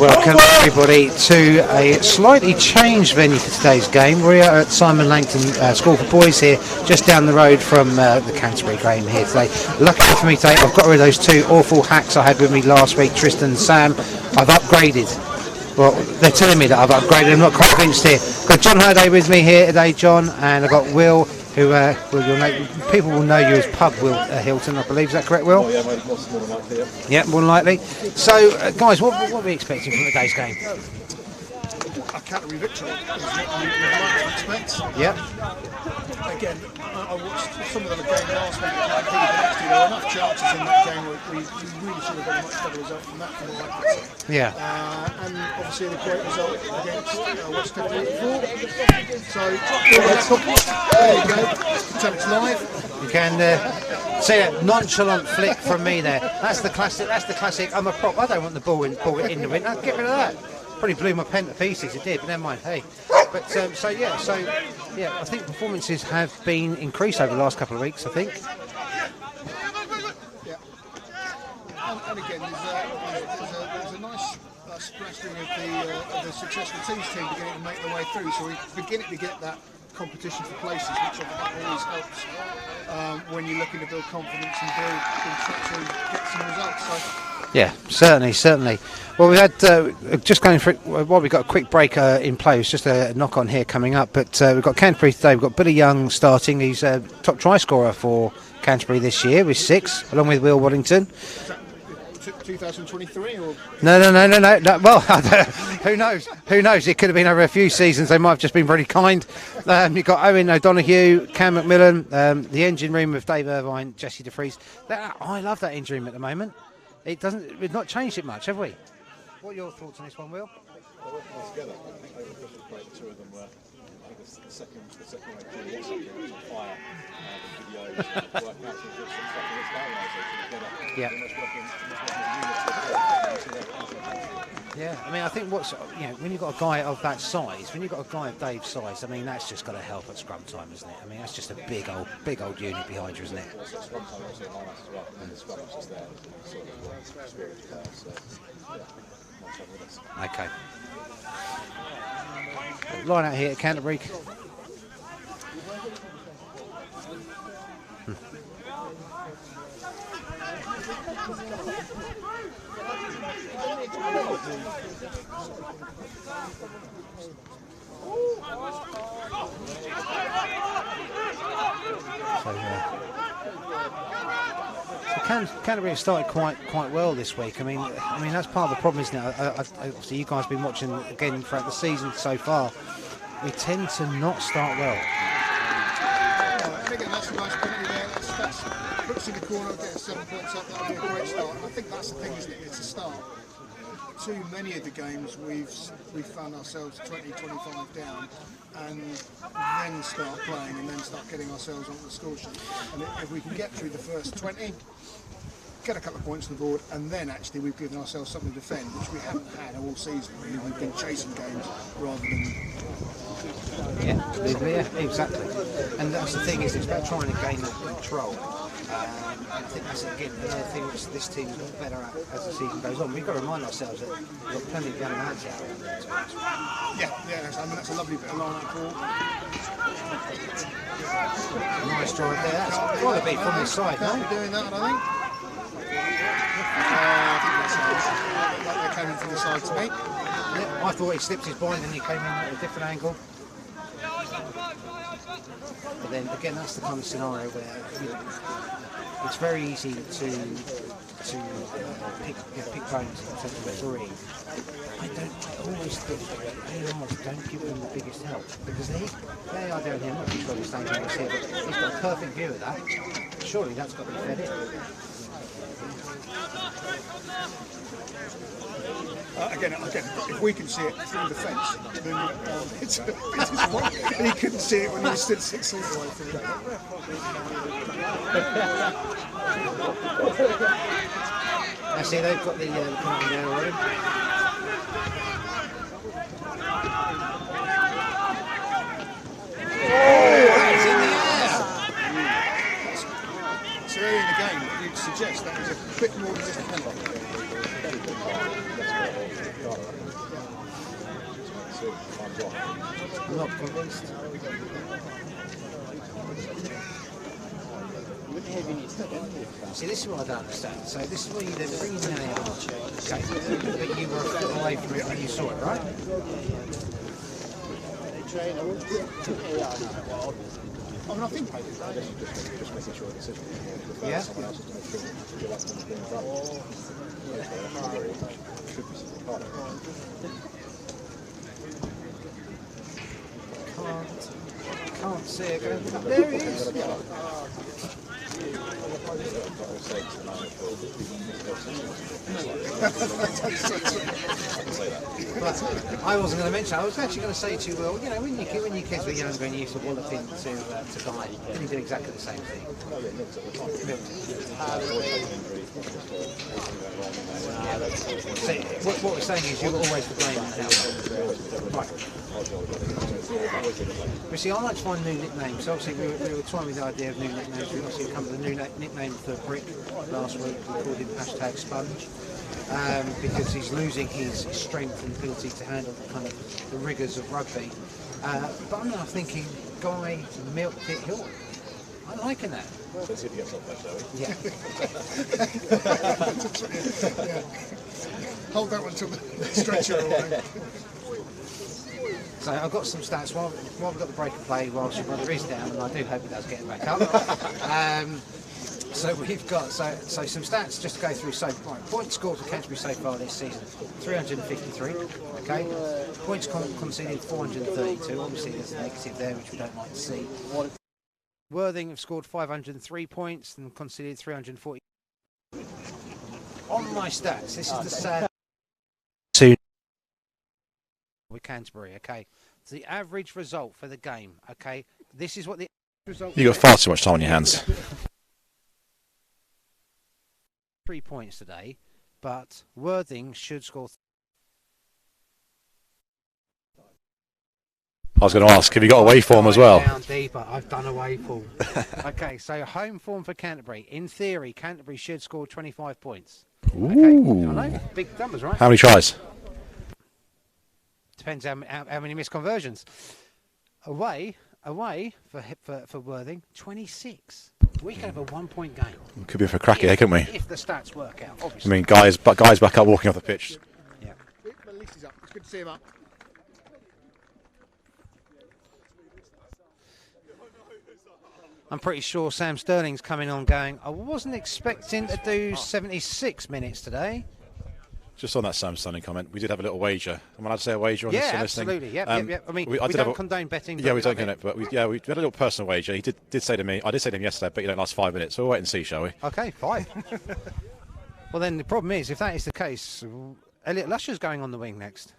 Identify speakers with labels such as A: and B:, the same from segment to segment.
A: Welcome everybody to a slightly changed venue for today's game. We are at Simon Langton School for Boys here, just down the road from the Canterbury game here today. Luckily for me today, I've got rid of those two awful hacks I had with me last week, Tristan and Sam. I've upgraded. Well, they're telling me that I've upgraded. I'm not quite convinced here. Got John Hurday with me here today, John, and I've got Will, who people will know you as Pub Will Hilton, I believe. Is that correct, Will?
B: Oh, yeah, more than likely, yeah.
A: Yeah, more than likely. So, guys, what are we expecting from today's game?
C: A Canterbury victory is what we would like to expect.
A: Yep.
C: Again, I watched some of the game last week at Rugby, but actually there were enough chances in that game where we really should have got a much better result from that, from what I could see.
A: Yeah.
C: And obviously a great result against West Canterbury before. So, there you go. Contempt live.
A: You can see a nonchalant flick from me there. That's the classic. I'm a prop. I don't want the ball in the wind. Get rid of that. Probably blew my pen to pieces. It did, but never mind. Hey, but I think performances have been increased over the last couple of weeks. I think.
C: Yeah. And again, there's a nice splashing of the successful teams team beginning to make their way through. So we're beginning to get that competition for places, which always helps when you're looking to build confidence and to get some results. So.
A: Yeah, certainly. Well, we had just going for we've got a quick break in play. It's just a knock on here coming up, but we've got Canterbury today. We've got Billy Young starting. He's top try scorer for Canterbury this year with 6, along with Will Waddington.
C: 2023 or
A: no. Well, who knows? It could have been over a few seasons. They might have just been very kind. You've got Owen O'Donoghue, Cam McMillan, the engine room of Dave Irvine, Jesse DeFries. I love that engine room at the moment. We've not changed it much, have we? What are your thoughts on this one, Will?
B: They're working all together. Over Christmas break, the two of them were, I think the second way was on fire, videos, working out some stuff in this galvanisation together.
A: Yeah. Yeah, I mean, I think when you've got a guy of that size, when you've got a guy of Dave's size, I mean, that's just got to help at scrum time, isn't it? I mean, that's just a big old unit behind you, isn't it?
B: Scrum time also in line as well, and the scrum is just there, sort of spirit there, so yeah, nice to have with us.
A: Okay. Line out here at Canterbury. Canterbury started quite well this week. I mean that's part of the problem, isn't it? Obviously, you guys have been watching again throughout the season so far. We tend to not start well.
C: Again, that's a nice penalty there. That's puts in the corner, get 7 points up. That'll be a great start. And I think that's the thing, isn't it? It's a start. Too many of the games we've found ourselves 20-25 down, and then start playing, and then start getting ourselves onto the score sheet. And if we can get through the first 20, get a couple of points on the board, and then actually we've given ourselves something to defend, which we haven't had all season. Really. We've been chasing games rather than.
A: Yeah, exactly. And that's the thing, is it's about trying to gain that control. I think that's again another thing which this team's got better at as the season goes on. We've got to remind ourselves that we've got plenty of young lads out there.
C: That's a lovely bit of line-up ball.
A: Nice drive there. That's got to be from this side, no?
C: Can't be doing that, I think. Like they came in from the side to me.
A: Yeah, I thought he slipped his bind and he came in at a different angle. But then again, that's the kind of scenario where it's very easy to pick bones in terms of refereeing. I always think that ARs don't give them the biggest help, because they are down here. I'm not sure he's standing on his head, but he's got a perfect view of that. Surely that's got to be fed in.
C: Again, if we can see it through the fence, then it's his fault. He couldn't see it when he stood 6 feet away from it.
A: I see they've got the penalty there already. That's in the air.
C: It's early in the game, but you'd suggest that was a bit more than just a penalty.
A: I'm not convinced. See, this is what I don't understand. So this is where you then bring in the Archer, okay, but you were a foot away from it when you saw it, right?
C: I mean, I think
B: just making sure the decision is
A: Yeah.
B: someone else to make sure that you're left on the things up. Should be something part of it.
A: Can't see it going. There it is. But I wasn't going to mention. I was actually going to say to you, well, you know, when your kids were younger and you used to wallop into Guy, you did exactly the same thing. So what we're saying is you were always to blame now. Right. But see, I like to find new nicknames. So obviously we were toying with the idea of new nicknames. We obviously come with a new nickname for Brick last week. We called him #Sponge. Because he's losing his strength and ability to handle the kind of the rigours of rugby. But I'm now thinking, Guy milked it Hill. I'm liking that.
B: Let's see if he gets off that, shall we?
C: yeah. Hold that one till the stretcher away.
A: So I've got some stats while we've got the break of play whilst your brother is down, and I do hope he does get it back up. So we've got so some stats just to go through. So right, points scored for Canterbury so far this season, 353. Okay, points conceded 432. Obviously there's a negative there which we don't like to see. Worthing have scored 503 points and conceded 340. On my stats, this is the sad with Canterbury. Okay, so the average result for the game. Okay, this is what the result.
B: You got far too much time on your hands.
A: 3 points today, but Worthing should score.
B: I was going to ask, have you got away form as well?
A: Down deeper. I've done away form. Okay, so home form for Canterbury. In theory, Canterbury should score 25 points.
B: Ooh.
A: Okay, I know, big numbers, right?
B: How many tries?
A: Depends how many missed conversions. Away for Worthing, 26. We can have a 1 point game.
B: Could be for a cracky here, couldn't we?
A: If the stats work out, obviously.
B: I mean, guys back up walking off the pitch.
A: Yeah.
C: At least he's up. It's good to see him up.
A: I'm pretty sure Sam Sterling's coming on going, I wasn't expecting to do 76 minutes today.
B: Just on that Sam Sterling comment, we did have a little wager. Am I allowed to say a wager on this?
A: Yeah,
B: On this
A: absolutely.
B: thing?
A: Yep. I mean, we
B: did
A: don't condone betting.
B: Yeah, we don't condone it, but we had a little personal wager. He did say to me, I did say to him yesterday, but you don't last 5 minutes, so we'll wait and see, shall we?
A: Okay, fine. Well, then the problem is, if that is the case, Elliot Lusher's going on the wing next.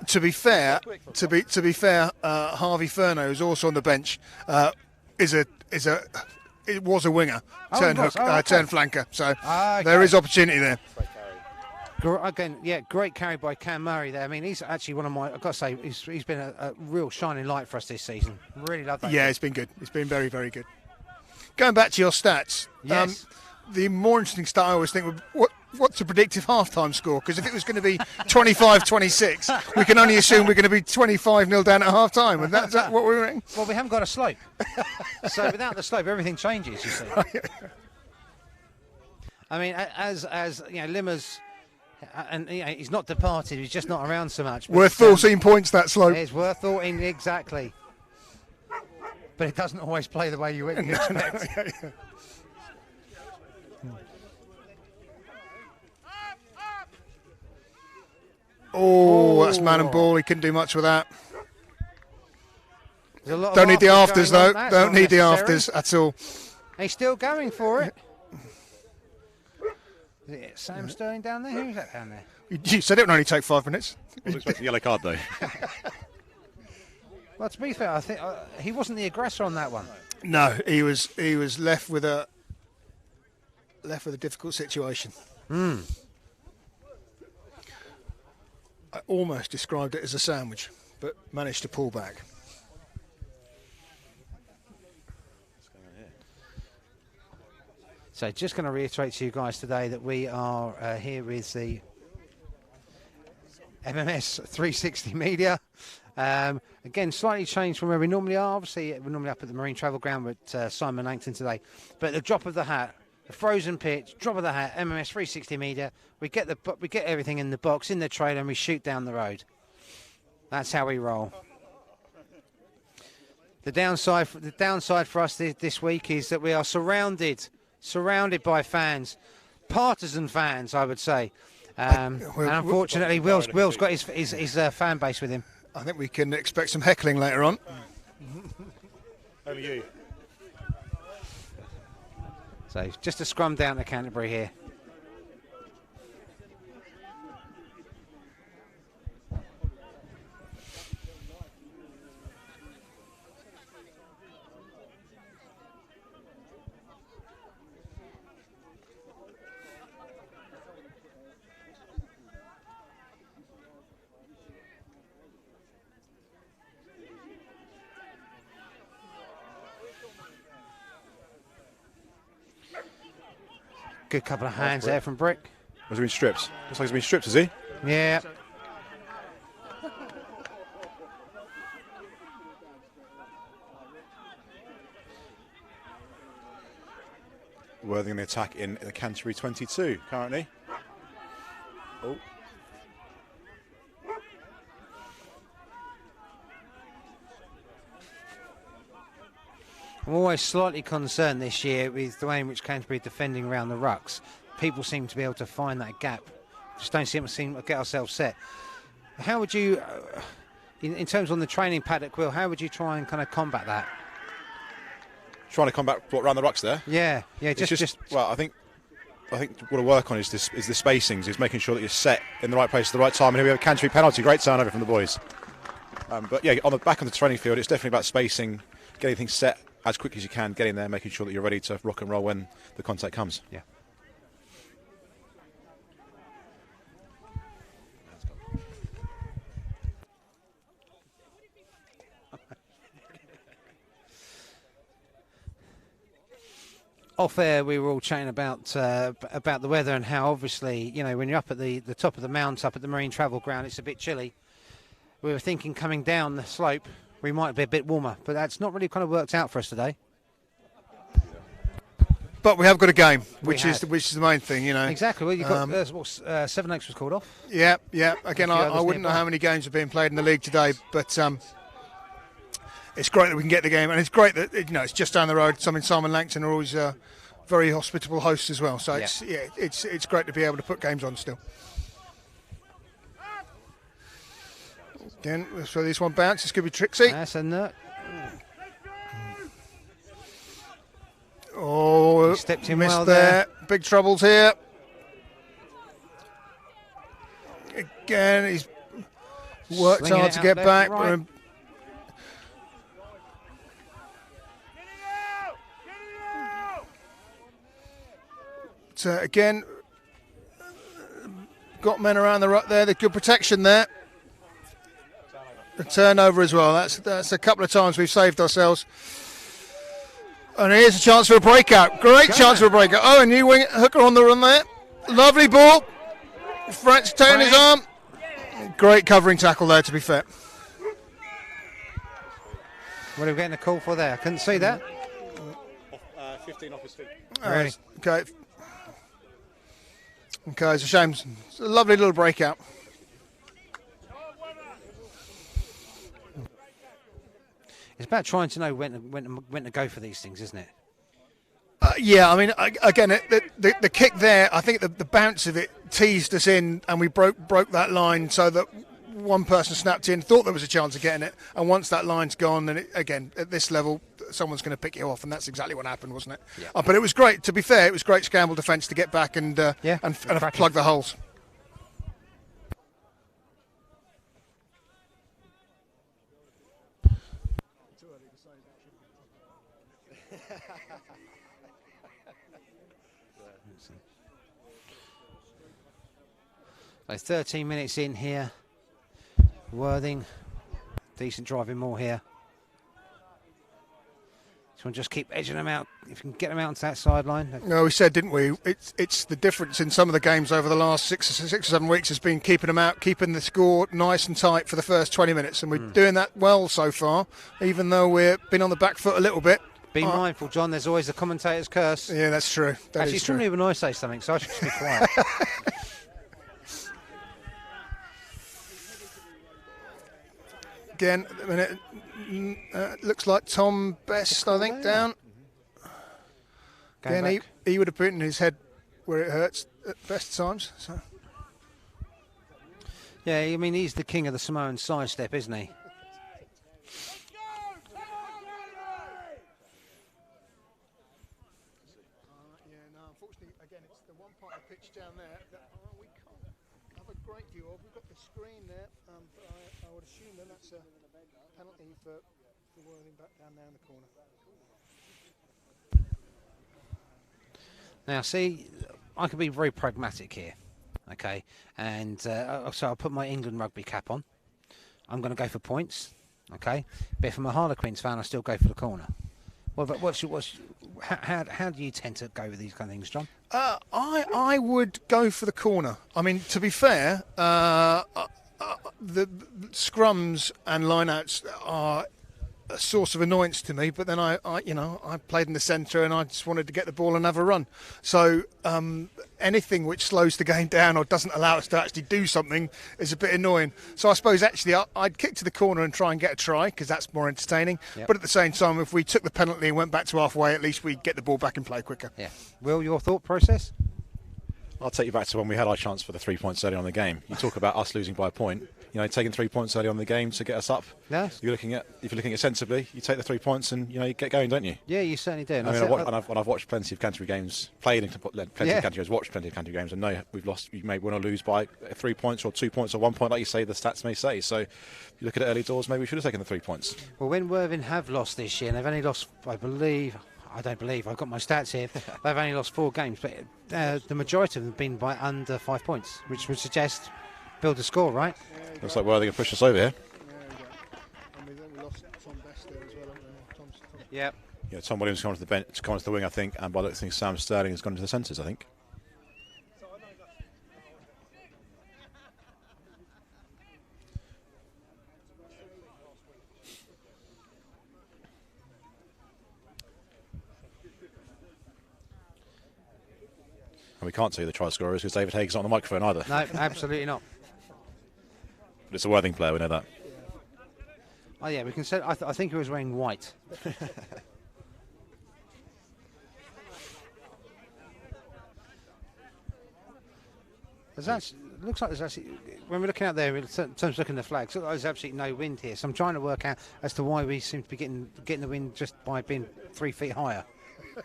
C: To be fair, Harvey Furno, who's also on the bench, it was a winger, turned flanker. So there is opportunity there.
A: Again, yeah, great carry by Cam Murray there. I mean, he's actually one of my. I've got to say, he's been a real shining light for us this season. Really love that.
C: Yeah, it's been good. It's been very, very good. Going back to your stats,
A: yes.
C: The more interesting stat I always think what's a predictive half-time score? Because if it was going to be 25-26, we can only assume we're going to be 25-0 down at half-time, and that's what we're in.
A: Well, we haven't got a slope, so without the slope, everything changes. You see. I mean, as you know, Limmer's. And you know, he's not departed, he's just not around so much.
C: Worth 14 points, that slope.
A: It's worth 14, exactly. But it doesn't always play the way you expect.
C: Oh, that's man and ball. He couldn't do much with that.
A: Don't
C: need the afters, though. Don't need the afters at all.
A: He's still going for it. Is it Sam Sterling down there? Who's that down there?
C: You said it would only take 5 minutes.
B: I was expecting a yellow card, though.
A: Well, to be fair, I think he wasn't the aggressor on that one.
C: No, he was left with a difficult situation. I almost described it as a sandwich, but managed to pull back.
A: So just going to reiterate to you guys today that we are here with the MMS 360 Media. Again, slightly changed from where we normally are. Obviously, we're normally up at the Marine Travel Ground with Simon Langton today. But the drop of the hat, the frozen pitch, drop of the hat, MMS 360 media. We get everything in the box, in the trailer, and we shoot down the road. That's how we roll. The downside for us this week is that we are surrounded by fans, partisan fans, I would say. And unfortunately, Will's got his fan base with him.
C: I think we can expect some heckling later on.
B: Only you.
A: So just a scrum down to Canterbury here. Good couple of hands there from Brick.
B: Has he been stripped? Looks like he's been stripped, has he?
A: Yeah.
B: Worthing the attack in the Canterbury 22 currently. Oh.
A: I'm always slightly concerned this year with the way in which Canterbury are defending around the rucks. People seem to be able to find that gap. Just don't seem to get ourselves set. How would you, in terms on the training paddock, Will, how would you try and kind of combat that?
B: Trying to combat around the rucks there?
A: Yeah, just.
B: Well, I think what to work on is the spacings, is making sure that you're set in the right place at the right time. And here we have a Canterbury penalty, great turnover from the boys. But yeah, on the back of the training field, it's definitely about spacing, getting things set as quickly as you can, getting there, making sure that you're ready to rock and roll when the contact comes.
A: Yeah. Off air, we were all chatting about the weather and how obviously, you know, when you're up at the top of the mount, up at the Marine Travel Ground, it's a bit chilly. We were thinking coming down the slope, we might be a bit warmer, but that's not really kind of worked out for us today.
C: But we have got a game, which is the main thing, you know.
A: Exactly. Well, you got 7 Oaks was called off.
C: Yeah. Again, I wouldn't know how many games are being played in the league today, but it's great that we can get the game, and it's great that it's just down the road. Simon Langton are always very hospitable hosts as well. So it's great to be able to put games on still. Again, so this one bounce. This could be Trixie.
A: That's a nut.
C: Oh,
A: he stepped in
C: missed
A: well
C: there. Big troubles here. Again, he's worked
A: Slinging
C: hard to get back.
A: Right.
C: So again, got men around the ruck there. The good protection there. The turnover as well. That's a couple of times we've saved ourselves. And here's a chance for a breakout. Great chance for a breakout. Oh, a new wing hooker on the run there. Lovely ball. French taking his arm. Great covering tackle there, to be fair.
A: What are we getting a call for there? I couldn't see that.
B: 15 off his feet.
A: Really?
C: Okay, it's a shame. It's a lovely little breakout.
A: It's about trying to know when to go for these things, isn't it?
C: Yeah, I mean, again, the kick there, I think the bounce of it teased us in, and we broke that line so that one person snapped in, thought there was a chance of getting it, and once that line's gone, then again, at this level, someone's going to pick you off, and that's exactly what happened, wasn't it?
A: Yeah.
C: But it was great. To be fair, it was great scramble defence to get back and plug the holes.
A: So 13 minutes in here. Worthing, decent driving more here. So we'll just keep edging them out. If you can get them out onto that sideline.
C: No, we said, didn't we? It's the difference in some of the games over the last 6 or 7 weeks has been keeping them out, keeping the score nice and tight for the first 20 minutes. And we're doing that well so far, even though we've been on the back foot a little bit.
A: Be mindful, John, there's always the commentator's curse.
C: Yeah, that's true.
A: Actually, it's normally when I say something, so I should just be quiet.
C: Again, at the minute, looks like Tom Best, I think, down. Again, he would have put in his head where it hurts at best times. So.
A: Yeah, I mean, he's the king of the Samoan sidestep, isn't he?
C: Unfortunately, again, it's the one part of the pitch down there that we can't have a great view of. We've got the screen there, but I would assume that that's a penalty for Worthing back down there in the corner.
A: Now, see, I can be very pragmatic here, okay? And so I'll put my England rugby cap on. I'm going to go for points, okay? But if I'm a Harlequins fan, I still go for the corner. Well, but how do you tend to go with these kind of things, John?
C: I would go for the corner. I mean, to be fair, the scrums and lineouts are a source of annoyance to me. But then I played in the centre and I just wanted to get the ball and have a run. So anything which slows the game down or doesn't allow us to actually do something is a bit annoying. So I suppose actually I'd kick to the corner and try and get a try because that's more entertaining. Yep. But at the same time, if we took the penalty and went back to halfway, at least we'd get the ball back and play quicker.
A: Yeah. Will, your thought process?
B: I'll take you back to when we had our chance for the 3 points early on in the game. You talk about us losing by a point. You know, taking 3 points early on in the game to get us up.
A: Yes.
B: If you're looking at it sensibly, you take the 3 points and you get going, don't you?
A: Yeah, you certainly do.
B: I've watched plenty of Canterbury games, played in plenty of Canterbury games, watched plenty of Canterbury games, and know we've lost. You may win or lose by 3 points or 2 points or 1 point, like you say. The stats may say. So, if you look at it early doors, maybe we should have taken the 3 points.
A: Well, when Worthing have lost this year, and they've only lost, I've got my stats here. They've only lost 4 games, but the majority of them have been by under 5 points, which would suggest build a score, right?
B: Looks like Worthing have pushed us over here.
C: And we lost Tom Best there as well, haven't we?
A: Yep.
B: Yeah, Tom Williams has gone to the bench, gone to the wing, I think, and by the looks of things, Sam Sterling has gone to the centres, I think. And we can't see the try scorers because David Haig's not on the microphone either.
A: No, absolutely not.
B: But it's a Worthing player, we know that.
A: Oh yeah, we can say. I think he was wearing white. Looks like there's actually, when we're looking out there, in terms of looking at the flags, there's absolutely no wind here. So I'm trying to work out as to why we seem to be getting the wind just by being 3 feet higher.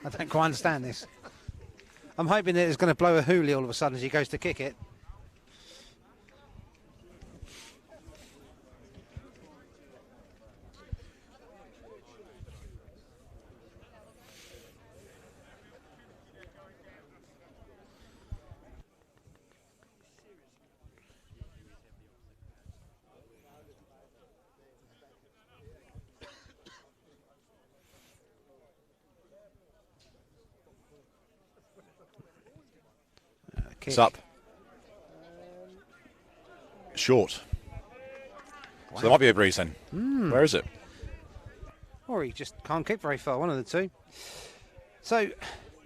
A: I don't quite understand this. I'm hoping that it's going to blow a hoolie all of a sudden as he goes to kick it.
B: It's up. Short. Wow. So there might be a breeze then. Where is it?
A: Or he just can't kick very far, one of the two. So,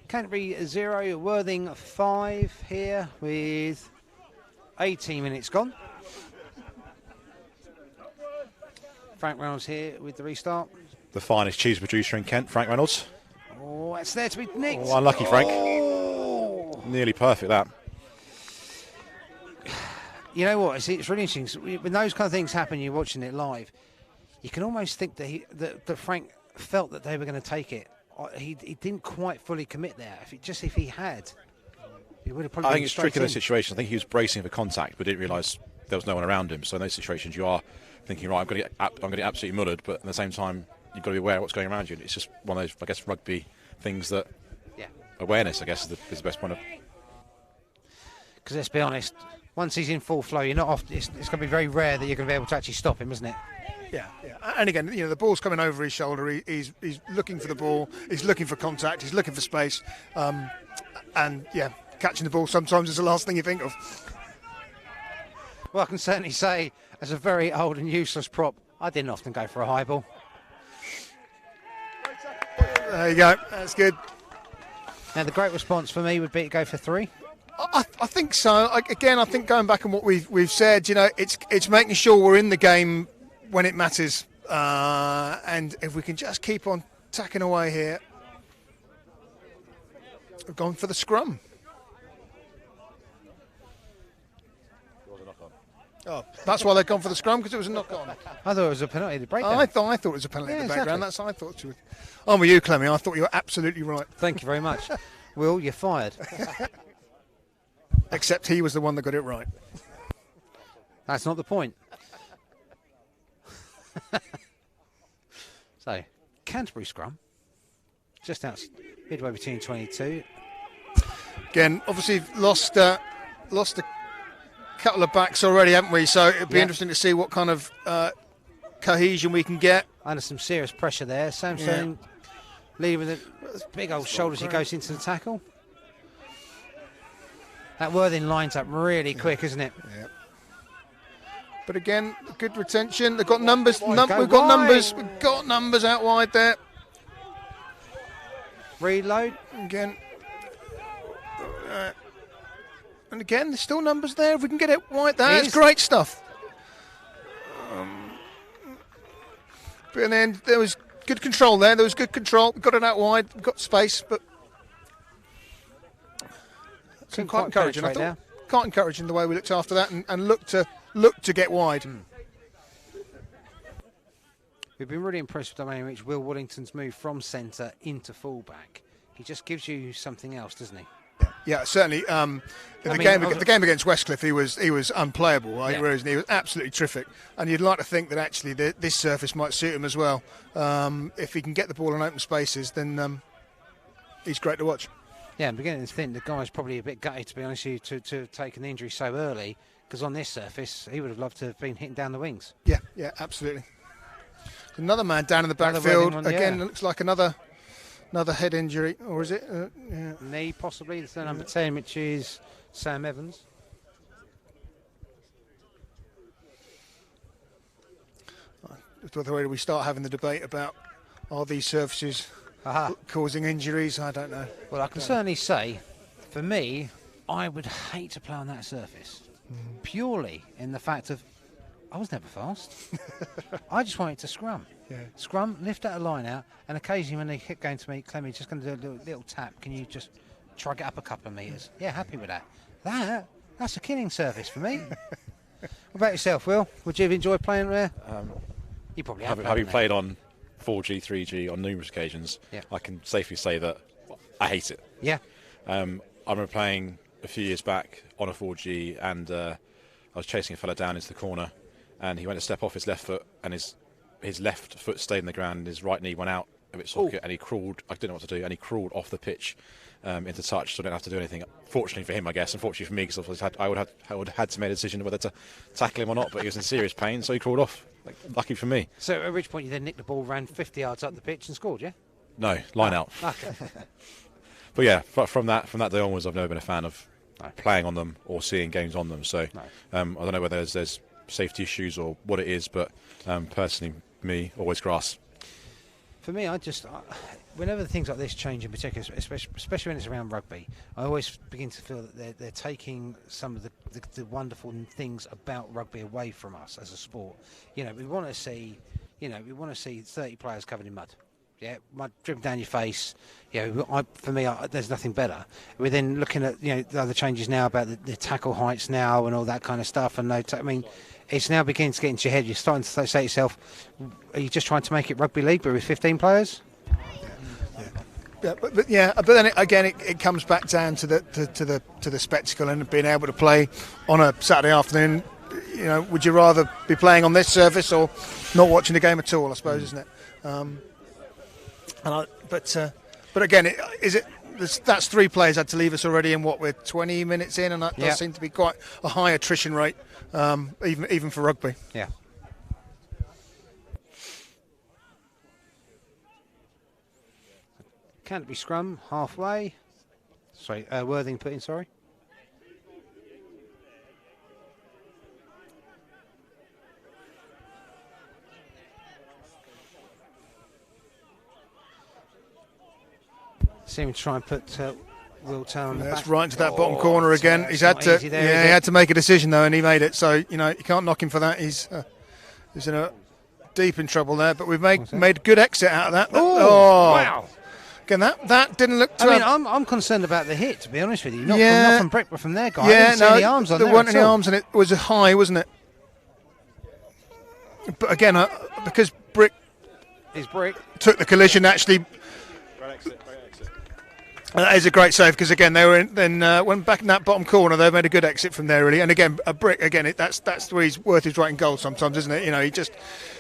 A: Canterbury 0, Worthing 5 here with 18 minutes gone. Frank Reynolds here with the restart.
B: The finest cheese producer in Kent, Frank Reynolds.
A: Oh, it's there to be nicked.
B: Oh, unlucky, Frank.
A: Oh.
B: Nearly perfect, that.
A: You know what? It's really interesting. When those kind of things happen, you're watching it live. You can almost think that Frank felt that they were going to take it. He didn't quite fully commit there. If he had, he would have probably.
B: I think it's tricky in those situations. I think he was bracing for contact, but didn't realise there was no one around him. So in those situations, you are thinking, right, I'm going to get absolutely mullered, but at the same time, you've got to be aware of what's going around you. It's just one of those, I guess, rugby things that.
A: Yeah.
B: Awareness, I guess, is the best point of.
A: Because let's be honest. Once he's in full flow, you're not off. It's going to be very rare that you're going to be able to actually stop him, isn't it?
C: Yeah. And again, the ball's coming over his shoulder. He's looking for the ball. He's looking for contact. He's looking for space. And catching the ball sometimes is the last thing you think of.
A: Well, I can certainly say, as a very old and useless prop, I didn't often go for a high ball.
C: There you go. That's good.
A: Now, the great response for me would be to go for 3.
C: I think so. I think going back on what we've said, it's making sure we're in the game when it matters, and if we can just keep on tacking away here. We've gone for the scrum. Oh, that's why they've gone for the scrum, because it was a knock-on.
A: I thought it was a penalty at the breakdown.
C: I thought it was a penalty at the background.
A: Exactly.
C: That's what I thought too. I'm with you, Clemmy. I thought you were absolutely right.
A: Thank you very much. Will, you're fired.
C: Except he was the one that got it right.
A: That's not the point. So, Canterbury scrum, just out midway between 22.
C: Again, obviously lost a couple of backs already, haven't we? So it'd be interesting to see what kind of cohesion we can get.
A: Under some serious pressure there. Samson leading with the big old shoulders. He goes into the tackle. That Worthing lines up really quick, isn't it?
C: Yeah. But again, good retention. They've got numbers. We've got
A: wide.
C: numbers. We've got numbers out wide there.
A: Reload.
C: Again. And again, there's still numbers there. If we can get it wide, that's great stuff. But then there was good control there. There was good control. We got it out wide. We got space, but it's quite encouraging. I thought quite encouraging the way we looked after that and look to get wide.
A: We've been really impressed with the way in which Will Woodington's moved from centre into fullback. He just gives you something else, doesn't he?
C: Yeah, certainly. The game against Westcliff, he was unplayable, right?
A: Yeah.
C: Whereas he was absolutely terrific. And you'd like to think that actually this surface might suit him as well. If he can get the ball in open spaces, then he's great to watch.
A: Yeah, I'm beginning to think the guy's probably a bit gutted, to be honest with you, to have taken the injury so early, because on this surface, he would have loved to have been hitting down the wings.
C: Yeah, absolutely. Another man down in the backfield. Again, looks like another head injury, or is it?
A: Knee, possibly. It's the number 10, which is Sam Evans.
C: Whether we start having the debate about are these surfaces causing injuries, I don't know.
A: Well, I can certainly say, for me, I would hate to play on that surface, purely in the fact of I was never fast. I just wanted to scrum.
C: Yeah.
A: Scrum, lift that line out, and occasionally when they kept going to me, Clemmy, just going to do a little tap. Can you just try get up a couple of metres? Yeah, happy with that. That's a killing surface for me. What about yourself, Will? Would you have enjoyed playing there? You probably have.
B: Having played on 4G, 3G on numerous occasions, I can safely say that I hate it.
A: Yeah.
B: I remember playing a few years back on a 4G, and I was chasing a fella down into the corner, and he went to step off his left foot, and his left foot stayed in the ground, and his right knee went out of its socket, and he crawled. I didn't know what to do, and he crawled off the pitch into touch, so I didn't have to do anything. Fortunately for him, I guess. Unfortunately for me, because I would have had to make a decision whether to tackle him or not. But he was in serious pain, so he crawled off. Lucky for me.
A: So at which point you then nicked the ball, ran 50 yards up the pitch, and scored, yeah?
B: No, line out.
A: Okay.
B: But yeah, from that day onwards, I've never been a fan of playing on them or seeing games on them. So I don't know whether there's safety issues or what it is, but personally, me, always grass.
A: For me, whenever things like this change in particular, especially when it's around rugby, I always begin to feel that they're taking some of the wonderful things about rugby away from us as a sport. You know, we want to see 30 players covered in mud. Yeah, mud dripping down your face. For me, there's nothing better. We're then looking at the other changes now about the tackle heights now and all that kind of stuff. And it's now beginning to get into your head. You're starting to say to yourself, are you just trying to make it rugby league, but with 15 players?
C: Yeah, but then it comes back down to the spectacle and being able to play on a Saturday afternoon. Would you rather be playing on this surface or not watching the game at all? I suppose, isn't it? But again, that's 3 players had to leave us already in we're 20 minutes in, and that does seem to be quite a high attrition rate, even for rugby.
A: Yeah. Canterbury scrum, halfway. Sorry, Worthing put in, sorry. Seem to try and put Will Taylor on the
D: That's
A: back.
D: right into that bottom corner again. He's had to,
A: there,
D: he had to make a decision though, and he made it. So you can't knock him for that. He's in a deep in trouble there. But we've made a good exit out of that.
A: Oh, wow!
D: Again, that didn't look.
A: I'm concerned about the hit, to be honest with you. Not from Brick, but from their guy.
D: Yeah,
A: I didn't see any arms on there.
D: There weren't any arms, and it was a high, wasn't it? But again, because Brick took the collision, actually. That is a great save because again they were went back in that bottom corner. They made a good exit from there really, and again a Brick again. That's where he's worth his right in goal sometimes, isn't it? He just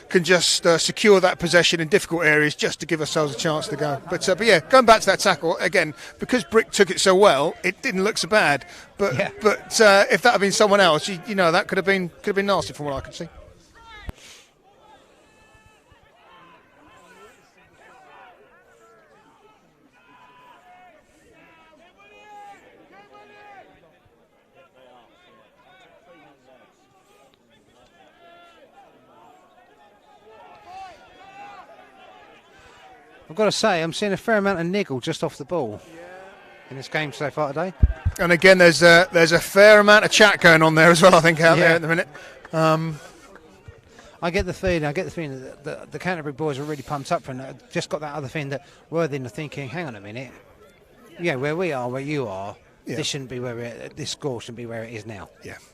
D: can secure that possession in difficult areas just to give ourselves a chance to go. But yeah, going back to that tackle again because Brick took it so well, it didn't look so bad. But if that had been someone else, that could have been nasty from what I could see.
A: I've got to say, I'm seeing a fair amount of niggle just off the ball in this game so far today.
D: And again, there's a fair amount of chat going on there as well, I think, out there at the minute.
A: I get the feeling that the Canterbury boys are really pumped up from that. Just got that other thing that Worthing are thinking, hang on a minute, where we are, where you are, this shouldn't be this score shouldn't be where it is now.
D: Yeah.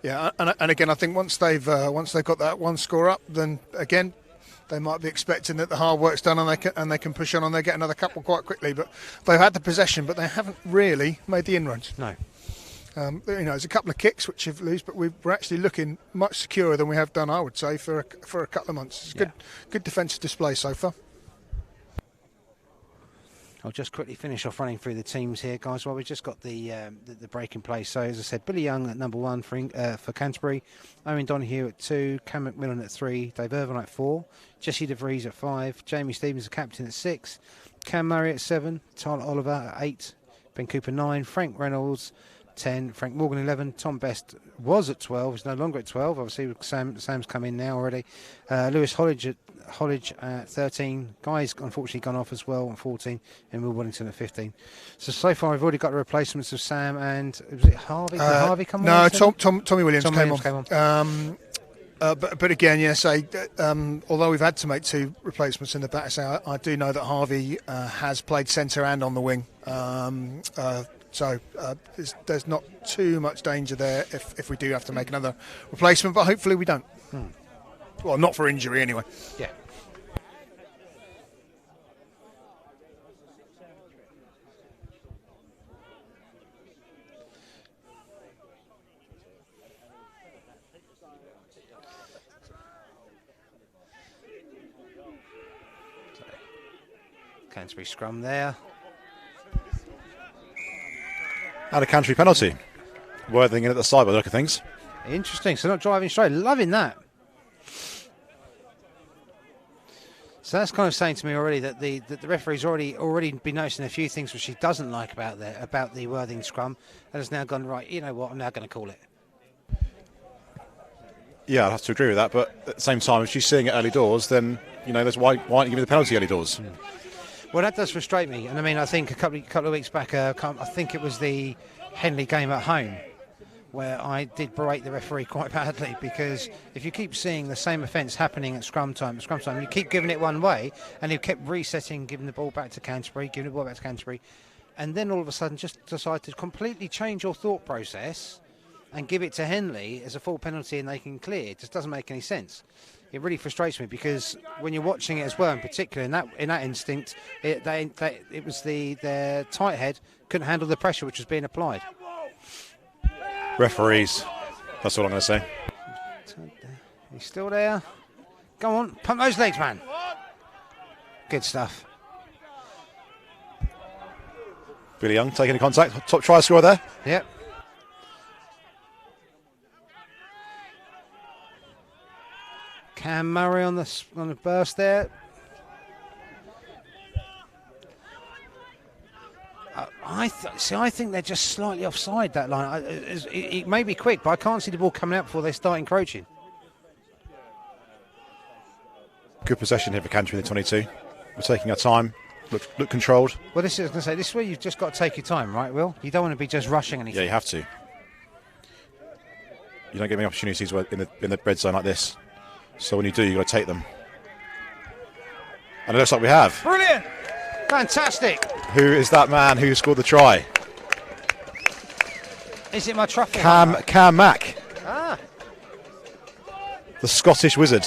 D: And again, I think once they've got that one score up, then again, they might be expecting that the hard work's done and they can push on and they get another couple quite quickly. But they've had the possession, but they haven't really made the inroads.
A: No.
D: There's a couple of kicks which have loose, but we're actually looking much securer than we have done, I would say, for a couple of months. It's good defensive display so far.
A: I'll just quickly finish off running through the teams here, guys. Well, we've just got the break in place. So, as I said, Billy Young at number 1 for Canterbury, Owen Donoghue at 2, Cam McMillan at 3, Dave Irvine at 4, Jesse De Vries at 5, Jamie Stevens, the captain, at 6, Cam Murray at 7, Tyler Oliver at 8, Ben Cooper 9, Frank Reynolds 10, Frank Morgan 11, Tom Best was at 12, he's no longer at 12, obviously Sam's come in now already, Lewis Hollidge at 13, Guy's unfortunately gone off as well at 14, and Will Wellington at 15. So far we've already got the replacements of Sam and was it Harvey? Did Harvey come on?
D: No, Tommy Williams came on. But again, although we've had to make 2 replacements in the back, so I do know that Harvey has played centre and on the wing. So there's not too much danger there if we do have to make another replacement, but hopefully we don't. Well, not for injury anyway.
A: Yeah. Canterbury scrum there.
B: And a Canterbury penalty. Worthing in at the side by the look of things.
A: Interesting. So not driving straight. Loving that. So that's kind of saying to me already that the referee's already been noticing a few things which he doesn't like about the Worthing scrum, and has now gone, right, you know what, I'm now going to call it.
B: Yeah, I'd have to agree with that, but at the same time, if she's seeing it early doors, then, that's why aren't you giving the penalty early doors?
A: Well, that does frustrate me. And I mean, I think a couple of weeks back, I think it was the Henley game at home, where I did berate the referee quite badly, because if you keep seeing the same offence happening at scrum time, you keep giving it one way, and he kept resetting, giving the ball back to Canterbury, and then all of a sudden just decide to completely change your thought process and give it to Henley as a full penalty and they can clear. It just doesn't make any sense. It really frustrates me, because when you're watching it as well, in particular in that instinct, it was their tight head couldn't handle the pressure which was being applied.
B: Referees, that's all I'm going to say.
A: He's still there. Go on, pump those legs, man. Good stuff.
B: Billy Young taking a contact, top try scorer there.
A: Yep. Cam Murray on the burst there. I think they're just slightly offside, that line. It may be quick, but I can't see the ball coming out before they start encroaching.
B: Good possession here for Canterbury in the 22. We're taking our time. Look controlled.
A: Well, this is where you've just got to take your time, right, Will? You don't want to be just rushing anything.
B: Yeah, you have to. You don't get many opportunities in the red zone like this. So when you do, you've got to take them. And it looks like we have.
A: Brilliant! Fantastic!
B: Who is that man who scored the try?
A: Is it my truffle?
B: Cam Mack.
A: Ah.
B: The Scottish wizard.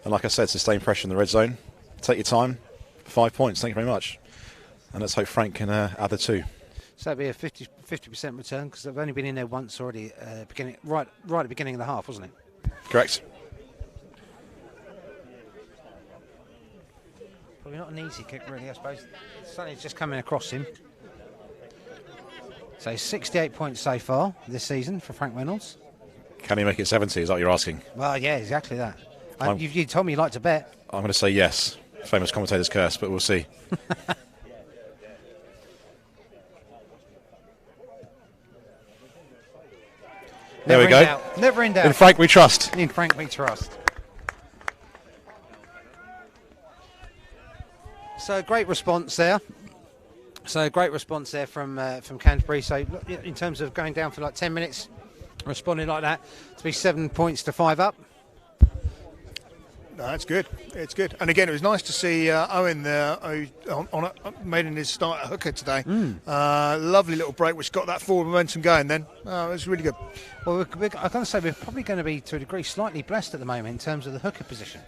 B: And like I said, sustain pressure in the red zone. Take your time. 5 points. Thank you very much. And let's hope Frank can add the 2.
A: So it'll be a 50% return because they've only been in there once already, right at the beginning of the half, wasn't it?
B: Correct.
A: Probably not an easy kick, really, I suppose. Something's just coming across him. So 68 points so far this season for Frank Reynolds.
B: Can he make it 70? Is that what you're asking?
A: Well, yeah, exactly that. You told me you like to bet.
B: I'm going to say yes. Famous commentator's curse, but we'll see. There we go.
A: Doubt. Never in doubt.
B: In Frank we trust.
A: In Frank we trust. So great response there. From Canterbury. So in terms of going down for like 10 minutes, responding like that, to be 7 points to 5 up.
D: No, that's good. It's good. And again, it was nice to see Owen there making his start at hooker today. Lovely little break, which got that forward momentum going then. It was really good.
A: Well, I've got to say, we're probably going to be, to a degree, slightly blessed at the moment in terms of the hooker position.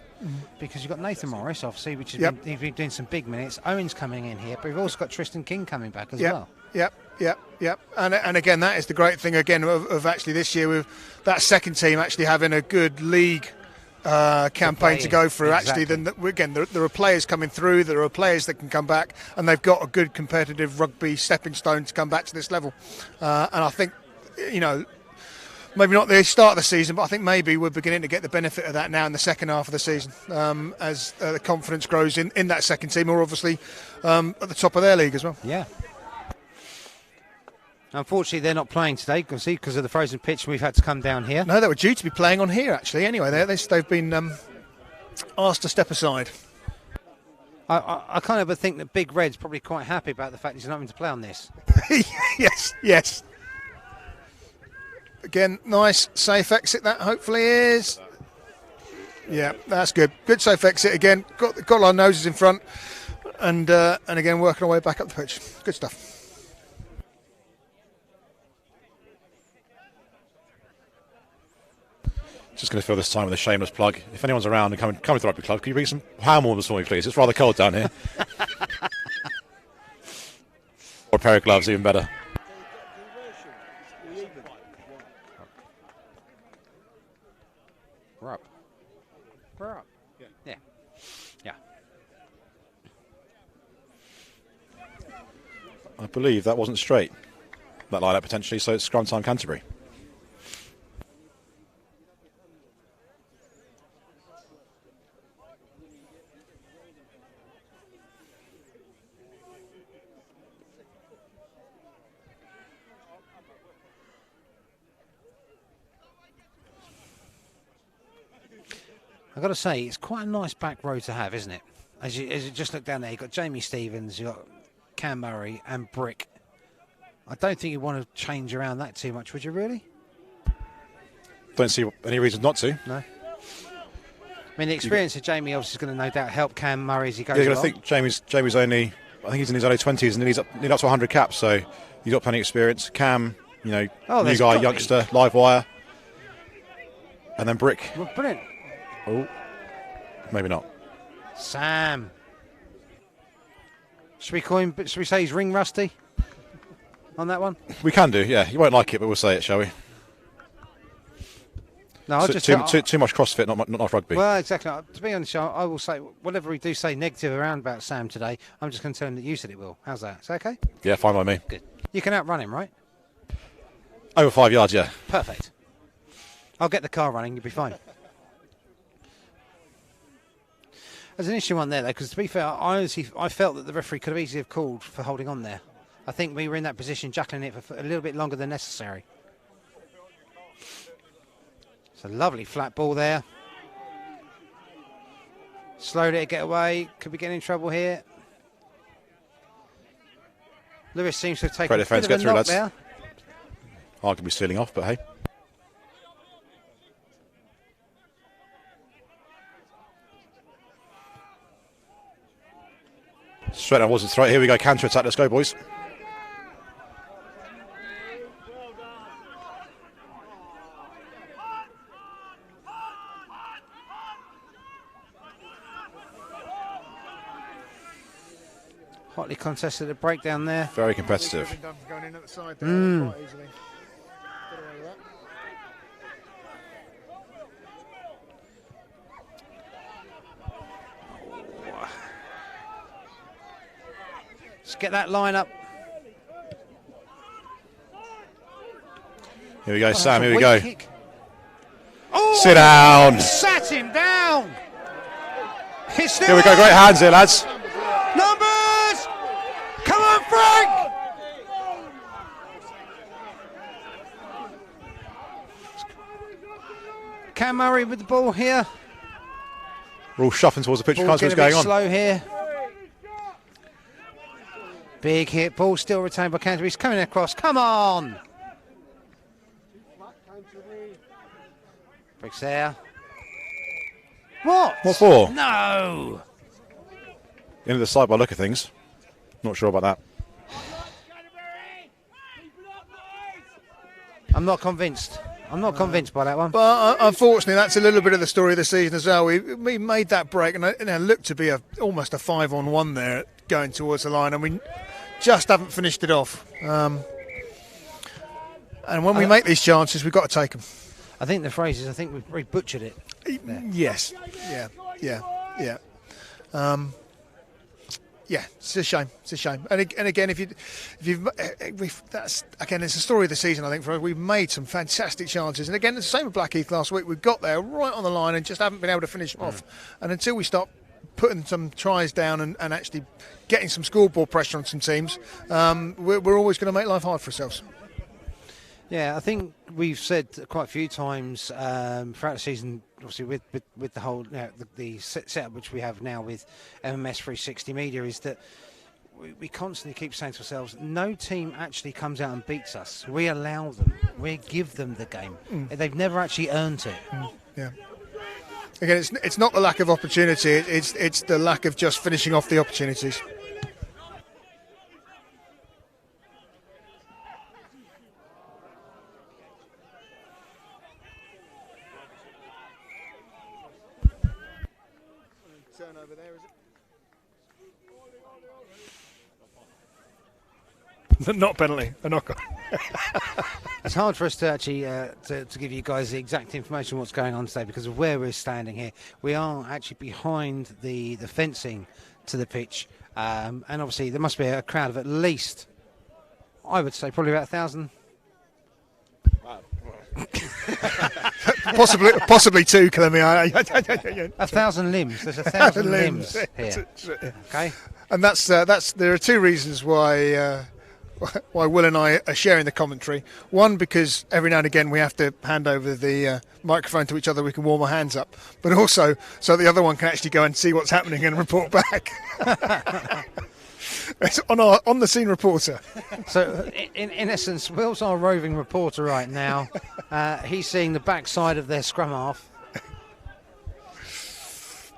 A: Because you've got Nathan Morris, obviously, which has he's been doing some big minutes. Owen's coming in here, but we've also got Tristan King coming back as well.
D: Yep. And again, that is the great thing, again, of actually this year, with that second team actually having a good league campaign to go through.
A: Exactly.
D: Actually, then again, there are players coming through, there are players that can come back, and they've got a good competitive rugby stepping stone to come back to this level. And I think, maybe not the start of the season, but I think maybe we're beginning to get the benefit of that now in the second half of the season, as the confidence grows in that second team, or obviously at the top of their league as well.
A: Yeah. Unfortunately, they're not playing today because of the frozen pitch. We've had to come down here.
D: No, they were due to be playing on here, actually. Anyway, they've been asked to step aside.
A: I kind of think that Big Red's probably quite happy about the fact he's not having to play on this.
D: Yes. Again, nice, safe exit that hopefully is. Yeah, that's good. Good safe exit again. Got our noses in front. And again, working our way back up the pitch. Good stuff.
B: Just going to fill this time with a shameless plug. If anyone's around and coming to the rugby club, can you bring some hand warmers for me, please? It's rather cold down here. Or a pair of gloves, even better.
A: We're up. Yeah.
B: I believe that wasn't straight, that line up potentially, so it's scrum time Canterbury.
A: I've got to say, it's quite a nice back row to have, isn't it? As you just look down there, you've got Jamie Stevens, you've got Cam Murray and Brick. I don't think you want to change around that too much, would you really?
B: Don't see any reason not to.
A: No. I mean, the experience of Jamie obviously is going to no doubt help Cam Murray as he goes
B: Yeah,
A: along.
B: I think Jamie's only, I think he's in his early 20s and he's up to 100 caps, so he's got plenty of experience. Cam, new guy, youngster, live wire. And then Brick.
A: Well, brilliant.
B: Oh, maybe not.
A: Sam. Should we say he's ring rusty on that one?
B: We can do, yeah. You won't like it, but we'll say it, shall we?
A: No,
B: too much CrossFit, not enough rugby.
A: Well, exactly. To be honest, I will say whatever we do say negative around about Sam today, I'm just going to tell him that you said it will. How's that? Is that okay?
B: Yeah, fine by me.
A: Good. You can outrun him, right?
B: Over 5 yards, yeah.
A: Perfect. I'll get the car running, you'll be fine. There's an interesting one there, though, because to be fair, I felt that the referee could have easily have called for holding on there. I think we were in that position, juggling it for a little bit longer than necessary. It's a lovely flat ball there. Slowed it to get away. Could we get in trouble here? Lewis seems to have taken a bit of a knock there.
B: Arguably stealing off, but hey. Straight on wasn't throw. Here we go, counter attack. Let's go, boys.
A: Hotly contested at breakdown there.
B: Very competitive.
A: Let's get that line up.
B: Here we go, Sam. Here we go.
A: Kick. Oh,
B: sit down.
A: Sat him down.
B: Here we go. Great hands here, lads.
A: Numbers. Come on, Frank. Cam Murray with the ball here.
B: We're all shuffling towards the pitch. Can't see what's going on.
A: Slow here. Big hit. Ball still retained by Canterbury. He's coming across. Come on. Bricks there. What?
B: What for?
A: No.
B: Into the side by look of things. Not sure about that.
A: I'm not convinced. I'm not convinced by that one.
D: But unfortunately, that's a little bit of the story of the season as well. We made that break, and it looked to be almost a 5-on-1 there going towards the line, and we just haven't finished it off. And when we make these chances, we've got to take them.
A: I think the phrase is, I think we've really butchered it. There.
D: Yes. Yeah. Yeah, it's a shame. It's a shame. And again, that's again, it's a story of the season. I think for us, we've made some fantastic chances. And again, it's the same with Blackheath last week. We got there right on the line and just haven't been able to finish them off. And until we stop putting some tries down and actually getting some scoreboard pressure on some teams, we're always going to make life hard for ourselves.
A: Yeah, I think we've said quite a few times throughout the season, obviously with the whole the setup which we have now with MMS 360 Media, is that we constantly keep saying to ourselves, no team actually comes out and beats us. We allow them. We give them the game. They've never actually earned it.
D: Yeah. Again, it's not the lack of opportunity. It's the lack of just finishing off the opportunities. Over there, is it? Not penalty, a knock-on.
A: It's hard for us to actually to give you guys the exact information of what's going on today because of where we're standing here. We are actually behind the fencing to the pitch, and obviously there must be a crowd of at least, I would say, probably about 1,000.
D: possibly two, Clemmy.
A: 1,000 limbs. There's 1,000 limbs here. Okay,
D: and that's there are two reasons why Will and I are sharing the commentary. One, because every now and again we have to hand over the microphone to each other. We can warm our hands up, but also so the other one can actually go and see what's happening and report back. It's on the scene reporter.
A: So, in essence, Will's our roving reporter right now. He's seeing the backside of their scrum half.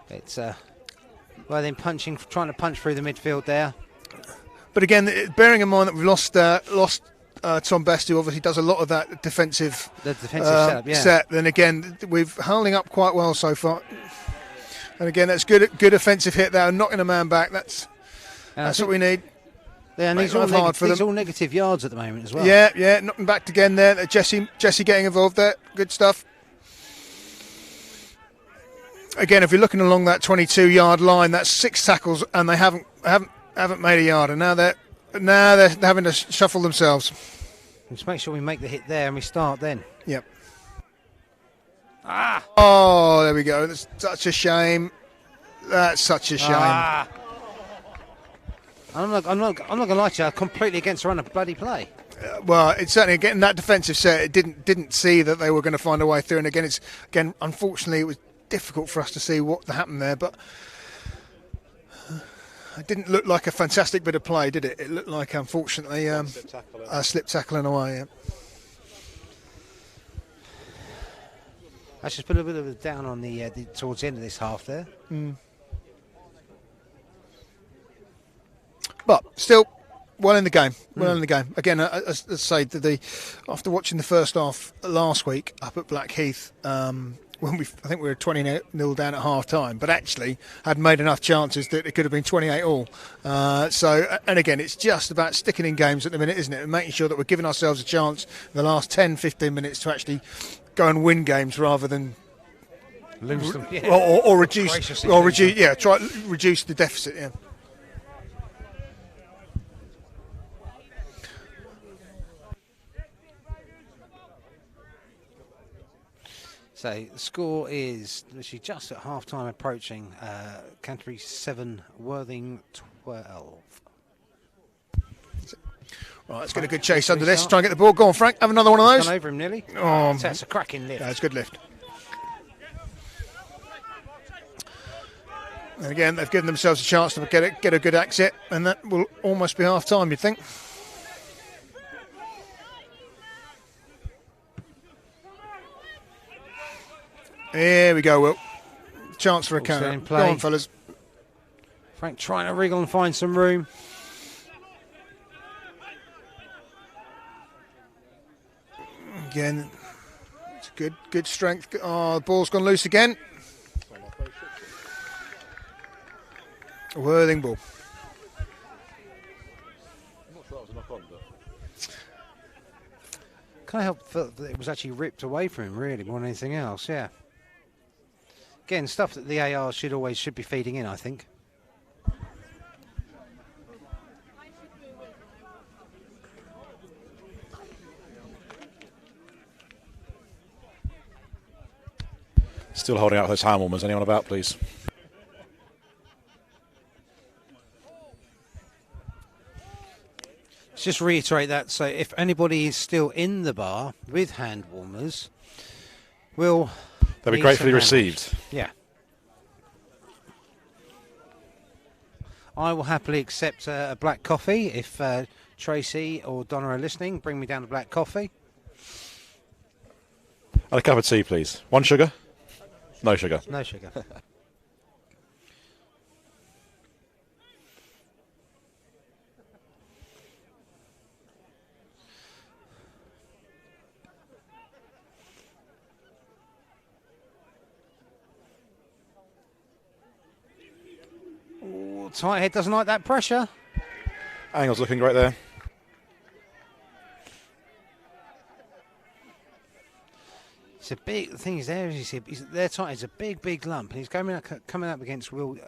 A: It's then trying to punch through the midfield there.
D: But again, bearing in mind that we've lost Tom Best, who obviously does a lot of that defensive
A: setup, yeah.
D: set. Then again, we're holding up quite well so far. And again, that's good offensive hit there, knocking a man back. That's what we need.
A: Yeah, and these are all negative yards at the moment as well.
D: Yeah, knocking back again there. Jesse getting involved there. Good stuff. Again, if you're looking along that 22-yard line, that's 6 tackles, and they haven't made a yard, and now they're having to shuffle themselves.
A: Just make sure we make the hit there, and we start then.
D: Yep.
A: Ah!
D: Oh, there we go. That's such a shame. That's such a shame.
A: Ah. I'm not going to lie to you. I'm completely against the run of bloody play.
D: Well, it's certainly getting that defensive set. It didn't see that they were going to find a way through. And again, unfortunately, it was difficult for us to see what happened there. But it didn't look like a fantastic bit of play, did it? It looked like, unfortunately, a slip tackle in a way. Yeah.
A: That's just put a bit of a down on the towards the end of this half there.
D: But still, well in the game. Well in the game. Again, as I say, after watching the first half last week up at Blackheath, when I think we were 20-0 down at half time, but actually had made enough chances that it could have been 28-all. And again, it's just about sticking in games at the minute, isn't it? And making sure that we're giving ourselves a chance in the last 10-15 minutes to actually go and win games rather than
A: Lose them. Yeah.
D: Or reduce the deficit. Yeah.
A: So the score is literally just at half time approaching. Canterbury 7, Worthing 12.
D: Right, let's get a good chase under this. Try and get the ball. Go on, Frank. Have another one of those.
A: Gone over him nearly.
D: Oh,
A: that's a cracking lift.
D: Yeah, it's a good lift. And again, they've given themselves a chance to get a good exit, and that will almost be half time, you'd think. Here we go, Will. Chance for a counter. Go on, fellas.
A: Frank trying to wriggle and find some room.
D: Again, it's good strength. Oh, the ball's gone loose again. A whirling ball.
B: I'm not sure that was a knock on, but
A: Can't help feel that it was actually ripped away from him, really, more than anything else. Yeah. Again, stuff that the AR should be feeding in, I think.
B: still holding out those hand warmers. Anyone about, please?
A: Just reiterate that, so if anybody is still in the bar with hand warmers, they'll
B: be gratefully received.
A: Yeah. I will happily accept a black coffee if Tracy or Donna are listening. Bring me down a black coffee.
B: And a cup of tea, please. One sugar? No sugar.
A: No sugar. Tight head doesn't like that pressure.
B: Angle's looking great there.
A: It's a big. The thing is, there as you see, their tight head's a big lump, and he's coming up against Billy.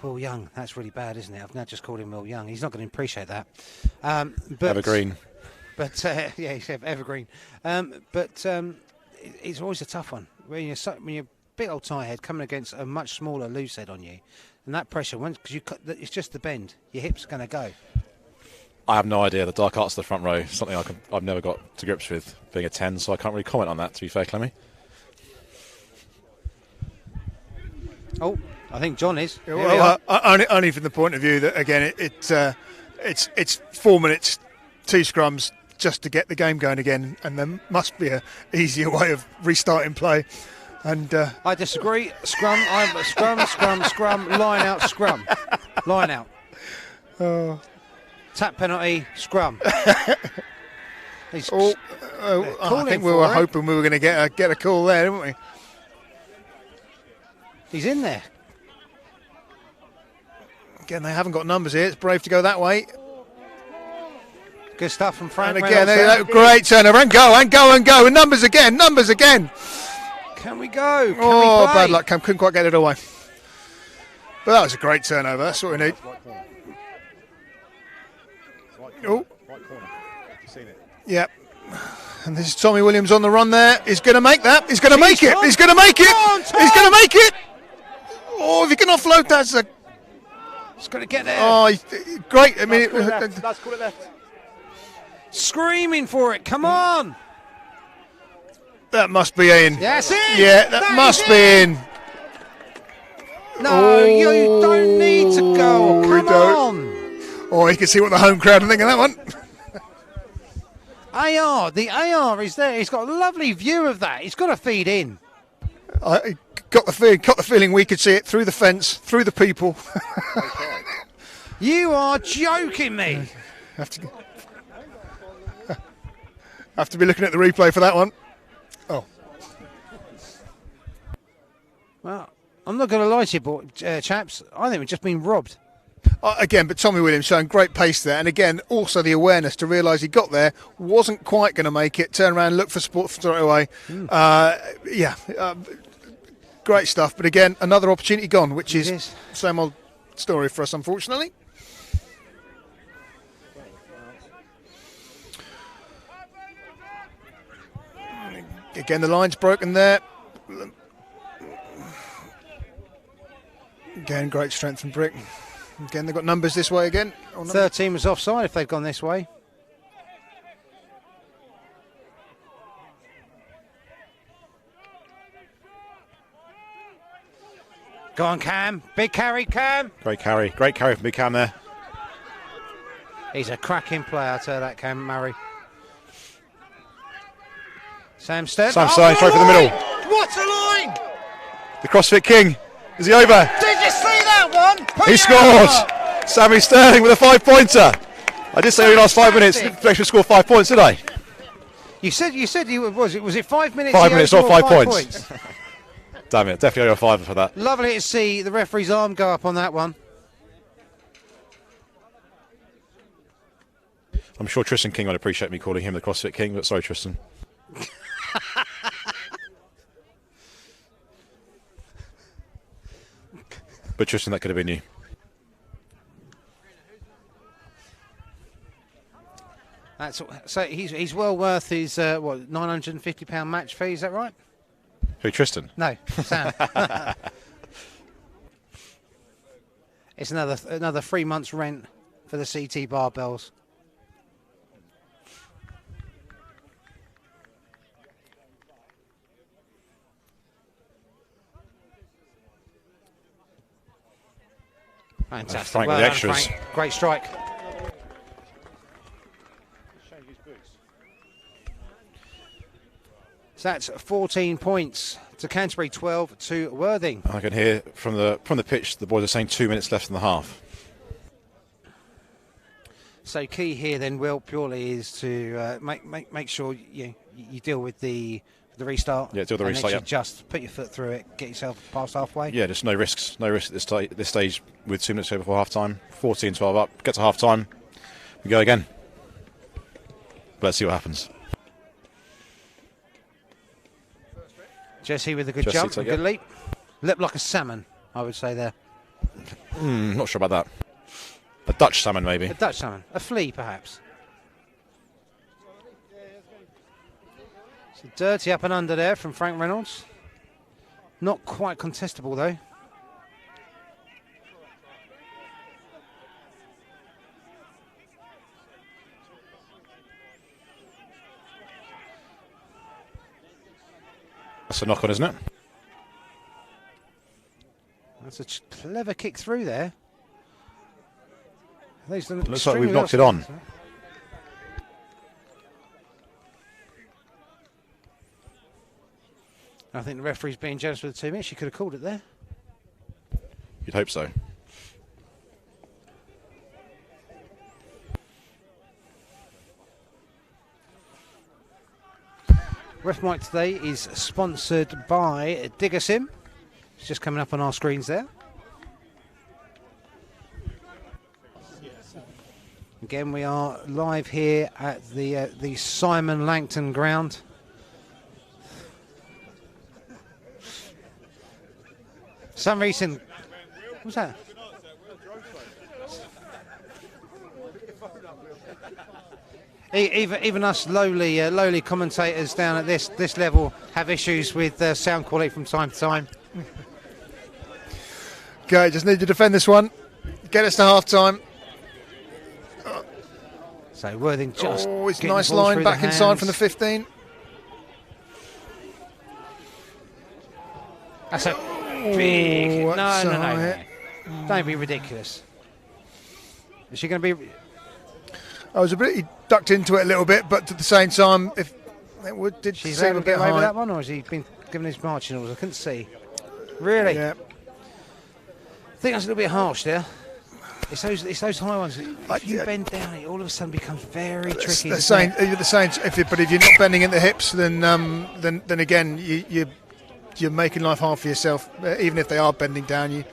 A: Will Young. That's really bad, isn't it? I've now just called him Will Young. He's not going to appreciate that. But
B: Evergreen.
A: But yeah, he's Evergreen. It's always a tough one when you're big old tight head coming against a much smaller loose head on you, and that pressure, because it's just the bend, your hips are going to go.
B: I have no idea. The dark arts of the front row, something I've never got to grips with, being a 10, so I can't really comment on that, to be fair, Clemmy.
A: Oh, I think John is.
D: Well, only from the point of view that, again, it's 4 minutes, 2 scrums, just to get the game going again, and there must be an easier way of restarting play. And
A: I disagree. Scrum, scrum, line out, scrum. Line out. Tap penalty, scrum.
D: I think we were hoping we were going to get a call there, didn't we?
A: He's in there.
D: Again, they haven't got numbers here. It's brave to go that way.
A: Good stuff from Frank.
D: And again, great turnover. And go. And numbers again.
A: Can we go?
D: Can we play? Bad luck. Couldn't quite get it away. But that was a great turnover. That's what we need. Oh.
B: Right corner. You've seen it.
D: Yep. And this is Tommy Williams on the run there. He's going to make that. He's going to make it. He's going to make it. He's going to make it. Oh, if he can offload, that's a...
A: He's got to get there.
D: Oh, great. I mean,
B: Let's call it left.
A: Screaming for it. Come on.
D: that must be in.
A: That's it.
D: Yeah, that must be in.
A: No, you don't need to go. Come on.
D: Oh, you can see what the home crowd are thinking of that one.
A: The AR is there. He's got a lovely view of that. He's got to feed in.
D: I got the feeling we could see it through the fence, through the people.
A: You are joking me.
D: Have to be looking at the replay for that one. Oh.
A: Well, I'm not going to lie to you, chaps. I think we've just been robbed.
D: Again, but Tommy Williams showing great pace there, and again, also the awareness to realise he got there, wasn't quite going to make it, turn around, look for sport straight away. Great stuff, but again, another opportunity gone, which is same old story for us, unfortunately. Again, the line's broken there. Again, great strength from Brick. Again, they've got numbers this way again.
A: 13 was offside if they'd gone this way. Go on, Cam. Big carry, Cam.
B: Great carry from Big Cam there.
A: He's a cracking player, I tell you that, Cam Murray. Sam Stern.
B: Sam Stern, straight for the middle.
A: What a line!
B: The CrossFit King. Is he over?
A: Did you see that one?
B: He scored! Sammy Sterling with a 5-pointer. I did say in the last 5 minutes, they should score 5 points, did I?
A: You said was it 5 minutes?
B: 5 minutes, not 5 points. Damn it, definitely owe a fiver for that.
A: Lovely to see the referee's arm go up on that one.
B: I'm sure Tristan King would appreciate me calling him the CrossFit King, but sorry, Tristan. But Tristan, that could have been you.
A: So he's well worth his £950 match fee. Is that right?
B: Who, Tristan?
A: No, Sam. It's another 3 months rent for the CT barbells. Fantastic.
B: Frank with the extras.
A: Frank. Great strike. So that's 14 points to Canterbury, 12 to Worthing.
B: I can hear from the pitch the boys are saying 2 minutes left in the half.
A: So key here then, Will, purely is to make sure you deal with the restart.
B: Yeah, deal with the restart.
A: Yeah. Just put your foot through it, get yourself past halfway.
B: Yeah, just no risks at this stage with 2 minutes to go before half time. 14-12 up, get to half time, we go again. But let's see what happens.
A: Jesse with a good jump, a good leap. Leapt like a salmon, I would say there.
B: Not sure about that. A Dutch salmon, maybe.
A: A Dutch salmon. A flea, perhaps. So dirty up and under there from Frank Reynolds. Not quite contestable, though.
B: That's a knock on, isn't it?
A: That's a clever kick through there.
B: Looks like we've knocked it on.
A: I think the referee's being generous with the 2 minutes. She could have called it there.
B: You'd hope so.
A: Ref Mike today is sponsored by Diggersim. It's just coming up on our screens there. Again, we are live here at the Simon Langton ground. For some reason, what was that? Even us lowly commentators down at this level have issues with sound quality from time to time.
D: Okay, just need to defend this one. Get us to half time.
A: So Worthing just.
D: Oh, it's a
A: getting
D: nice
A: the ball
D: line
A: through
D: back
A: the
D: inside
A: hands.
D: from the 15.
A: That's a big.
D: Oh,
A: No. Don't be ridiculous. Is she going to be?
D: I was a bit. He ducked into it a little bit, but at the same time, if it did
A: She's
D: seem
A: able
D: a
A: to
D: bit
A: get away
D: high.
A: with that one, or has he been given his marching orders? I couldn't see. Really?
D: Yeah.
A: I think that's a little bit harsh there. It's those high ones. If you
D: yeah.
A: bend down, it all of a sudden becomes very tricky.
D: They're saying, but if you're not bending at the hips, then again you're making life hard for yourself. Even if they are bending down, you.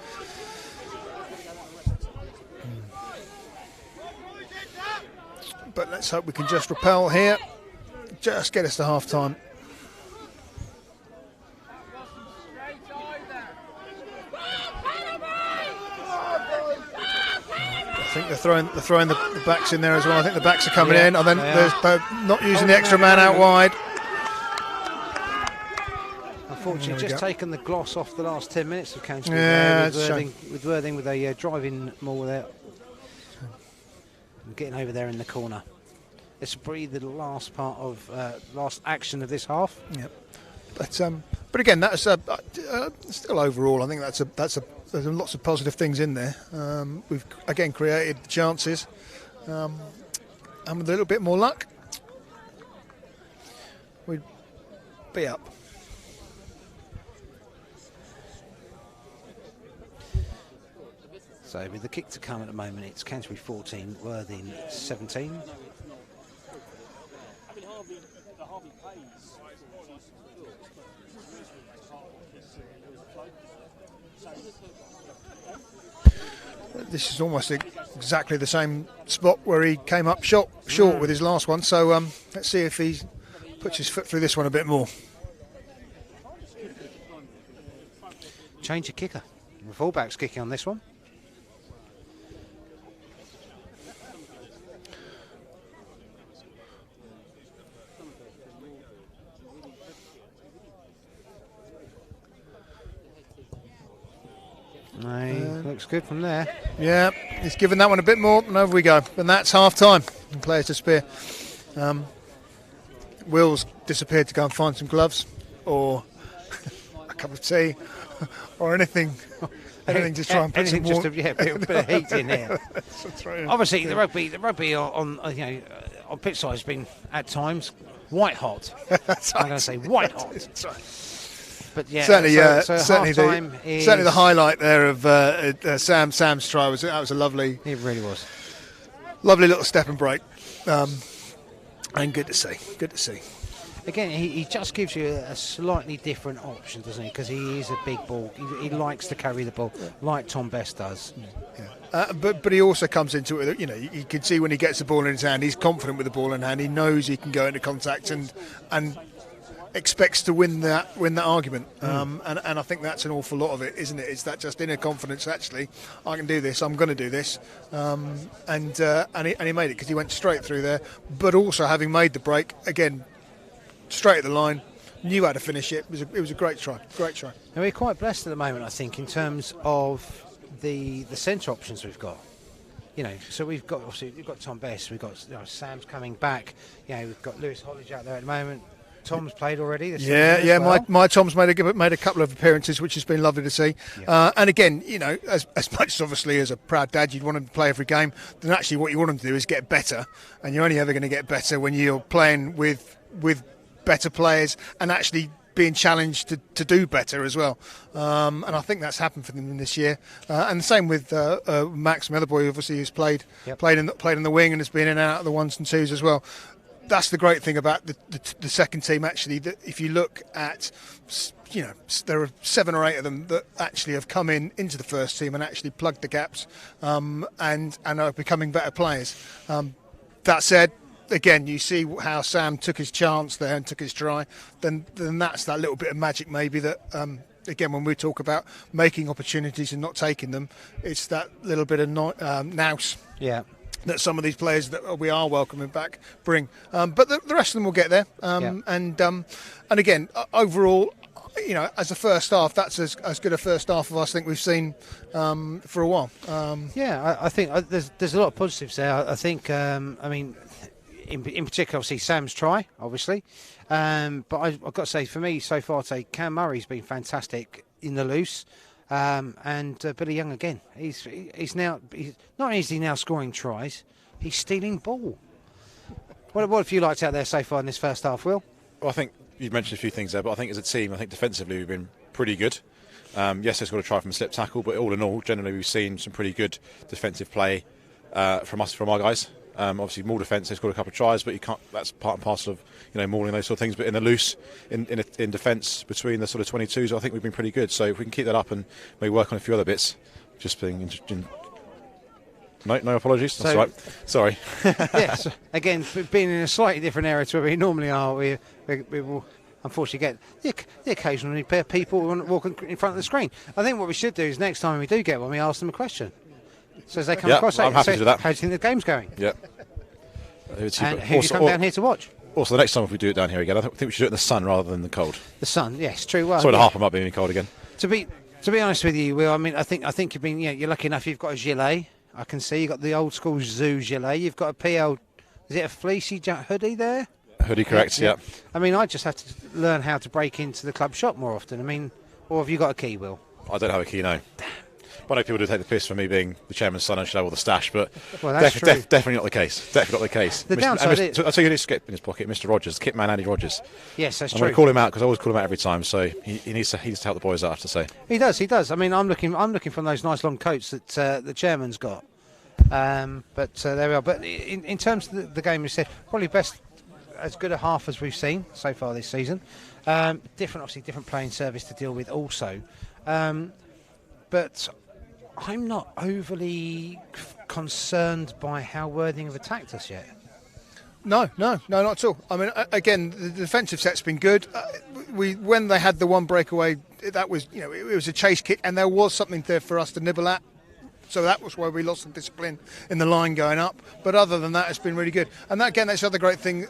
D: But let's hope we can just repel here. Just get us to half time. I think they're throwing the backs in there as well. I think the backs are coming in, and then they're not using the extra man out wide.
A: Unfortunately, just taken the gloss off the last 10 minutes of Canterbury.
D: Yeah,
A: with Worthing with a driving maul there, and getting over there in the corner. This will be the last part of last action of this half.
D: Yep. But again, that's still overall. I think there's lots of positive things in there. We've again created chances, and with a little bit more luck, we'd be up.
A: So with the kick to come at the moment, it's Canterbury 14, Worthing 17.
D: This is almost exactly the same spot where he came up short with his last one. So let's see if he puts his foot through this one a bit more.
A: Change of kicker. The fullback's kicking on this one. Looks good from there.
D: Yeah, he's given that one a bit more, and over we go. And that's half time. And players disappear. Will's disappeared to go and find some gloves or a cup of tea or anything to try and put some more.
A: A bit of heat in here. Obviously, the rugby on pitch side has been at times white hot. I'm going to say white hot. But yeah,
D: certainly the highlight there of Sam's try was a lovely.
A: It really was.
D: Lovely little step and break, and good to see. Good to see.
A: Again, he just gives you a slightly different option, doesn't he? Because he is a big ball. He likes to carry the ball, like Tom Best does.
D: Yeah. But he also comes into it. You can see when he gets the ball in his hand, he's confident with the ball in hand. He knows he can go into contact and expects to win that argument. And I think that's an awful lot of it, isn't it? It's that just inner confidence. Actually, I can do this. I'm going to do this. And he made it because he went straight through there. But also having made the break again. Straight at the line, knew how to finish it. It was a great try. Great try.
A: And we're quite blessed at the moment, I think, in terms of the centre options we've got. So we've got Tom Best, we've got Sam's coming back. We've got Lewis Hollidge out there at the moment. Tom's played already.
D: Well. My Tom's made a couple of appearances, which has been lovely to see. Yeah. And again, as much as obviously as a proud dad, you'd want him to play every game. Then actually, what you want him to do is get better, and you're only ever going to get better when you're playing with better players and actually being challenged to do better as well. And I think that's happened for them this year. And the same with Max, my other boy, obviously, who's played in the wing and has been in and out of the ones and twos as well. That's the great thing about the second team, actually, that if you look at, there are 7 or 8 of them that actually have come into the first team and actually plugged the gaps and are becoming better players. That said, again, you see how Sam took his chance there and took his try, then that's that little bit of magic maybe that, again, when we talk about making opportunities and not taking them, it's that little bit of nous.
A: Yeah.
D: that some of these players that we are welcoming back bring. But the rest of them will get there. And again, overall, as a first half, that's as good a first half of us, I think we've seen for a while.
A: I think there's a lot of positives there. I think, in particular, obviously, Sam's try, obviously. But I've got to say, for me, so far, I'd say Cam Murray's been fantastic in the loose. And Billy Young again. He's not only is he now scoring tries, he's stealing ball. What have you liked out there so far in this first half, Will?
B: Well, I think you've mentioned a few things there, but I think as a team, I think defensively we've been pretty good. Yes, they've got to try from a slip tackle, but all in all, generally we've seen some pretty good defensive play from our guys. Obviously, more defence, they've got a couple of tries, but you can't. That's part and parcel of mauling those sort of things. But in the loose, in defence between the sort of 22s, I think we've been pretty good. So if we can keep that up and maybe work on a few other bits, just being. No apologies. That's all right. Sorry.
A: Yes. Again, being in a slightly different area to where we normally are, we will unfortunately get the occasional people walking in front of the screen. I think what we should do is next time we do get one, we ask them a question. So as they come across,
B: I'm happy to do that.
A: How do you think the game's going?
B: Yeah.
A: And who do you come down here to watch?
B: Also, the next time if we do it down here again, I think we should do it in the sun rather than the cold.
A: The sun, yes, true. Well,
B: sorry to harp on about being cold again.
A: To be honest with you, Will, I think you've been, you're lucky enough. You've got a gilet. I can see you've got the old school zoo gilet. You've got a PL. Is it a fleecy hoodie there?
B: Hoodie, correct? Yeah.
A: I just have to learn how to break into the club shop more often. Or have you got a key, Will?
B: I don't have a key, no. I know people do take the piss for me being the chairman's son and should have all the stash, but definitely not the case. Definitely not the case.
A: The downside is...
B: I'll tell you who's in his pocket, Mr. Rogers, kit man Andy Rogers.
A: Yes, that's
B: I'm
A: true.
B: going to call him out because I always call him out every time, so he needs to help the boys out, I have to say.
A: He does. I'm looking for those nice long coats that the chairman's got. But there we are. But in terms of the game, we said probably best, as good a half as we've seen so far this season. Different playing service to deal with also. But I'm not overly concerned by how Worthing have attacked us yet.
D: No, not at all. Again, the defensive set's been good. When they had the one breakaway, that was, it was a chase kick, and there was something there for us to nibble at. So that was where we lost some discipline in the line going up. But other than that, it's been really good. And that, again, that's the other great thing.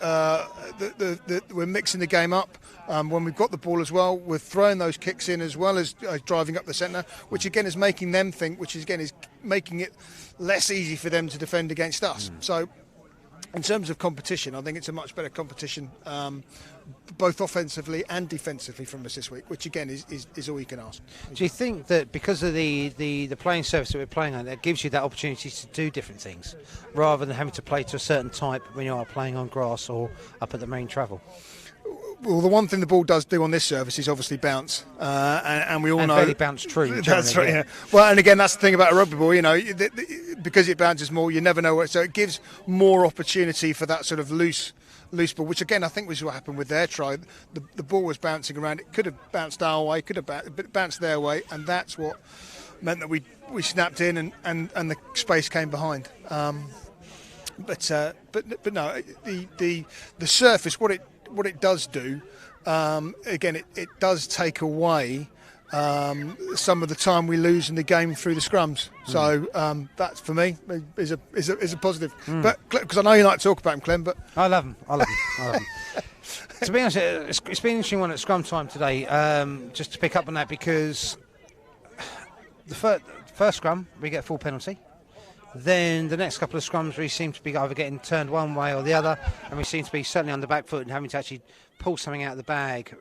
D: We're mixing the game up when we've got the ball as well. We're throwing those kicks in as well as driving up the centre, which again is making them think, which is making it less easy for them to defend against us. So in terms of competition, I think it's a much better competition, both offensively and defensively from us this week, which again is all you can ask.
A: Do you think that because of the playing surface that we're playing on, that gives you that opportunity to do different things rather than having to play to a certain type when you are playing on grass or up at the main travel?
D: Well, the one thing the ball does do on this surface is obviously bounce, and we all know
A: fairly bounce true.
D: That's right. Yeah. Well, and again, that's the thing about a rugby ball. Because it bounces more, you never know where. So it gives more opportunity for that sort of loose ball, which again I think was what happened with their try. The ball was bouncing around. It could have bounced our way, could have bounced their way, and that's what meant that we snapped in and the space came behind. But no, the surface, what it does do, again, it does take away some of the time we lose in the game through the scrums. So that for me is a positive. But because I know you like to talk about him, Clem, but
A: I love him. To be honest, it's been an interesting one at scrum time today. Just to pick up on that, because the first scrum we get full penalty. Then the next couple of scrums we seem to be either getting turned one way or the other, and we seem to be certainly on the back foot and having to actually pull something out of the bag,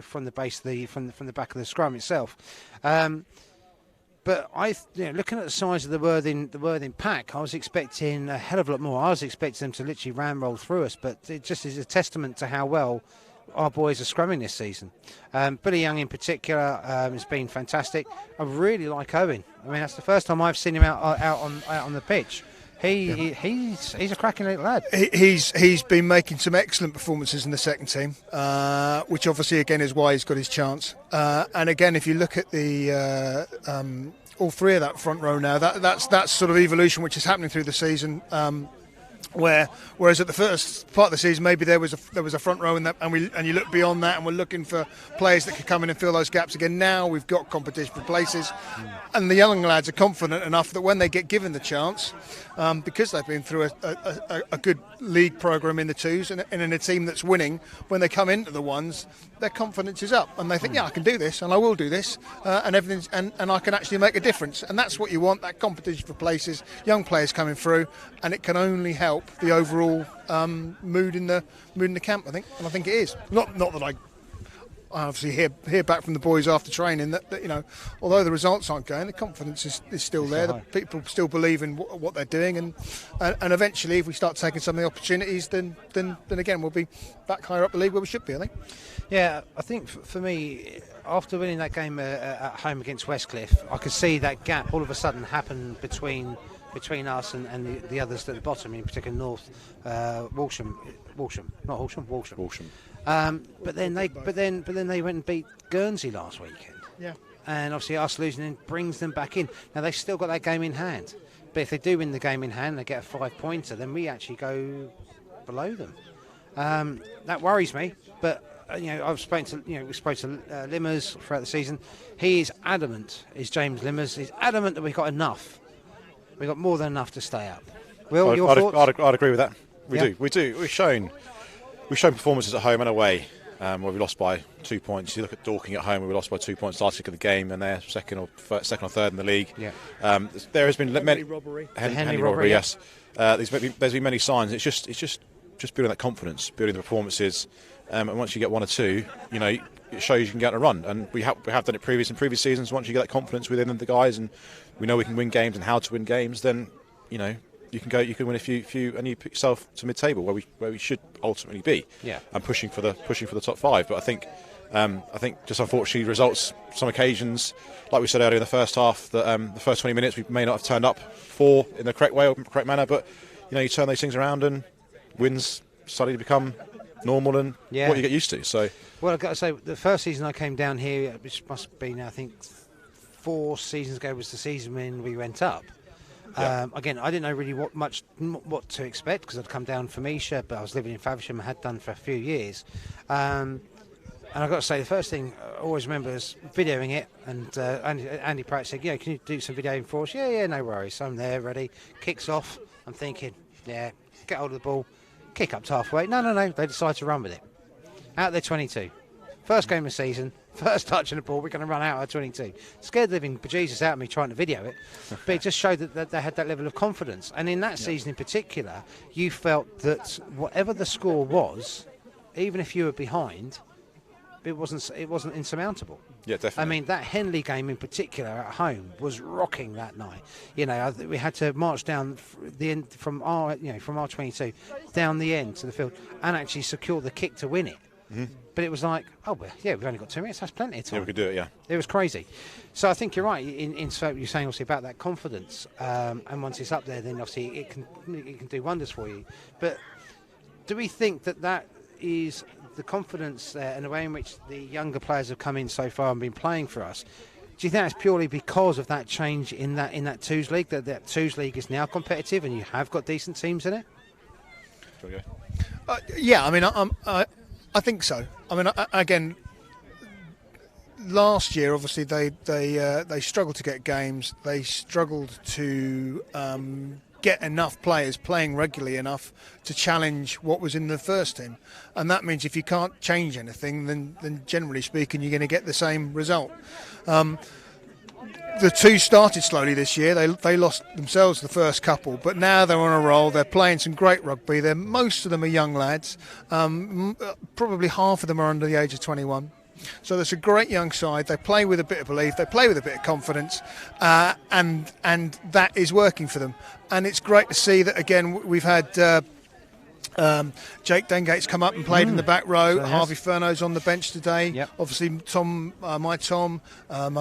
A: from the base of from the back of the scrum itself. But looking at the size of the Worthing pack, I was expecting a hell of a lot more. I was expecting them to literally roll through us, but it just is a testament to how well our boys are scrumming this season. Billy Young in particular has been fantastic. I really like Owen. That's the first time I've seen him out on the pitch. He's a cracking little lad.
D: He's been making some excellent performances in the second team, which obviously again is why he's got his chance. And again, if you look at the all three of that front row now, that's sort of evolution which is happening through the season. Whereas at the first part of the season, maybe there was a front row and you look beyond that, and we're looking for players that could come in and fill those gaps again. Now we've got competition for places, and the young lads are confident enough that when they get given the chance, because they've been through a good league program in the twos and in a team that's winning, when they come into the ones, their confidence is up and they think, yeah, I can do this and I will do this, and everything's and I can actually make a difference. And that's what you want, that competition for places, young players coming through, and it can only help the overall mood in the camp, I think, and I think it is. Not that I obviously hear back from the boys after training that although the results aren't going, the confidence is still there. The people still believe in what they're doing, and eventually, if we start taking some of the opportunities, then again we'll be back higher up the league where we should be, I think.
A: Yeah, I think for me, after winning that game at home against Westcliff, I could see that gap all of a sudden happen between us and the others at the bottom, in particular North, Walsham. But then they went and beat Guernsey last weekend.
D: Yeah.
A: And obviously us losing brings them back in. Now they've still got that game in hand. But if they do win the game in hand, they get a 5-pointer, then we actually go below them. That worries me. But I've spoken to we spoke to Limmers throughout the season. He is adamant. James Limmers is adamant that we've got enough. We've got more than enough to stay up. Will, your thoughts?
B: I'd agree with that. We do. We've shown performances at home and away where we lost by 2 points. You look at Dorking at home, where we lost by 2 points last week of the game, and they're second or third in the league.
A: Yeah.
B: There has been many
A: Henley robbery.
B: Yes. There's been many signs. It's just building that confidence, building the performances, and once you get one or two, it shows you can get on a run. And we have done it in previous seasons. Once you get that confidence within the guys, and we know we can win games and how to win games, then you can win a few, and you put yourself to mid-table where we should ultimately be.
A: Yeah.
B: And pushing for the top five. But I think just unfortunately results some occasions, like we said earlier in the first half, that the first 20 minutes we may not have turned up for in the correct way or correct manner. But you turn those things around and wins suddenly become normal and what you get used to. So.
A: Well, I've got to say, the first season I came down here, which must have been, I think, 4 seasons ago, was the season when we went up. Yeah. Again, I didn't know really what to expect, because I'd come down from Esher, but I was living in Faversham, had done for a few years. And I've got to say, the first thing I always remember is videoing it, and Andy Pratt said, can you do some videoing for us? Yeah, no worries. So I'm there, ready. Kicks off. I'm thinking, get hold of the ball, kick up to halfway. No. They decide to run with it. Out there 22. First game of the season, first touch on the ball, we're going to run out at 22. Scared the living bejesus out of me trying to video it, but it just showed that they had that level of confidence. And in that season in particular, you felt that whatever the score was, even if you were behind, it wasn't insurmountable.
B: Yeah, definitely.
A: I mean, that Henley game in particular at home was rocking that night. We had to march down the end from our 22 down the end to the field and actually secure the kick to win it. Mm-hmm. But it was like, we've only got 2 minutes. That's plenty of time.
B: Yeah, we could do it. Yeah,
A: it was crazy. So I think you're right. In so you're saying obviously about that confidence, and once it's up there, then obviously it can do wonders for you. But do we think that is the confidence there and the way in which the younger players have come in so far and been playing for us? Do you think that's purely because of that change in that twos league? That twos league is now competitive and you have got decent teams in it?
B: Okay.
D: I mean, I think so. I mean, again, last year obviously they struggled to get games. They struggled to get enough players playing regularly enough to challenge what was in the first team, and that means if you can't change anything, then generally speaking you're going to get the same result. The two started slowly this year. They lost themselves the first couple, but now they're on a roll. They're playing some great rugby. Most of them are young lads. Probably half of them are under the age of 21. So there's a great young side. They play with a bit of belief. They play with a bit of confidence, and that is working for them. And it's great to see that again. We've had Jake Dengate's come up and played in the back row. Harvey Furno's on the bench today.
A: Yep.
D: Obviously, my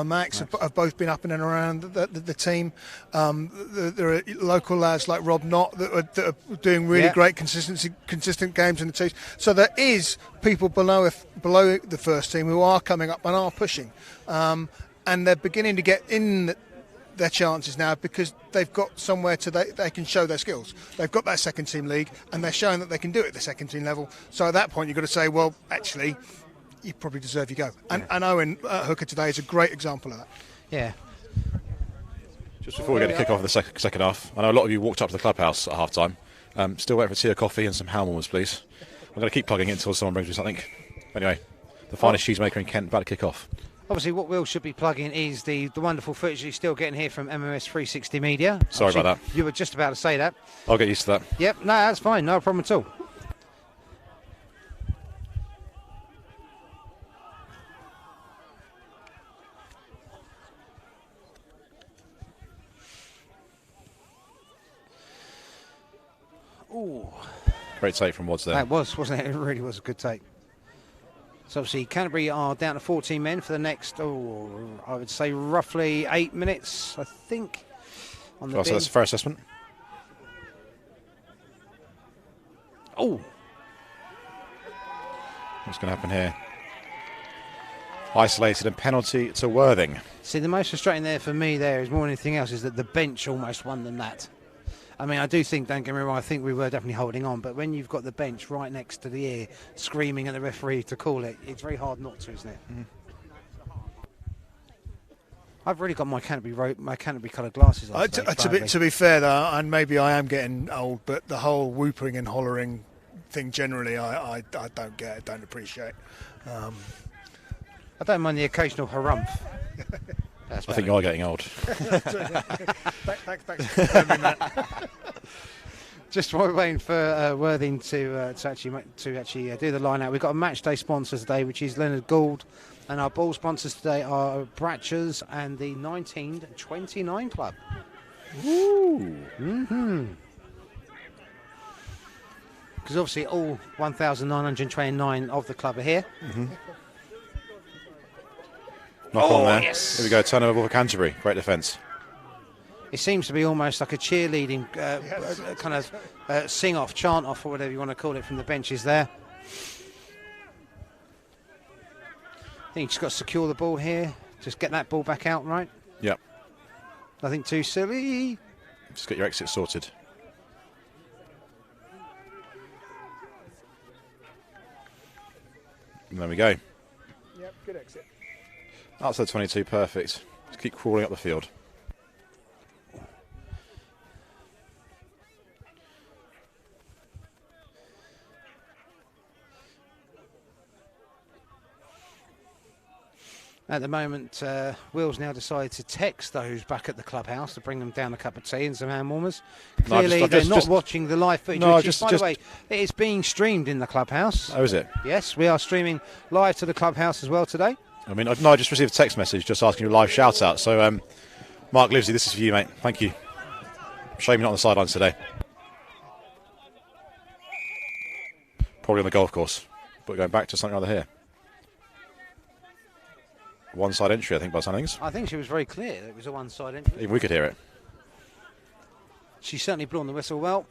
D: Max have both been up and around the team. There are local lads like Rob Knott that are doing really great consistent games in the twos. So there is people below the first team who are coming up and are pushing, and they're beginning to get in their chances now because they've got somewhere they can show their skills. They've got that second team league and they're showing that they can do it at the second team level. So at that point, you've got to say, well, actually, you probably deserve your go. And Owen Hooker today is a great example of that.
A: Yeah.
B: Just before we get to kick off the second half, I know a lot of you walked up to the clubhouse at half time. Still waiting for tea or coffee and some ham warmers, please. I'm going to keep plugging it until someone brings me something. Anyway, the finest cheesemaker in Kent about to kick off.
A: Obviously, what Will should be plugging is the wonderful footage you're still getting here from MMS 360 Media.
B: Sorry about that.
A: You were just about to say that.
B: I'll get used to that.
A: Yep, no, that's fine. No problem at all. Ooh.
B: Great take from Wads there.
A: That was, wasn't it? It really was a good take. So obviously Canterbury are down to 14 men for the next, I would say roughly 8 minutes, I think. On the
B: So that's a fair assessment.
A: Oh.
B: What's going to happen here? Isolated and penalty to Worthing.
A: See, the most frustrating there for me there is more than anything else is that the bench almost won them that. I mean, I do think, don't get me wrong, I think we were definitely holding on, but when you've got the bench right next to the ear screaming at the referee to call it, it's very hard not to, isn't it? I've really got my Canterbury coloured glasses on today,
D: To be fair, though, and maybe I am getting old, but the whole whooping and hollering thing generally, I don't get, don't appreciate.
A: I don't mind the occasional harumph.
B: I think you are getting old.
D: Thanks for confirming that.
A: Just while we're waiting for Worthing to actually do the line out, we've got a match day sponsor today, which is Leonard Gould, and our ball sponsors today are Bratchers and the 1929 Club.
B: Ooh.
A: Because obviously all 1,929 of the club are here.
B: Knock on there.
A: Yes.
B: Here we go, turnover for Canterbury. Great defence.
A: It seems to be almost like a cheerleading kind of sing-off, chant-off, or whatever you want to call it, from the benches there. I think you just got to secure the ball here. Just get that ball back out, right?
B: Yep.
A: Nothing too silly.
B: Just get your exit sorted. And there we go.
D: Yep, good exit.
B: Outside 22, perfect. Just keep crawling up the field.
A: At the moment, Will's now decided to text those back at the clubhouse to bring them down a cup of tea and some hand warmers. Clearly, they're not watching the live footage, which is, by the way, it is being streamed in the clubhouse.
B: Oh, is it?
A: Yes, we are streaming live to the clubhouse as well today.
B: I mean, I just received a text message just asking you a live shout out. So, Mark Livesey, this is for you, mate. Thank you. Shame you're not on the sidelines today. Probably on the golf course. But going back to something other here. One side entry, I think, by Sunnings.
A: I think she was very clear that it was a one-side entry.
B: Even we could hear it.
A: She certainly blew on the whistle well.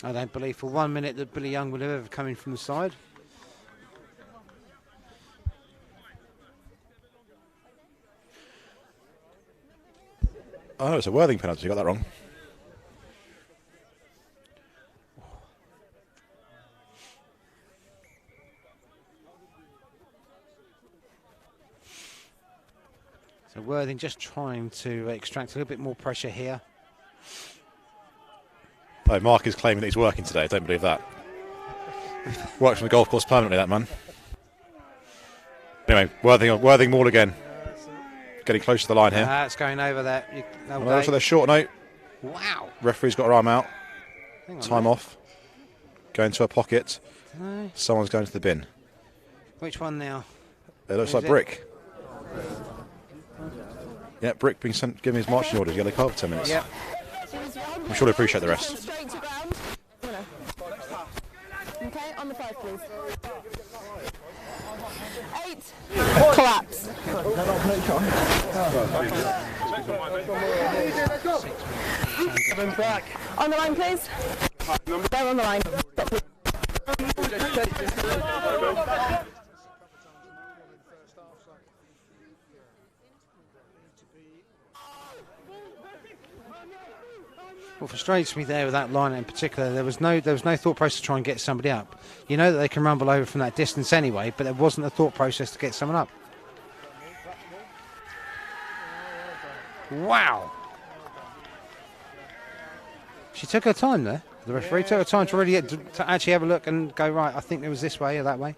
A: I don't believe for 1 minute that Billy Young would have ever come in from the side.
B: Oh, it's a Worthing penalty. You got that wrong.
A: So Worthing just trying to extract a little bit more pressure here.
B: Oh, Mark is claiming that he's working today. I don't believe that. Works from the golf course permanently, that man. Anyway, Worthing Mall again. Getting close to the line here.
A: It's going over that.
B: Also, they're short note.
A: Wow.
B: Referee's got her arm out. Time off. Going to a pocket. Someone's going to the bin.
A: Which one now?
B: It looks like Brick. Yeah, Brick being sent, giving his marching orders. Yellow card for 10 minutes.
A: Yep.
B: I'm sure they appreciate the rest.
E: Straight to ground. Okay, on the 5, please. 8. Collapse. On the line, please. They're on the line.
A: What frustrates me there with that line in particular, there was no thought process to try and get somebody up. You know that they can rumble over from that distance anyway, but there wasn't a thought process to get someone up. Wow. She took her time there. The referee took her time to really to actually have a look and go, right, I think it was this way or that way.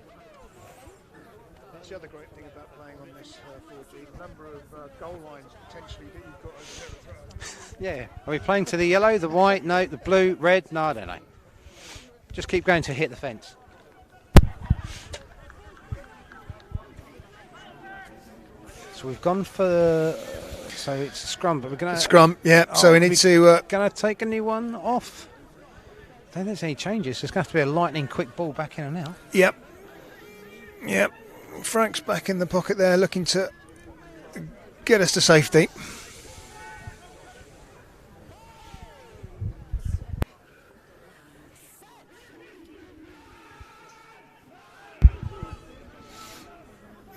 D: That's the other great thing about playing on this 4G, the number of goal lines potentially that you've got over there.
A: Yeah. Are we playing to the yellow, the white, no, the blue, red? No, I don't know. Just keep going to hit the fence. So we've gone for... So it's a scrum, but we're going to...
D: Scrum, yeah. So we need to...
A: Going to take a new one off. I don't think there's any changes. There's going to have to be a lightning quick ball back in and out.
D: Yep. Yep. Frank's back in the pocket there, looking to get us to safety.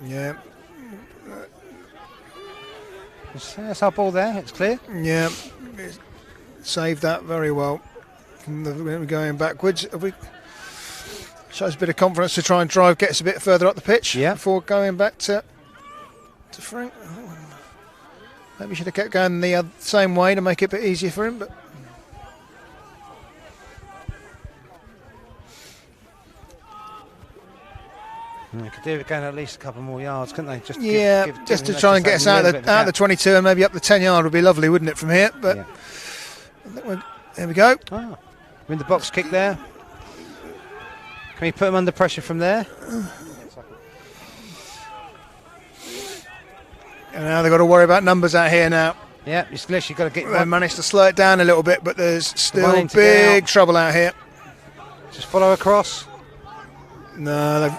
D: Yeah.
A: That's our ball there. It's clear.
D: Yeah. Saved that very well. We're going backwards. Have we shows a bit of confidence to try and drive, get us a bit further up the pitch before going back to Frank. Maybe we should have kept going the same way to make it a bit easier for him, but
A: they could do it going at least a couple more yards, couldn't they? Just
D: just to try and get us out of the 22 and maybe up the 10 yard would be lovely, wouldn't it, from here? But I think there we go.
A: We're in the box kick there. Can we put them under pressure from there?
D: And now they've got to worry about numbers out here now.
A: Yeah, you've literally got to get...
D: They managed to slow it down a little bit, but there's still big trouble out here.
A: Just follow across.
D: No, they've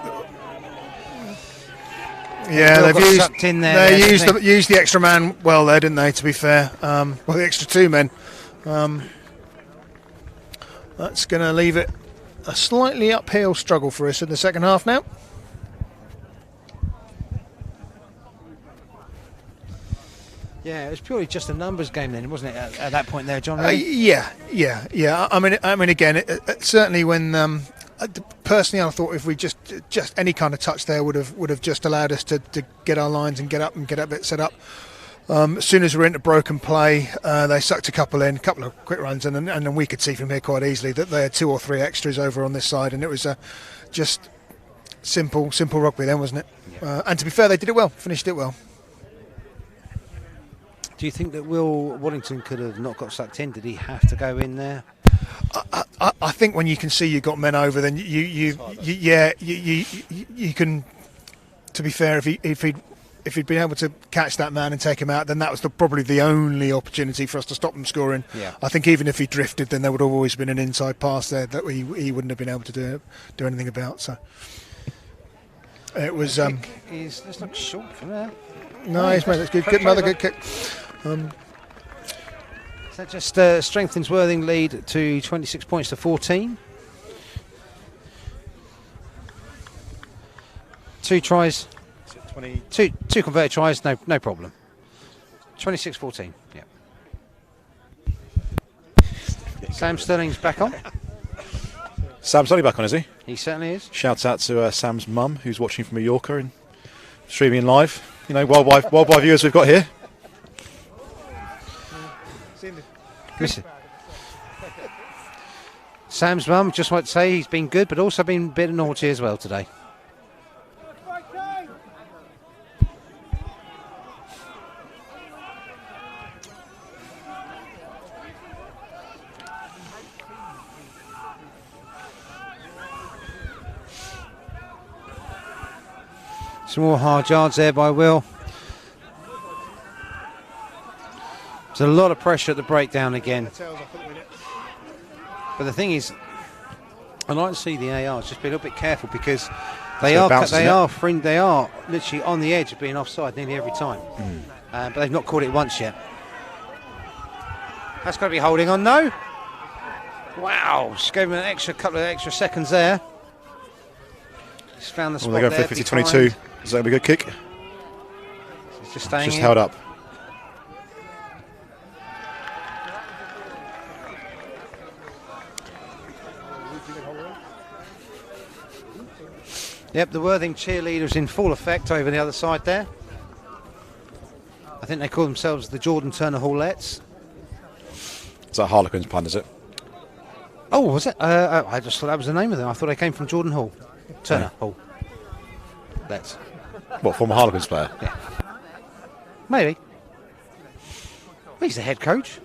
D: used the extra man well there, didn't they, to be fair? Well, the extra two men. That's going to leave it a slightly uphill struggle for us in the second half now.
A: Yeah, it was purely just a numbers game then, wasn't it, at that point there, John?
D: Yeah. I mean, again, certainly when personally, I thought if we just any kind of touch there would have just allowed us to get our lines and get up and get a bit set up. As soon as we're into broken play, they sucked a couple of quick runs, and then we could see from here quite easily that they had 2 or 3 extras over on this side, and it was just simple rugby then, wasn't it? Yeah. And to be fair, they did it well, finished it well.
A: Do you think that Will Waddington could have not got sucked in? Did he have to go in there?
D: I think when you can see you've got men over, then you can. To be fair, if he'd been able to catch that man and take him out, then that was probably the only opportunity for us to stop them scoring. Yeah. I think even if he drifted, then there would have always been an inside pass there that he wouldn't have been able to do anything about. So it was.
A: Let's look short from there.
D: No, he's made it good. Another good kick.
A: So that just strengthens Worthing lead to 26 points to 14. 2 tries. 22 converted tries, no problem. 26-14, yeah. Sam Sterling's back on.
B: Sam Sterling back on, is he?
A: He certainly is.
B: Shouts out to Sam's mum, who's watching from Mallorca and streaming live. You know, worldwide viewers we've got here.
A: Sam's mum, just want to say he's been good, but also been a bit naughty as well today. Some more hard yards there by Will. There's a lot of pressure at the breakdown again. But the thing is, I'd like to see the ARs just be a little bit careful, because they are literally on the edge of being offside nearly every time. But they've not caught it once yet. That's got to be holding on, no? Wow, just gave him an couple of extra seconds there. Just found the spot
B: Well, they're
A: there.
B: going for 50-22. Is that going to be a good kick?
A: He's just staying
B: Just
A: in.
B: held up.
A: Yep, the Worthing cheerleaders in full effect over the other side there. I think they call themselves the Jordan Turner Hallettes.
B: Is that Harlequin's pun, is it?
A: Oh, was it? I just thought that was the name of them. I thought they came from Jordan Hall. Turner Hall. Let's.
B: What, former Harlequins player?
A: Yeah. Maybe. He's the head coach.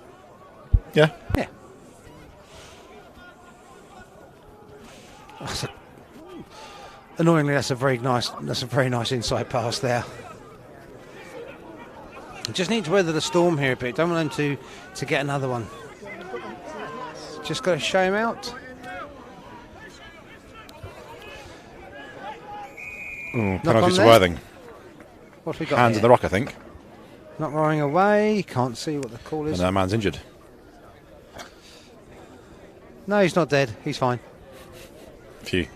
B: Yeah.
A: Yeah. Annoyingly, that's a very nice inside pass there. Just need to weather the storm here a bit. Don't want them to get another one. Just got to show him out.
B: Penalty to Worthing.
A: What have we got
B: Hands
A: here?
B: in the rock, I think.
A: Not rolling away. Can't see what the call is.
B: And that man's injured.
A: No, he's not dead. He's fine.
B: Phew.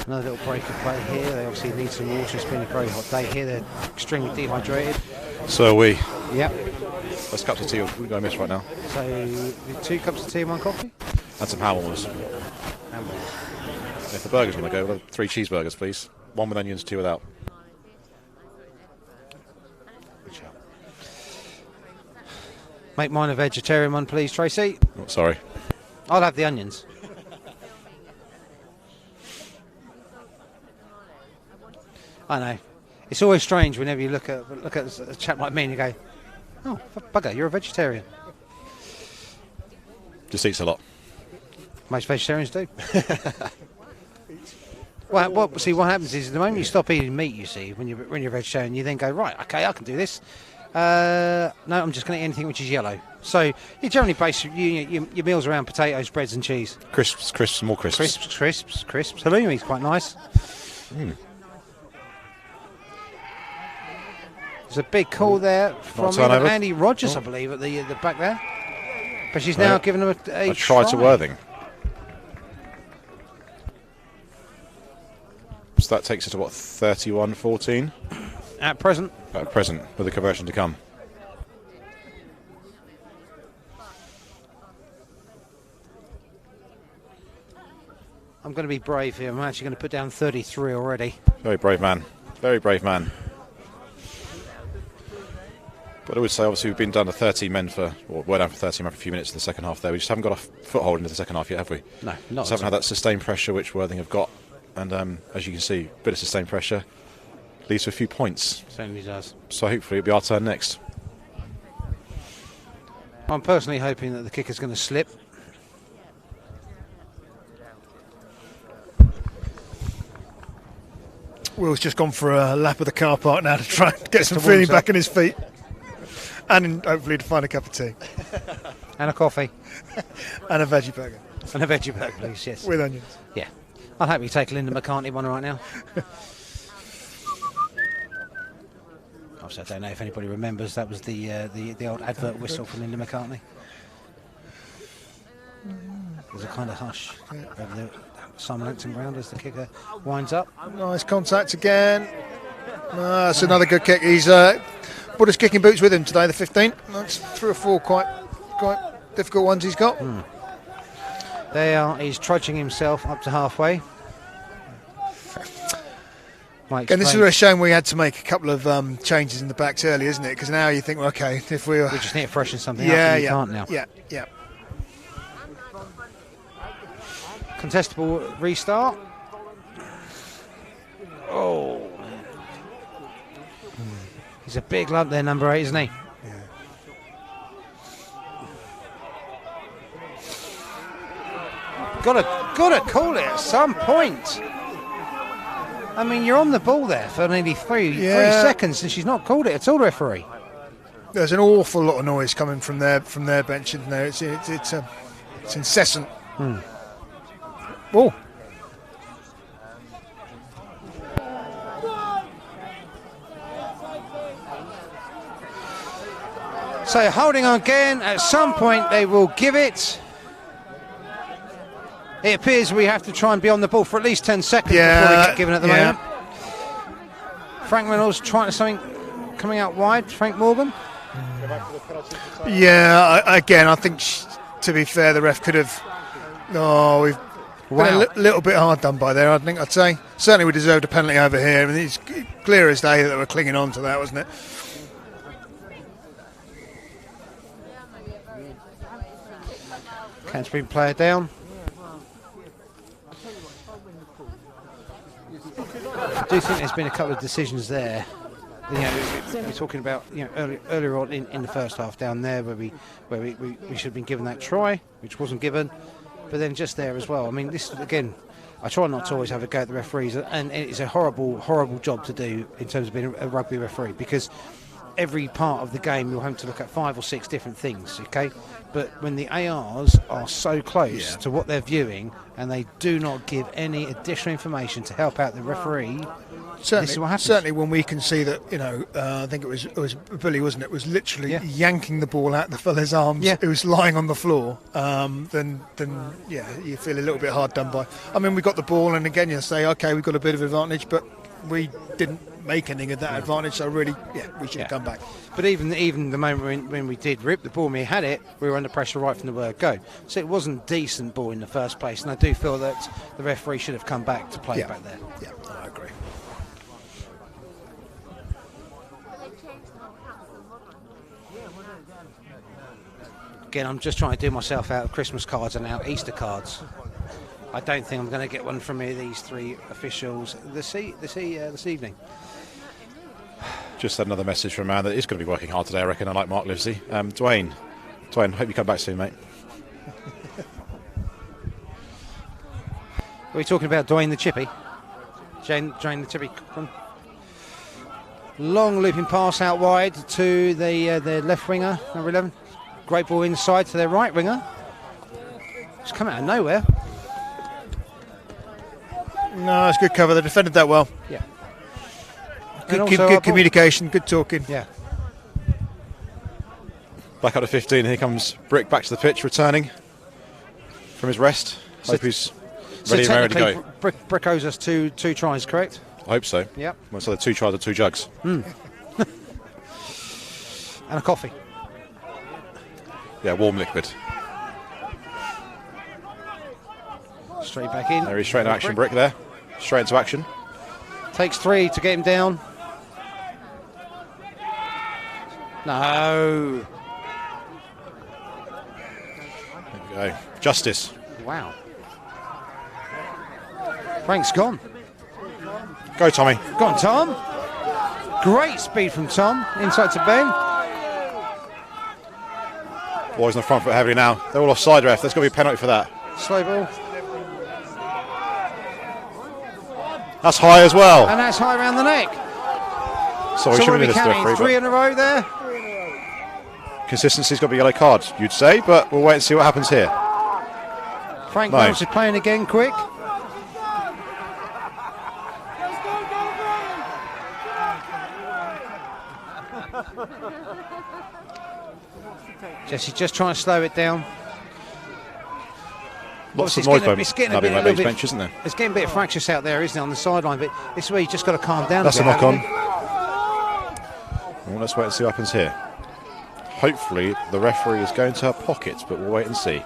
A: Another little break of play here. They obviously need some water. It's been a very hot day here. They're extremely dehydrated.
B: So are we.
A: Yep.
B: Let's cups of tea. We're going to miss right now.
A: So 2 cups of tea and 1 coffee.
B: And some ham warmers. If the burger's going to go, we'll have 3 cheeseburgers, please. 1 with onions, 2 without.
A: Make mine a vegetarian one, please, Tracy.
B: Oh, sorry.
A: I'll have the onions. I know. It's always strange whenever you look at a chap like me and you go, "Oh, bugger, you're a vegetarian."
B: Just eats a lot.
A: Most vegetarians do. Well, what happens is the moment you stop eating meat, you see, when you're vegetarian, you then go, right, okay, I can do this. No, I'm just going to eat anything which is yellow. So you generally base your meals around potatoes, breads, and cheese.
B: Crisps, more crisps.
A: Crisps. Halloumi's quite nice. There's a big call there from Andy Rogers, I believe, at the back there. But she's now given him a
B: try to Worthing. So that takes us to what, 31-14?
A: At present.
B: At present, with the conversion to come.
A: I'm going to be brave here. I'm actually going to put down 33 already.
B: Very brave man. Very brave man. But I would say, obviously, we've been down to 13 men we're down for 13 men for a few minutes in the second half there. We just haven't got a foothold into the second half yet, have we?
A: No, not
B: just haven't had that sustained pressure which Worthing have got. And as you can see, a bit of sustained pressure leads to a few points.
A: Certainly does.
B: So hopefully it'll be our turn next.
A: I'm personally hoping that the kicker's going to slip.
D: Will's just gone for a lap of the car park now to try and get some feeling back in his feet. And hopefully to find a cup of tea.
A: And a coffee.
D: And a veggie burger.
A: And a veggie burger, please, yes.
D: With onions.
A: Yeah. I'll happily take a Linda McCartney one right now. Obviously, I don't know if anybody remembers, that was the old advert whistle for Linda McCartney. There's a kind of hush over the Simon Langton ground as the kicker winds up.
D: Nice contact again. That's another good kick. He's put his kicking boots with him today, the 15th. That's 3 or 4 quite difficult ones he's got.
A: He's trudging himself up to halfway.
D: Again, this is a shame we had to make a couple of changes in the backs early, isn't it? Because now you think, well, okay, if we
A: just need to freshen something up, and you can't now.
D: Yeah.
A: Contestable restart. Oh. He's a big lump there, number 8, isn't he?
D: Yeah.
A: Got to call it at some point. I mean, you're on the ball there for nearly 3 seconds, and she's not called it at all, referee.
D: There's an awful lot of noise coming from their bench in there. It's incessant. Oh.
A: So holding on again. At some point they will give it. It appears we have to try and be on the ball for at least 10 seconds before we get given at the moment. Frank Reynolds trying to something coming out wide. Frank Morgan.
D: Yeah, again, I think, to be fair, the ref could have... we've been a little bit hard done by there, I think I'd say. Certainly we deserved a penalty over here. I mean, it's clear as day that they were clinging on to that, wasn't it?
A: Canterbury player down. I do think there's been a couple of decisions there. You know, we're talking about, you know, earlier on in the first half down there where we should have been given that try, which wasn't given. But then just there as well. I mean, this again, I try not to always have a go at the referees, and it's a horrible job to do in terms of being a rugby referee, because every part of the game you'll have to look at 5 or 6 different things, okay? But when the ARs are so close to what they're viewing and they do not give any additional information to help out the referee, this is what happens.
D: Certainly when we can see that, you know, I think it was Billy, wasn't it? Was literally yanking the ball out the fella's arms. It was lying on the floor. Then you feel a little bit hard done by. I mean, we got the ball, and again you say, okay, we've got a bit of advantage, but we didn't make anything of that advantage, so really, we should have come back.
A: But even the moment when we did rip the ball, when we had it, we were under pressure right from the word go. So it wasn't decent ball in the first place, and I do feel that the referee should have come back to play it back there.
D: Yeah, I agree.
A: Again, I'm just trying to do myself out of Christmas cards and out Easter cards. I don't think I'm going to get one from these 3 officials this evening.
B: Just had another message from a man that is going to be working hard today, I reckon, unlike Mark Livesey. Dwayne, hope you come back soon, mate.
A: Are we talking about Dwayne the Chippy? Dwayne the Chippy. Long looping pass out wide to the left winger, number 11. Great ball inside to their right winger. It's come out of nowhere.
D: No, it's good cover. They defended that well.
A: Yeah.
D: Good communication, good talking.
A: Yeah.
B: Back up to 15. Here comes Brick back to the pitch, returning from his rest. Hope he's ready and ready to go.
A: Brick owes us two tries, correct?
B: I hope so.
A: Yep.
B: Well, so the 2 tries or 2 jugs.
A: And a coffee.
B: Yeah, warm liquid.
A: Straight back in.
B: There he's straight into action, Brick there. Straight into action.
A: Takes 3 to get him down. No.
B: There we go. Justice.
A: Wow. Frank's gone.
B: Go, Tommy.
A: Go on, Tom. Great speed from Tom. Inside to Ben.
B: Boys on the front foot heavily now. They're all offside, ref. There's got to be a penalty for that.
A: Slow ball.
B: That's high as well.
A: And that's high around the neck.
B: Sorry,
A: So
B: shouldn't
A: what
B: be
A: are we
B: this
A: counting?
B: referee.
A: 3 in a row there?
B: Consistency's got to be a yellow card, you'd say, but we'll wait and see what happens here.
A: Frank Reynolds is playing again quick. Jesse's just trying to slow it down.
B: Lots of
A: Obviously,
B: noise
A: it's getting a
B: by
A: little bit,
B: bench, isn't there?
A: it's getting a bit fractious out there, isn't it, on the sideline? But this is where you just got to calm down.
B: That's a
A: bit,
B: knock on.
A: haven't
B: Well, let's wait and see what happens here. Hopefully, the referee is going to her pockets, but we'll wait and see.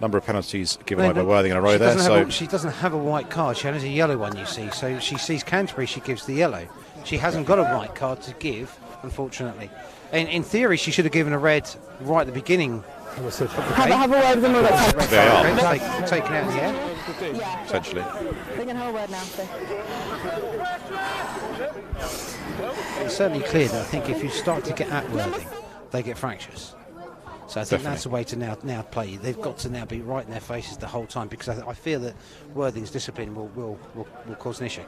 B: Number of penalties given
A: you?
B: over Worthing in a row there. So
A: She doesn't have a white card. She has a yellow one, you see. So she sees Canterbury, she gives the yellow. She hasn't got a white card to give, unfortunately. In theory, she should have given a red right at the beginning.
E: Have a word with them all that time.
B: they are,
A: Taken out in the air.
E: Yeah.
B: essentially.
E: They can have a word now. So.
A: It's certainly clear that I think if you start to get at Worthing, they get fractious. So I think that's the way to now play. They've got to now be right in their faces the whole time, because I fear that Worthing's discipline will cause an issue.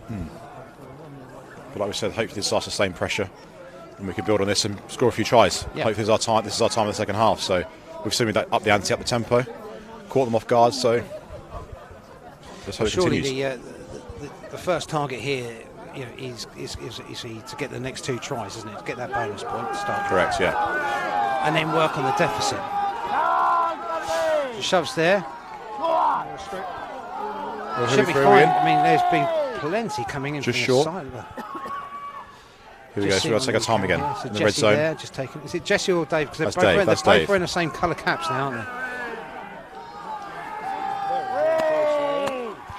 B: But like we said, hopefully this starts to sustain pressure and we can build on this and score a few tries.
A: Yeah.
B: Hopefully this is our time in the second half. So we've seen that up the ante, up the tempo, caught them off guard. So let's hope it
A: Surely
B: continues.
A: the first target here, you know, is he to get the next 2 tries, isn't it? To get that bonus point to start.
B: Correct, yeah.
A: And then work on the deficit. Shoves there. Should be fine. I mean, there's been plenty coming in
B: just
A: from
B: short.
A: the side.
B: Here we go, so we've got to take our time again
A: So
B: in the red zone.
A: There, just taking, is it Jesse or Dave? Because
B: That's Dave.
A: they're both wearing the same colour caps now, aren't they?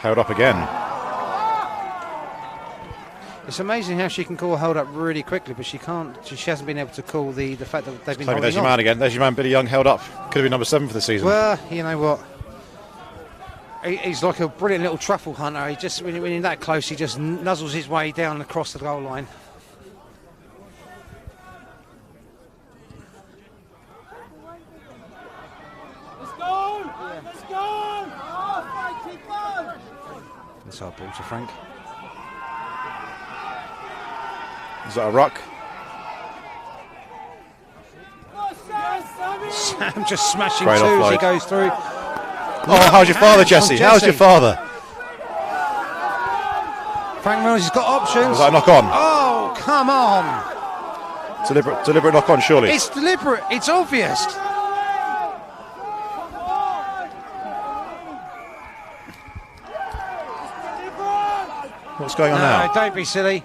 B: Held up again.
A: It's amazing how she can call a hold up really quickly, but she can't. She hasn't been able to call the fact that they've been holding
B: There's your
A: on.
B: man again. There's your man, Billy Young, held up. Could have been number 7 for the season.
A: Well, you know what? He's like a brilliant little truffle hunter. He just, when you're that close, he just nuzzles his way down across the goal line.
F: Let's go! Let's go! Oh, Frank, keep going!
A: Inside ball to Frank.
B: Is that a ruck?
A: Sam just smashing
B: Great
A: 2 as he
B: offload.
A: goes through.
B: Oh, how's your father, Jesse? How's your father?
A: Frank Mills has got options.
B: Was that a knock on?
A: Oh, come on.
B: Deliberate knock on, surely.
A: It's deliberate. It's obvious.
B: What's going on now?
A: No, don't be silly.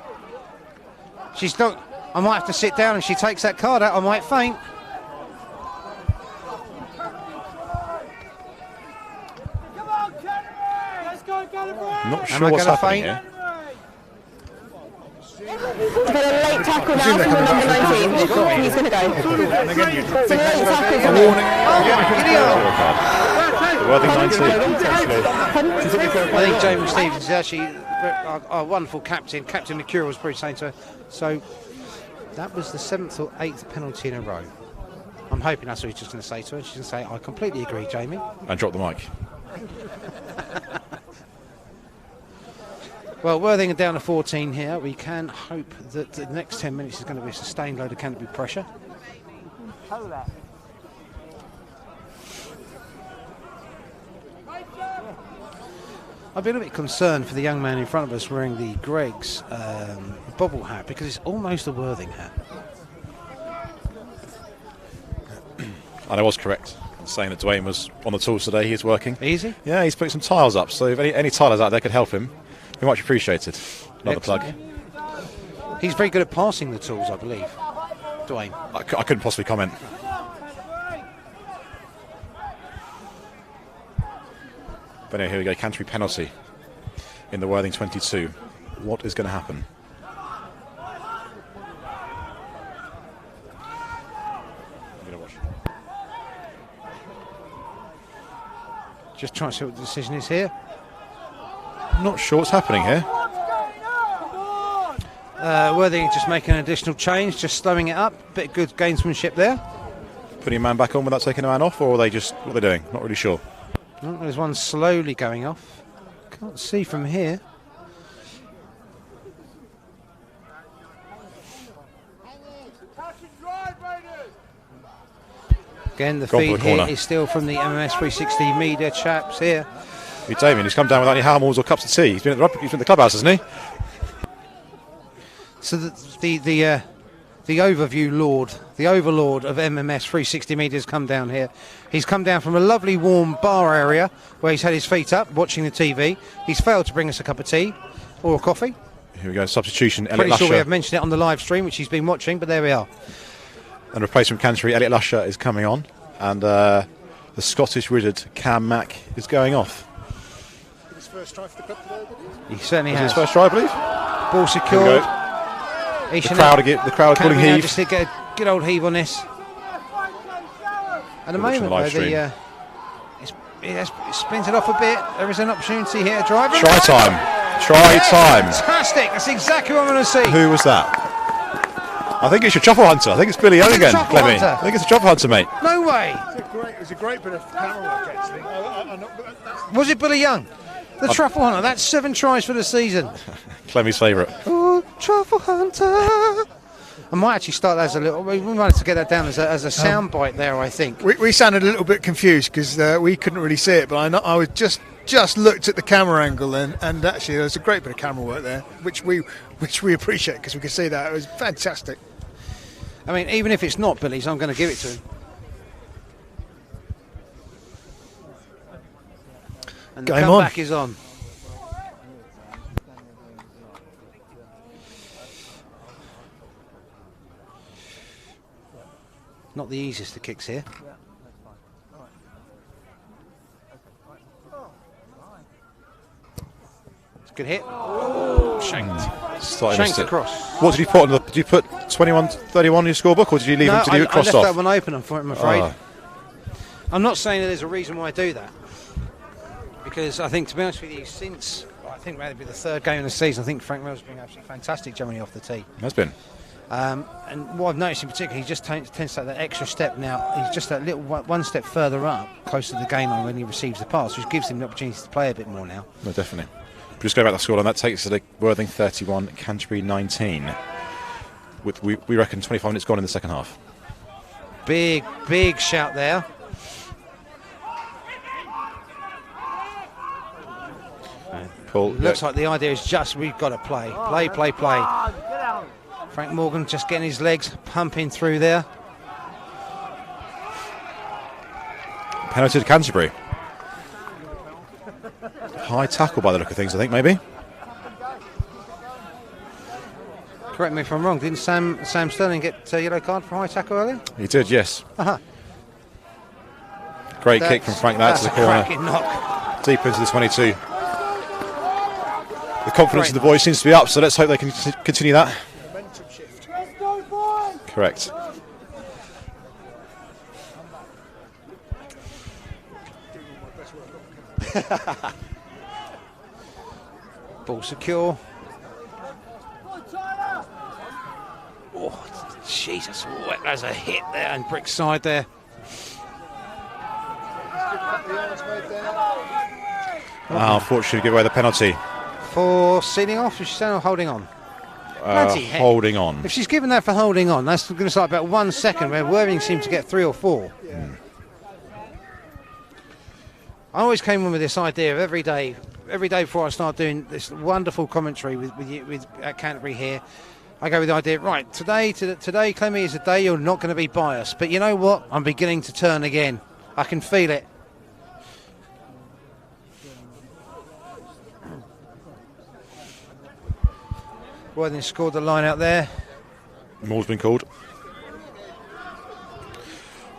A: She's not. I might have to sit down and she takes that card out. I might faint.
F: Come on, Canterbury! Let's go, Canterbury!
B: Not sure what's happening here.
E: We've got a late tackle now from the number 19. He's going to go. It's a late tackle from him.
B: The Worthing 19.
A: I think James Stevens is actually a wonderful captain. Captain Nakura was pretty saying to her. So that was the 7th or 8th penalty in a row. I'm hoping that's what he's just going to say to her. She's going to say, I completely agree, Jamie.
B: And drop the mic.
A: Well, Worthing are down to 14 here. We can hope that the next 10 minutes is going to be a sustained load of Canterbury pressure. I've been a bit concerned for the young man in front of us wearing the Greggs bobble hat because it's almost a Worthing hat.
B: And I was correct in saying that Dwayne was on the tools today. He's working.
A: Easy?
B: Yeah, he's putting some tiles up. So if any tilers out there could help him, be much appreciated. Another plug.
A: He's very good at passing the tools, I believe. Dwayne.
B: I couldn't possibly comment. But anyway, here we go. Canterbury penalty in the Worthing 22. What is going to happen? I'm going to watch.
A: Just trying to see what the decision is here.
B: Not sure what's happening here.
A: Worthing just making an additional change, just slowing it up. Bit of good gamesmanship there.
B: Putting a man back on without taking a man off, or are they just, what are they doing? Not really sure.
A: Oh, there's one slowly going off. Can't see from here. Again, the feed here is still from the MMS 360 media chaps here.
B: It's Damien, he's come down without any Halmals or cups of tea. He's been at the clubhouse, hasn't he?
A: So the overview lord, the overlord of MMS 360 media has come down here. He's come down from a lovely warm bar area where he's had his feet up watching the TV. He's failed to bring us a cup of tea or a coffee.
B: Here we go, substitution, Elliot
A: Pretty
B: Lusher.
A: sure we have mentioned it on the live stream, which he's been watching, but there we are.
B: And replacement Canterbury, Elliot Lusher is coming on. And the Scottish wizard, Cam Mack, is going off.
C: His first try for the club today, did he?
A: He certainly
B: Was it
A: has.
B: his first try, I believe?
A: Ball secured.
B: The crowd calling heave.
A: Just to get a good old heave on this. At the
B: We're watching
A: moment,
B: the live
A: though, it has splintered off a bit. There is an opportunity here to drive.
B: Try time. Try time.
A: Fantastic. That's exactly what I'm going to see.
B: Who was that? I think it's your Truffle Hunter. I think it's Billy Young again,
A: Truffle
B: Clemmy.
A: Hunter.
B: I think it's a Truffle Hunter, mate.
A: No way.
C: It was a great bit of camera work, actually.
A: Was it Billy Young? The Truffle Hunter. That's 7 tries for the season.
B: Clemmy's favourite.
A: Oh, Truffle Hunter. I might actually start that as a little. We might have to get that down as a sound bite there. I think
D: We sounded a little bit confused because we couldn't really see it, but I was just looked at the camera angle and actually there was a great bit of camera work there, which we appreciate because we could see that. It was fantastic.
A: I mean, even if it's not Billy's, I'm going to give it to him. And the
D: Game
A: comeback is on. Not the easiest of kicks here. It's a good hit. Oh, shanked. Shanked across.
B: What did you put on did you put 21-31 in your scorebook, or did you leave him? Did you cross
A: I left
B: off?
A: that one open, I'm afraid.
B: Oh.
A: I'm not saying that there's a reason why I do that, because I think, to be honest with you, since I think maybe the third game of the season, I think Frank Mills has been absolutely fantastic generally off the tee.
B: Has been.
A: And what I've noticed in particular, he just tends to take that extra step now. He's just that little one step further up, close to the game line when he receives the pass, which gives him the opportunity to play a bit more now.
B: No, definitely. Just go back to the scoreline. That takes us to Worthing 31, Canterbury 19. With we reckon 25 minutes gone in the second half.
A: Big shout there.
B: Paul,
A: Looks like the idea is just we've got to play. Frank Morgan just getting his legs pumping through there.
B: penalty to Canterbury. High tackle by the look of things, I think, maybe.
A: Correct me if I'm wrong. Didn't Sam Sterling get a yellow card for high tackle earlier?
B: He did, yes.
A: Uh-huh.
B: Great kick from Frank that to the corner.
A: Cracking knock.
B: Deep into the 22. The confidence of the boys seems to be up, so let's hope they can continue that.
C: Momentum shift.
F: Let's go, boys!
B: Correct.
A: Ball secure.
F: Go, Tyler!
A: Oh, Jesus. Oh, there's a hit there and brick side there.
B: Unfortunately, give away the penalty.
A: For sealing off, is she saying, or holding on? Bloody heck.
B: Holding on.
A: If she's given that for holding on, that's going to start about 1 second, where Worthing seemed to get 3 or 4.
C: Yeah.
A: I always came in with this idea of every day before I start doing this wonderful commentary with at Canterbury here, I go with the idea, right, today, Clemmy, is a day you're not going to be biased. But you know what? I'm beginning to turn again. I can feel it. Worthing scored the line out there.
B: More's been called.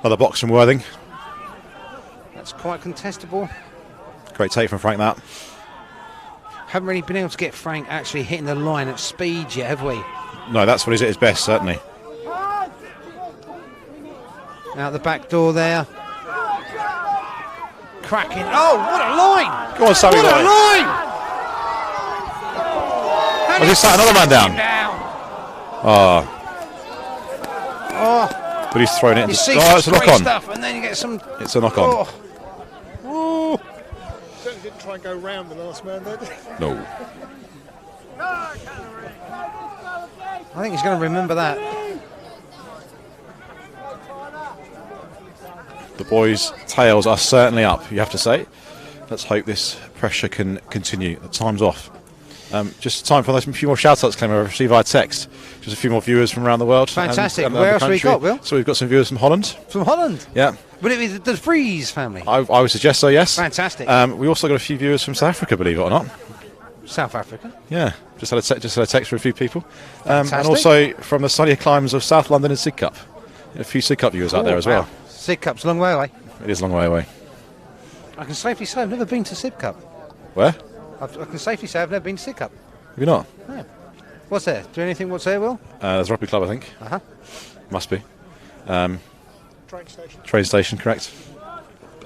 B: Another box from Worthing.
A: That's quite contestable.
B: Great take from Frank that.
A: Haven't really been able to get Frank actually hitting the line at speed yet, have we?
B: No, that's when he's at his best, certainly.
A: Out the back door there. Cracking. Oh, what a line!
B: Go on, Sammy.
A: What a line!
B: Has he sat another man down? Oh.
A: Oh,
B: But he's thrown it into...
A: you see
B: Oh, it's a
A: some
B: knock
A: great
B: on.
A: stuff, and then you get some...
B: It's a knock on.
A: Oh.
D: Certainly didn't try and go round the last man there, did he?
B: No.
A: I think he's going to remember that.
B: The boys' tails are certainly up, you have to say. Let's hope this pressure can continue. The time's off. Just time for a few more shout-outs came over, received via text. Just a few more viewers from around the world.
A: Fantastic.
B: And
A: Where else
B: the
A: have we
B: country.
A: got, Will?
B: So we've got some viewers from Holland.
A: From Holland?
B: Yeah.
A: Would it be the Freeze family?
B: I would suggest so, yes.
A: Fantastic.
B: We also got a few viewers from South Africa, believe it or not.
A: South Africa?
B: Yeah. Just had a text for a few people. And
A: Fantastic.
B: also from the sunnier climes of South London and Sid Cup. A few Sid Cup viewers out there as well.
A: Sid Cup's a long way away.
B: It is a long way away.
A: I can safely say I've never been to Sid Cup.
B: Where?
A: I can safely say I've never been to Sid Cup.
B: Have you not?
A: No. What's there? Do anything what's there, Will?
B: There's a rugby club, I think.
A: Uh-huh.
B: Must be.
D: Train station.
B: Train station, correct.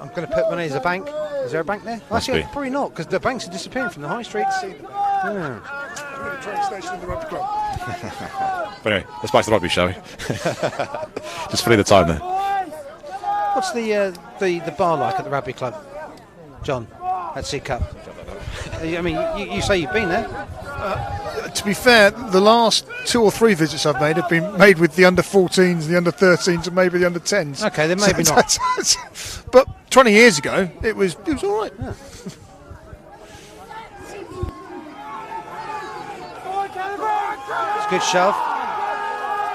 A: I'm going to put money as a bank. Is there a bank there?
B: Must
A: Actually,
B: be.
A: probably not, because the banks are disappearing from the high streets. Yeah.
D: Train station in the rugby club.
B: But anyway, let's back to the rugby, shall we? Just filling the time there.
A: What's the bar like at the rugby club, John, at Sid Cup? I mean, you say you've been there.
D: to be fair, the last 2 or 3 visits I've made have been made with the under 14s, the under 13s, and maybe the under 10s.
A: Okay, then maybe not.
D: But 20 years ago, it was all right.
A: Yeah. It's a good shove.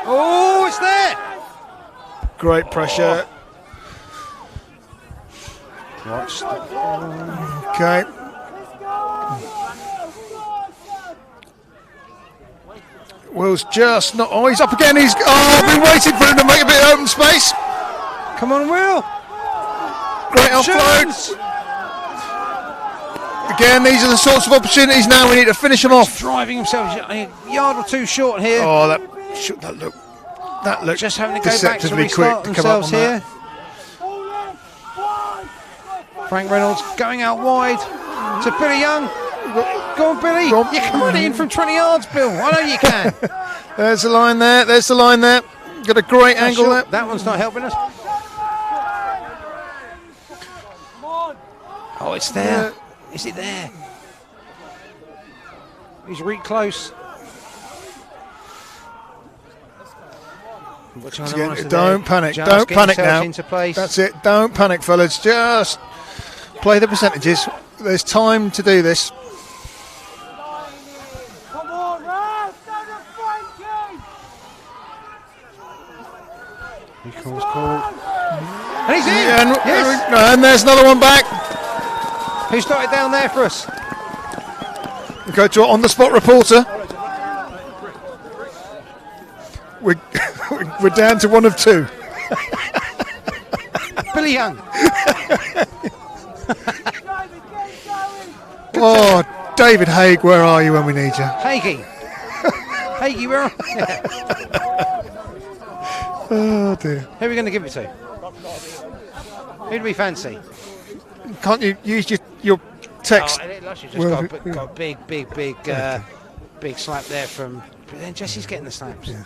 A: Oh, it's there.
D: Great pressure.
A: Watch.
D: Okay. Will's just not. Oh, he's up again. I've been waiting for him to make a bit of open space.
A: Come on, Will.
D: Great offload. Again, these are the sorts of opportunities now we need to finish them off.
A: Driving himself a yard or two short here.
D: Oh, that looked
A: just having to go back to
D: deceptively
A: restart
D: quick to come up
A: themselves
D: on
A: here.
D: that.
A: Frank Reynolds going out wide to Billy Young. Go on, Billy.
D: Go on.
A: You can run it in from 20 yards, Bill. I know you can.
D: There's the line there. There's the line there. Got a great angle there.
A: That one's not helping us. Oh, it's there. Is it there? He's really close.
D: Don't panic. Don't panic now.
A: Into place.
D: That's it. Don't panic, fellas. Just play the percentages. There's time to do this.
F: Come on, Ralph, stand up, Frankie!
A: He calls call. And he's in!
D: Yes. And there's another one back.
A: Who started down there for us?
D: We go to our on-the-spot reporter. We're down to 1 of 2.
A: Billy Young.
D: Oh, David Haig, where are you when we need you?
A: Hagee. Hagee, where are you?
D: Oh dear.
A: Who are we going to give it to? Who do we fancy?
D: Can't you use your text?
A: Oh, Lusher just got a big slap there from. But then Jesse's getting the slaps. Yeah.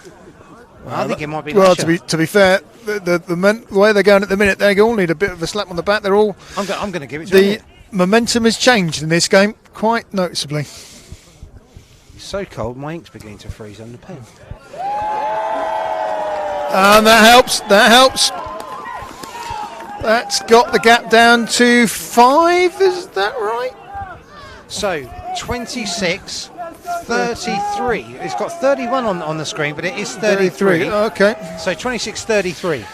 A: Well, I think it might be.
D: Well,
A: Lusher.
D: to be fair, the way they're going at the minute, they all need a bit of a slap on the back. They're all.
A: I'm going to give it to him.
D: The momentum has changed in this game quite noticeably.
A: It's so cold, my ink's beginning to freeze on the pen.
D: And that helps. That helps. That's got the gap down to 5. Is that right?
A: So 26. 33. It's got 31 on the screen, but it is 33.
D: Okay.
A: So 26-33.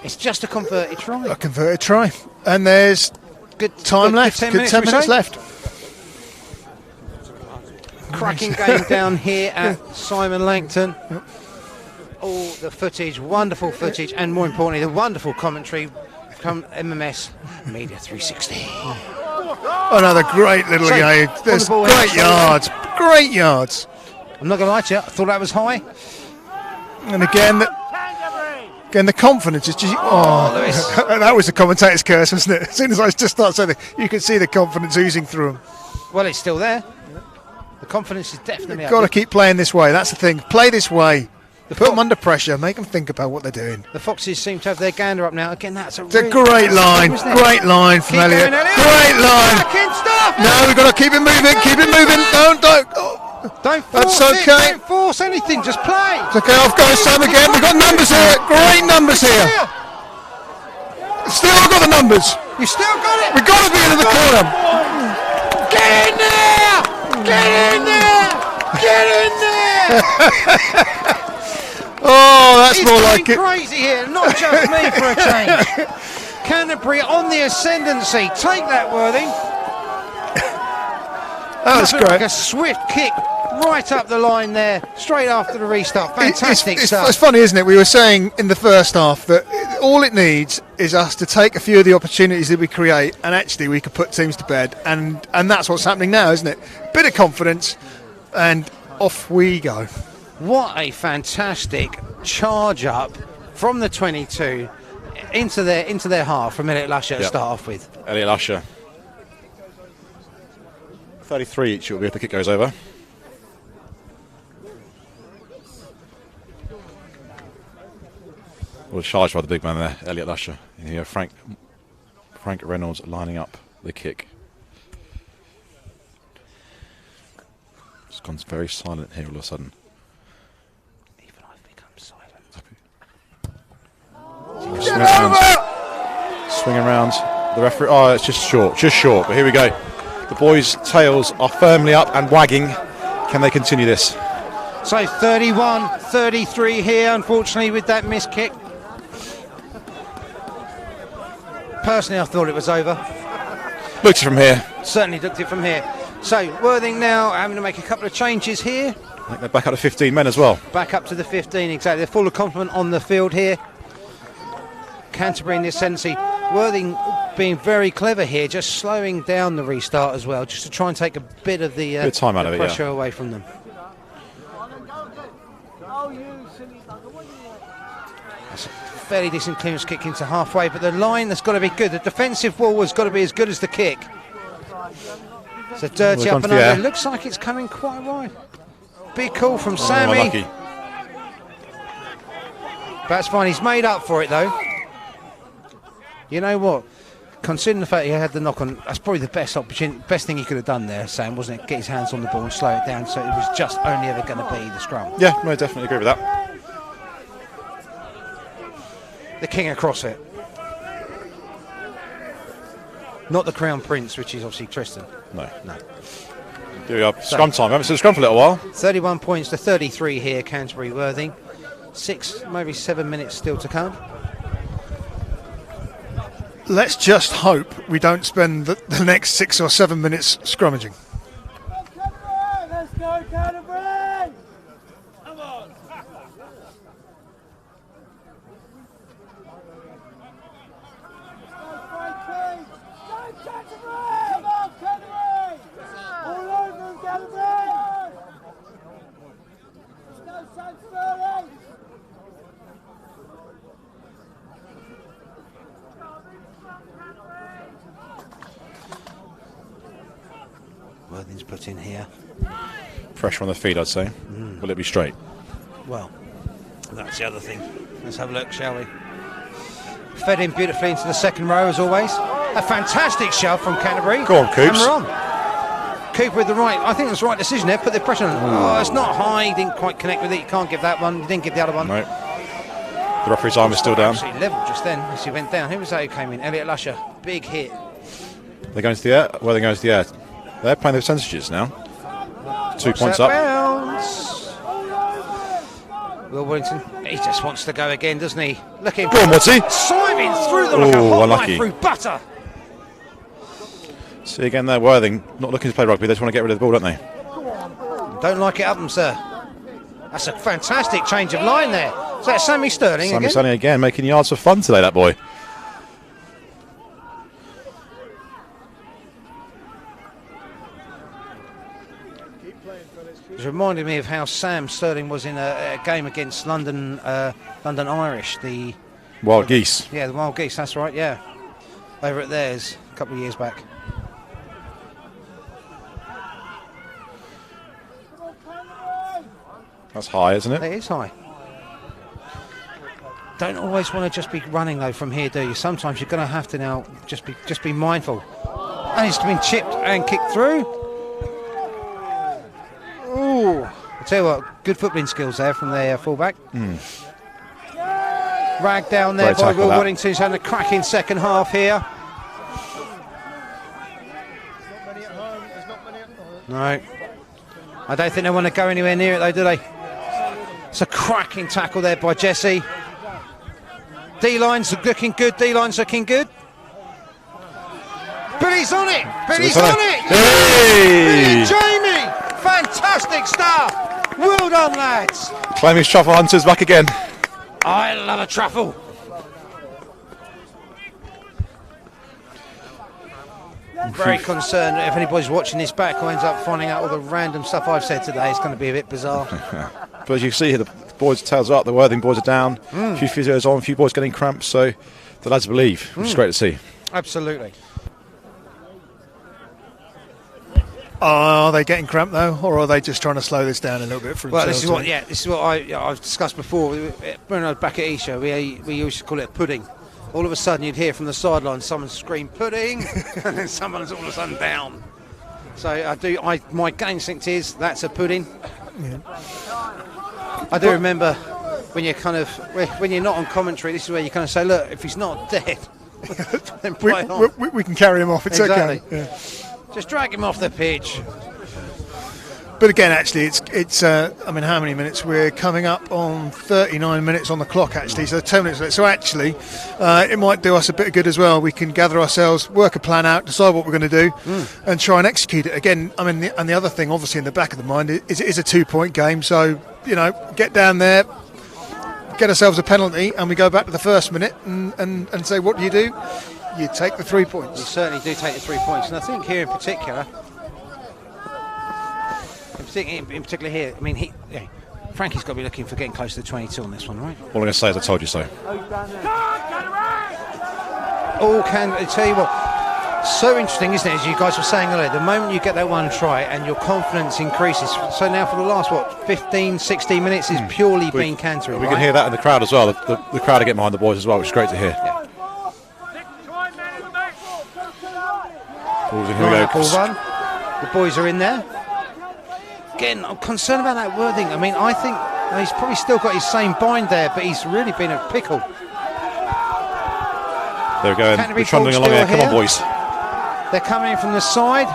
A: It's just a converted try.
D: A converted try. And there's
A: good
D: time left.
A: Good
D: 10 minutes left.
A: Cracking game down here at Simon Langton. Yep. All the footage, wonderful footage, and more importantly, the wonderful commentary from MMS Media 360.
D: Another great little game. There's great yards. Great yards.
A: I'm not going to lie to you, I thought that was high.
D: And again, the confidence is just. Oh, that was the commentator's curse, wasn't it? As soon as I just started saying that, you could see the confidence oozing through them.
A: Well, it's still there. The confidence is definitely
D: You've got to keep playing this way. That's the thing. Play this way. Put them under pressure. Make them think about what they're doing.
A: The Foxes seem to have their gander up now. Again, that's a
D: great line. Great line from Elliot. Great line. No, we've got to keep it moving. Keep it moving. Don't
A: force it. Don't force anything. Just play.
D: It's okay. Off goes Sam again. We've got numbers here. Great numbers here. Still got the numbers.
A: You still got it.
D: We've got to be into the corner.
A: Get in there. Get in there. Get in there.
D: Oh, that's more like it.
A: Crazy here, not just me for a change. Canterbury on the ascendancy. Take that, Worthing.
D: That was great.
A: Like a swift kick right up the line there, straight after the restart. Fantastic stuff.
D: It's funny, isn't it? We were saying in the first half that all it needs is us to take a few of the opportunities that we create, and actually we could put teams to bed. And that's what's happening now, isn't it? Bit of confidence, and off we go.
A: What a fantastic charge up from the 22 into their half from Elliot Lusher to start off with.
B: Elliot Lusher. 33 each will be if the kick goes over. Well, charged by the big man there, Elliot Lusher. Here, Frank Reynolds lining up the kick. It's gone very silent here all of a sudden.
A: Even I've become silent.
B: Swing around. The referee. Oh, it's just short. But here we go. The boys' tails are firmly up and wagging. Can they continue this?
A: So 31-33 here, unfortunately, with that missed kick. Personally, I thought it was over.
B: Looked it from here.
A: Certainly looked it from here. So Worthing now having to make a couple of changes here.
B: I think they're back up to 15 men as well.
A: Back up to the 15, exactly. They're full of complement on the field here. Canterbury in the ascendancy. Worthing being very clever here, just slowing down the restart as well, just to try and take a bit of the
B: bit of time out of it,
A: pressure away from them. That's a fairly decent clearance kick into halfway, but the line has got to be good. The defensive wall has got to be as good as the kick. So dirty up and over. It looks like it's coming quite wide. Big call from Sammy.
B: Lucky.
A: That's fine. He's made up for it though. You know what? Considering the fact he had the knock on, that's probably the best thing he could have done there, Sam, wasn't it? Get his hands on the ball and slow it down, so it was just only ever going to be the scrum.
B: Yeah, no, I definitely agree with that.
A: The king across it. Not the Crown Prince, which is obviously Tristan.
B: No. Here we are. Scrum time. We haven't seen the scrum for a little while.
A: 31 points to 33 here, Canterbury Worthing. 6, maybe 7 minutes still to come.
D: Let's just hope we don't spend the next 6 or 7 minutes scrummaging.
F: Let's go, Canterbury! Come on! All over them, Canterbury! Let's go, Canterbury!
A: Worthing's put in here.
B: Pressure on the feet, I'd say. Will it be straight?
A: Well, that's the other thing. Let's have a look, shall we? Fed in beautifully into the second row, as always. A fantastic shove from Canterbury.
B: Go on, Coops.
A: And we're on. Cooper with the right. I think that's the right decision there. Put the pressure on. Oh, it's not high. He didn't quite connect with it. You can't give that one. You didn't give the other one.
B: No. The referee's arm is still down.
A: Absolutely level just then as he went down. Who was that who came in? Elliot Lusher. Big hit.
B: They're going to the air. Well, they're going to the air. They're playing their percentages now. 2 points up.
A: Bounce. Will Wellington, he just wants to go again, doesn't he? Look at him.
B: Go on, what's he?
A: Siving through the like a hot knife through butter.
B: See again there, Worthing not looking to play rugby. They just want to get rid of the ball, don't they?
A: Don't like it up them, sir. That's a fantastic change of line there. Is that Sammy Sterling
B: Sammy
A: again?
B: Sterling again, making yards for fun today, that boy.
A: It's reminded me of how Sam Sterling was in a game against London Irish. The
B: Wild Geese.
A: Yeah, the Wild Geese, that's right, yeah. Over at theirs a couple of years back.
B: That's high, isn't it?
A: It is high. Don't always want to just be running though from here, do you? Sometimes you're going to have to now just be mindful. And it's been chipped and kicked through. Ooh! I tell you what, good footballing skills there from the fullback. Ragged down there by Will Waddington, who's having a cracking second half here. No, I don't think they want to go anywhere near it though, do they? It's a cracking tackle there by Jesse. D-line's looking good, D-line's looking good. Billy's on it! Billy's on it!
B: Hey!
A: Billy Jamie! Fantastic stuff! Well done, lads!
B: Claiming his truffle hunters back again.
A: I love a truffle. I'm very concerned if anybody's watching this back who ends up finding out all the random stuff I've said today. It's going to be a bit bizarre.
B: But as you see here, the boys' tails are up, the Worthing boys are down. A few physios on, a few boys getting cramps, so the lads believe, which is great to see.
A: Absolutely.
D: Are they getting cramped though, or are they just trying to slow this down a little bit for
A: Well,
D: themselves?
A: this is what I've discussed before. When I was back at Isha, we used to call it pudding. All of a sudden, you'd hear from the sideline someone scream pudding, and then someone's all of a sudden down. So my gut instinct is that's a pudding. Yeah. I do remember when you're not on commentary, this is where you kind of say, look, if he's not dead, then play on.
D: We can carry him off. It's
A: exactly.
D: Okay. Yeah.
A: Just drag him off the pitch.
D: But again, actually, it's. I mean, how many minutes? We're coming up on 39 minutes on the clock, actually. So 10 minutes left. So actually, it might do us a bit of good as well. We can gather ourselves, work a plan out, decide what we're going to do, and try and execute it. Again, I mean, and the other thing, obviously, in the back of the mind, is it is a 2-point game. So get down there, get ourselves a penalty, and we go back to the first minute and say, what do? You take the 3 points.
A: You certainly do take the 3 points, and I think here in particular here, I mean, Frankie's got to be looking for getting close to the 22 on this one, right?
B: All I'm going to say is I told you so.
A: I tell you what, so interesting, isn't it, as you guys were saying earlier, the moment you get that one try and your confidence increases. So now for the last, 15, 16 minutes is purely being Canterbury,
B: We can hear that in the crowd as well. The crowd are getting behind the boys as well, which is great to hear.
A: Yeah.
B: Here we go.
A: Ball run. The boys are in there. Again, I'm concerned about that Worthing. I mean, I think he's probably still got his same bind there, but he's really been a pickle.
B: They're going. We're trundling along here. Come on, boys.
A: They're coming in from the side.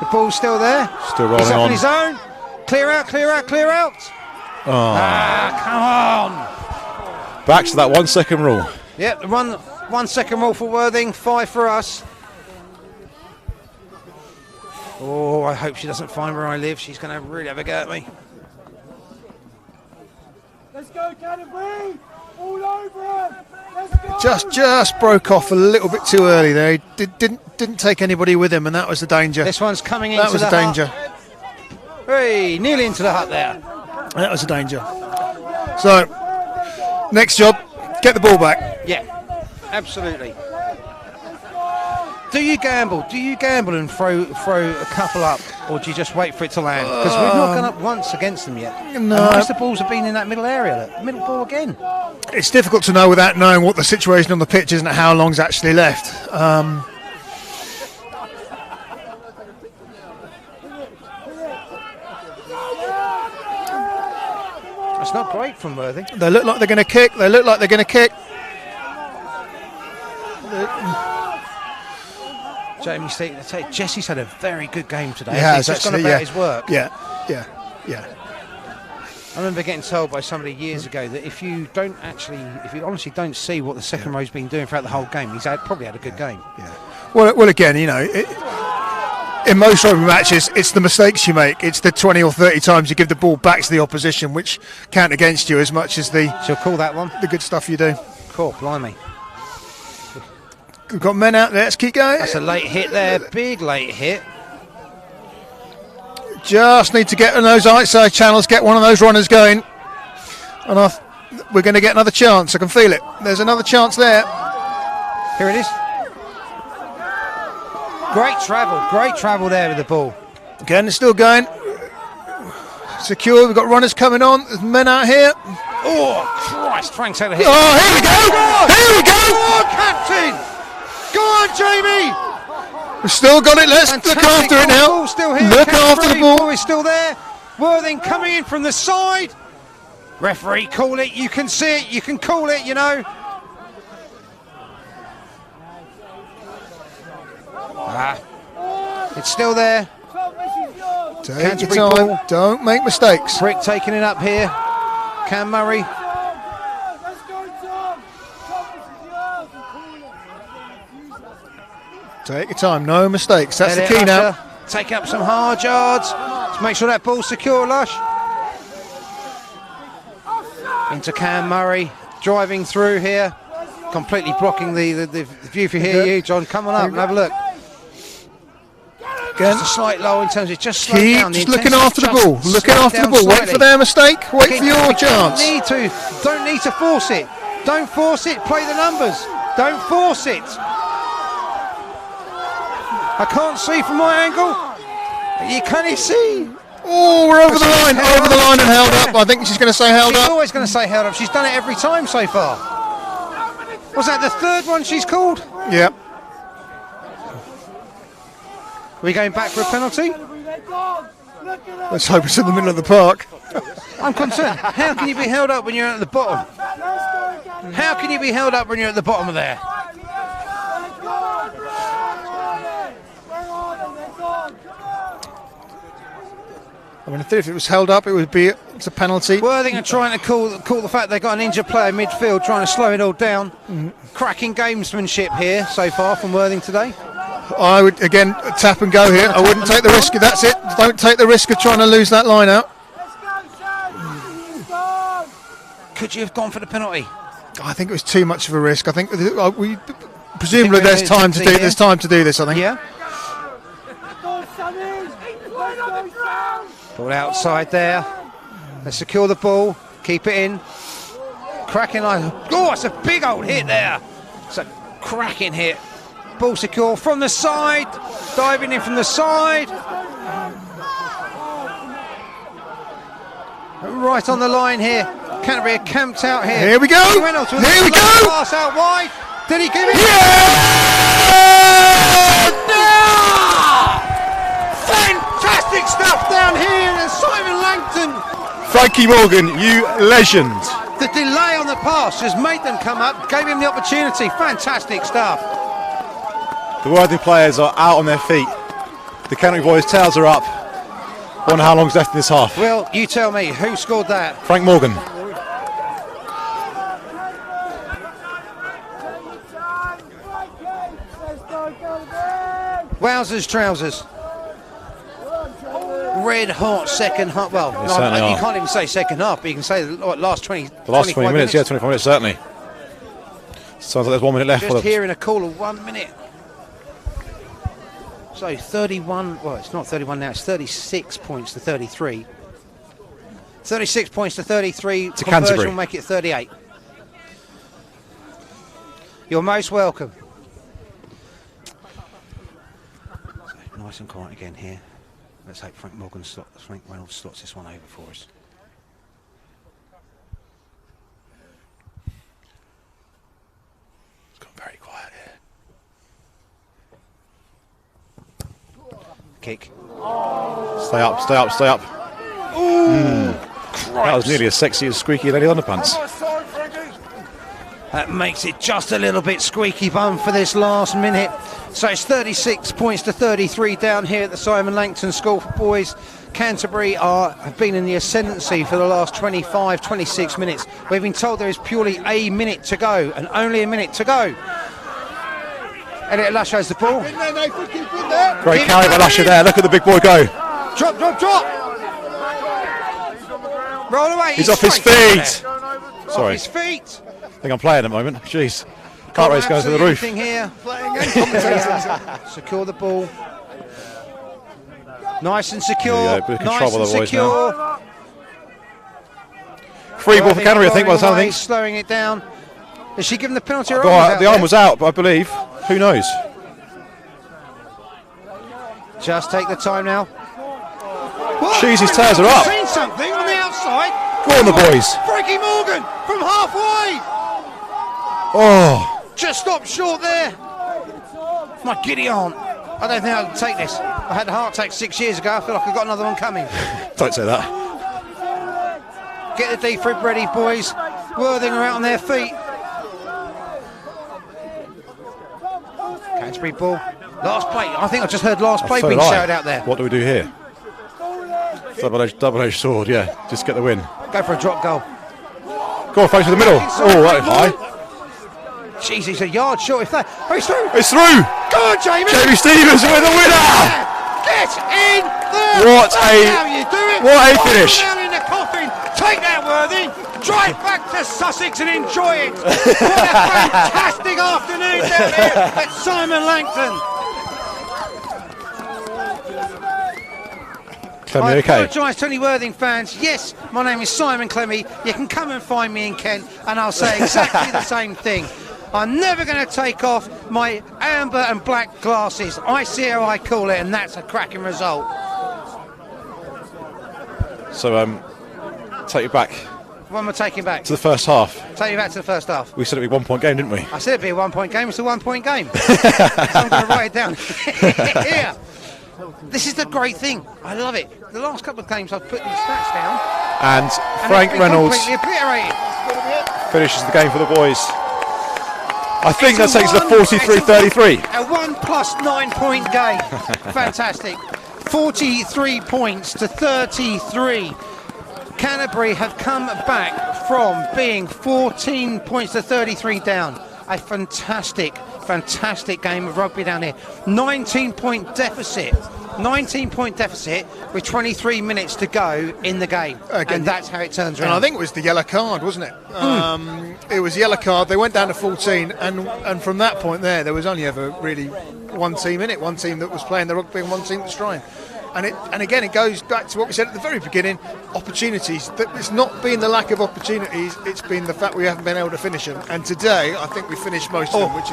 A: The ball's still there.
B: Still rolling
A: he's up
B: on
A: his own. Clear out, clear out, clear out.
B: Oh.
A: Come on.
B: Back to that 1 second rule.
A: Yep, the 1 second rule for Worthing, 5 for us. Oh, I hope she doesn't find where I live. She's going to really have a go at me.
F: Let's go, Canterbury! All over him! Let's go!
D: Just broke off a little bit too early there. He didn't take anybody with him, and that was the danger.
A: This one's coming into the hut.
D: That was the danger.
A: Hey, nearly into the hut there.
D: That was the danger. So, next job, get the ball back.
A: Yeah, absolutely. Do you gamble? Do you gamble and throw a couple up, or do you just wait for it to land? Because we've not gone up once against them yet.
D: No.
A: And most of the balls have been in that middle area. Look, middle ball again.
D: It's difficult to know without knowing what the situation on the pitch is and how long's actually left.
A: It's not great from Worthing.
D: They look like they're going to kick.
A: Jamie Steve, I tell you, Jesse's had a very good game today.
D: Yeah,
A: he's just gone about his work.
D: Yeah.
A: I remember getting told by somebody years ago that if you honestly don't see what the second row's been doing throughout the whole game, he's probably had a good game.
D: Yeah. Well, again, in most rugby matches, it's the mistakes you make. It's the 20 or 30 times you give the ball back to the opposition, which count against you as much as
A: She'll call that one.
D: The good stuff you do.
A: Cool, blimey.
D: We've got men out there. Let's keep going.
A: That's a late hit there. Big late hit.
D: Just need to get on those outside channels, get one of those runners going. And we're going to get another chance. I can feel it. There's another chance there.
A: Here it is. Great travel there with the ball.
D: Again, it's still going. Secure. We've got runners coming on. There's men out here.
A: Oh, Christ. Frank's had a hit.
D: Oh, here we go. Here we go.
A: Oh, captain. Go on, Jamie!
D: We've still got it. Let's look after it now.
A: Ball still here.
D: Look after the ball.
A: Ball is still there. Worthing coming in from the side. Referee, call it. You can see it. You can call it, It's still there.
D: Take your time. Don't make mistakes.
A: Brick taking it up here. Cam Murray.
D: Take your time, no mistakes. That's the key now.
A: Take up some hard yards. Let's make sure that ball's secure, Lush. Into Cam Murray, driving through here, completely blocking the view for here. John, come on up and have a look. Again, just a slight low in terms of just slow down.
D: Just looking after the ball. Looking after the ball. Wait for their mistake. Wait for your chance.
A: Don't need to force it. Don't force it. Play the numbers. Don't force it. I can't see from my angle. You can't see.
D: Oh, we're over the line. Over the line and held up. I think she's going to say held up.
A: She's always going to say held up. She's done it every time so far. Was that the third one she's called?
D: Yeah.
A: Are we going back for a penalty?
D: Let's hope it's in the middle of the park.
A: I'm concerned. How can you be held up when you're at the bottom? How can you be held up when you're at the bottom of there?
D: I mean, I think if it was held up, it's a penalty.
A: Worthing are trying to call the fact they've got an injured player midfield, trying to slow it all down. Cracking gamesmanship here so far from Worthing today.
D: I would, again, tap and go here. I wouldn't take the risk. That's it. Don't take the risk of trying to lose that line out.
A: Could you have gone for the penalty?
D: I think it was too much of a risk. I think presumably there's time to do. There's time to do this. I think.
A: Yeah. Ball outside there. Let's secure the ball. Keep it in. Cracking line. Oh, it's a big old hit there. It's a cracking hit. Ball secure from the side. Diving in from the side. Right on the line here. Canterbury are camped out here.
D: Here we go. Here we go.
A: Pass out wide. Did he give it?
D: Yeah!
A: No! Fantastic stuff down here at Simon Langton.
B: Frankie Morgan, you legend.
A: The delay on the pass just made them come up, gave him the opportunity. Fantastic stuff.
B: The Worthing players are out on their feet. The Canterbury boys' tails are up. Wonder how long's left in this half.
A: Well, you tell me, who scored that?
B: Frank Morgan.
A: Wowzers trousers. Red hot second half. Well,
B: They certainly
A: you
B: are.
A: can't even say second half, but you can say the last 20
B: The last 20 minutes, yeah, 25 minutes, certainly. Sounds like there's 1 minute left.
A: Just hearing a call of 1 minute. So 31, well, it's not 31 now, it's 36 points to 33. 36 points to 33.
B: To
A: Conversion
B: Canterbury.
A: will make it 38. You're most welcome. So, nice and quiet again here. Let's hope Frank Reynolds slots this one over for us.
B: It's gone very quiet here.
A: Kick.
B: Stay up, stay up, stay up. That was nearly as sexy as Squeaky Lady Underpants.
A: That makes it just a little bit squeaky bum for this last minute. So it's 36 points to 33 down here at the Simon Langton School for Boys. Canterbury have been in the ascendancy for the last 25, 26 minutes. We've been told there is purely a minute to go, and only a minute to go. Elliot Lush has the ball.
B: Great carry by Lusher there. Look at the big boy go.
A: Drop, drop, drop. Roll away.
B: He's off his
A: straight
B: feet.
A: there.
B: Sorry.
A: Off his feet.
B: I think I'm playing at the moment. Jeez. Cart race goes to the roof.
A: Here. Secure the ball. Nice and secure.
B: Yeah, bit of control
A: Nice
B: by
A: and
B: the boys
A: secure.
B: Free ball for Canterbury, I think, by the sound of things.
A: Slowing it down. Is she given the penalty? Or
B: The arm was out, but I believe. Who knows?
A: Just take the time now.
B: Jeez, his tails are up.
A: Seen something on the outside.
B: Go on, the boys.
A: Frankie Morgan from halfway.
B: Oh,
A: Just stopped short there. My giddy aunt. I don't think I can take this. I had a heart attack 6 years ago. I feel like I've got another one coming.
B: don't say that.
A: Get the defib ready, boys. Worthing are out on their feet. Canterbury ball. Last play. I think I just heard last play
B: So
A: being
B: did I.
A: shouted out there.
B: What do we do here? Double-edged sword, yeah. Just get the win.
A: Go for a drop goal.
B: Go on, folks, to the middle. Oh, right high.
A: Jeez, he's a yard short. If that. Oh, he's through.
B: It's through.
A: Go on, Jamie.
B: Jamie Stevens with the winner.
A: Get in there.
B: What
A: That's
B: a-
A: how you do it.
B: what a
A: Put
B: finish.
A: it down in the coffin. Take that, Worthing. Drive back to Sussex and enjoy it. What a fantastic afternoon down here at Simon Langton.
B: Clemmy,
A: I
B: okay.
A: apologise to any Worthing fans. Yes, my name is Simon Clemmy. You can come and find me in Kent and I'll say exactly the same thing. I'm never going to take off my amber and black glasses. I see how I call it, and that's a cracking result.
B: So, take you back
A: What am I taking back?
B: To the first half.
A: Take you back to the first half.
B: We said it'd be 1 point game, didn't we?
A: I said it'd be a 1 point game. It's a 1 point game. So I'm going to write it down. Yeah. This is the great thing. I love it. The last couple of games I've put these stats down.
B: And Frank Reynolds
A: completely obliterated.
B: finishes the game for the boys. I think that takes the 43-33.
A: A 1 plus 9 point game. Fantastic. 43 points to 33. Canterbury have come back from being 14 points to 33 down. A fantastic game of rugby down here. 19-point deficit. 19-point deficit with 23 minutes to go in the game. And that's how it turns around.
D: And I think it was the yellow card, wasn't it? It was yellow card. They went down to 14, and from that point there was only ever really one team in it. One team that was playing the rugby and one team that's trying. And again, it goes back to what we said at the very beginning, opportunities. That it's not been the lack of opportunities, it's been the fact we haven't been able to finish them. And today, I think we finished most of them, which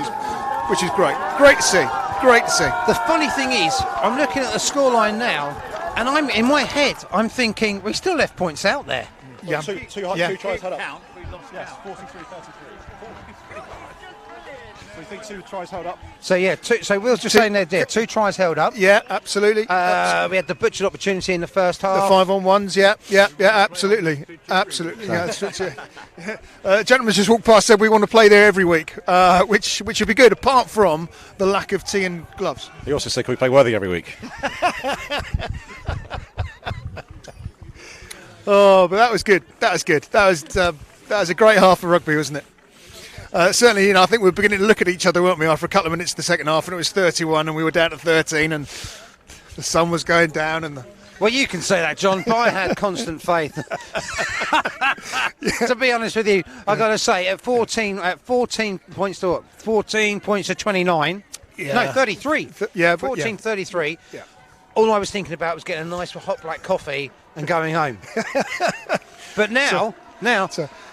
D: is great. Great to see. Great to see.
A: The funny thing is, I'm looking at the scoreline now, and I'm in my head, I'm thinking, we still left points out there.
B: Yeah. Two tries held up. Yes, 43-33. So you think 2 tries held up?
A: So yeah, so Will's just saying there, 2 tries held up.
D: Yeah, absolutely.
A: We had the butchered opportunity in the first half.
D: The 5-on-1s, yeah, absolutely. Yeah, gentleman just walked past, said we want to play there every week, which would be good, apart from the lack of tea and gloves.
B: He also said, can we play Worthing every week?
D: Oh, but that was good. That was a great half of rugby, wasn't it? Certainly, I think we were beginning to look at each other, weren't we, after a couple of minutes in the second half, and it was 31, and we were down to 13, and the sun was going down, and
A: Well, you can say that, John, but I had constant faith. To be honest with you, I've got to say, at 14 points to 29.
D: Yeah.
A: No, 33. 33.
D: Yeah.
A: All I was thinking about was getting a nice hot black coffee and going home. But now,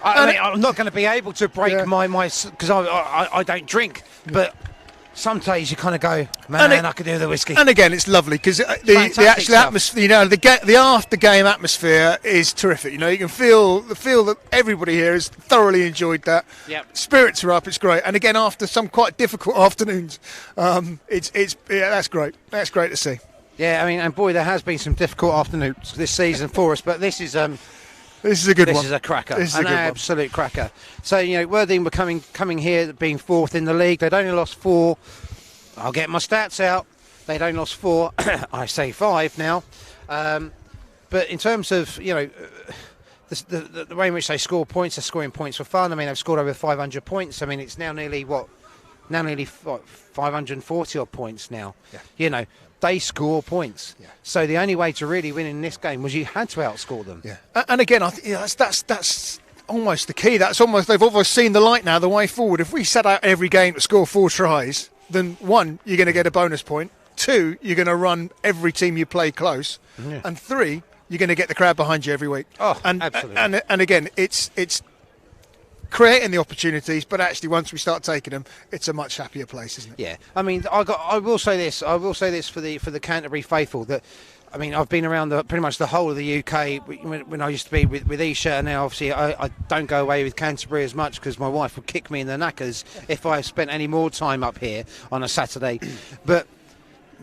A: I'm not going to be able to break my because I don't drink. But some days you kind of go, man, I could do the whiskey.
D: And again, it's lovely because the actual atmosphere, the after game atmosphere is terrific. You can feel that everybody here has thoroughly enjoyed that.
A: Yep.
D: Spirits are up. It's great. And again, after some quite difficult afternoons, that's great. That's great to see.
A: Yeah, I mean, and boy, there has been some difficult afternoons this season for us, but this is a good one. This is a cracker.
D: This is
A: an absolute cracker. So, Worthing were coming here, being fourth in the league. They'd only lost 4. I'll get my stats out. They'd only lost 4. I say 5 now. But in terms of, the way in which they score points, they're scoring points for fun. I mean, they've scored over 500 points. I mean, it's now nearly 540 odd points now. Yeah. They score points. Yeah. So the only way to really win in this game was you had to outscore them.
D: Yeah. And again, I think that's almost the key. They've almost seen the light now, the way forward. If we set out every game to score 4 tries, then 1, you're going to get a bonus point. 2, you're going to run every team you play close. Yeah. And 3, you're going to get the crowd behind you every week.
A: Oh, absolutely.
D: And again, it's creating the opportunities, but actually once we start taking them, it's a much happier place, isn't it?
A: Yeah. I mean, I will say this for the Canterbury faithful, that I mean, I've been around pretty much the whole of the UK when I used to be with Isha, and now obviously I don't go away with Canterbury as much because my wife would kick me in the knackers if I spent any more time up here on a Saturday. But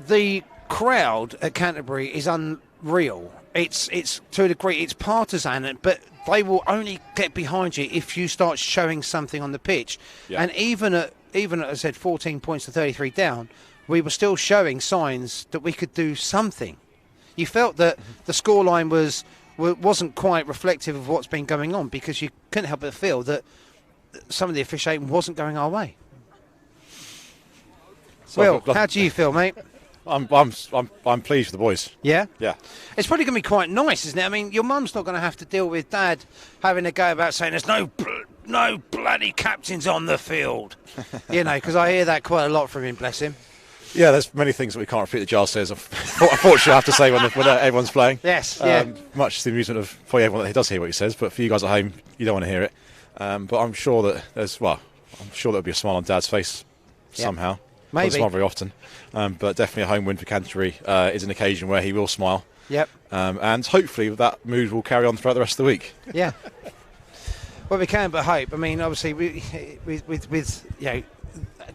A: the crowd at Canterbury is unreal. It's to a degree, it's partisan, but they will only get behind you if you start showing something on the pitch. Yeah. And even at, as I said, 14 points to 33 down, we were still showing signs that we could do something. You felt that the scoreline wasn't quite reflective of what's been going on, because you couldn't help but feel that some of the officiating wasn't going our way. Will, how do you feel, mate?
B: I'm pleased with the boys.
A: Yeah?
B: Yeah.
A: It's probably going to be quite nice, isn't it? I mean, your mum's not going to have to deal with Dad having a go about saying there's no bloody captains on the field. Because I hear that quite a lot from him, bless him.
B: Yeah, there's many things that we can't repeat that Giles says. Unfortunately, I have to say when everyone's playing.
A: Yes, yeah.
B: Much to the amusement of probably everyone that does hear what he says, but for you guys at home, you don't want to hear it. But I'm sure that there'll be a smile on Dad's face somehow.
A: Maybe.
B: Doesn't smile very often. But definitely a home win for Canterbury is an occasion where he will smile.
A: Yep.
B: And hopefully that mood will carry on throughout the rest of the week.
A: Yeah. Well, we can but hope. I mean, obviously, with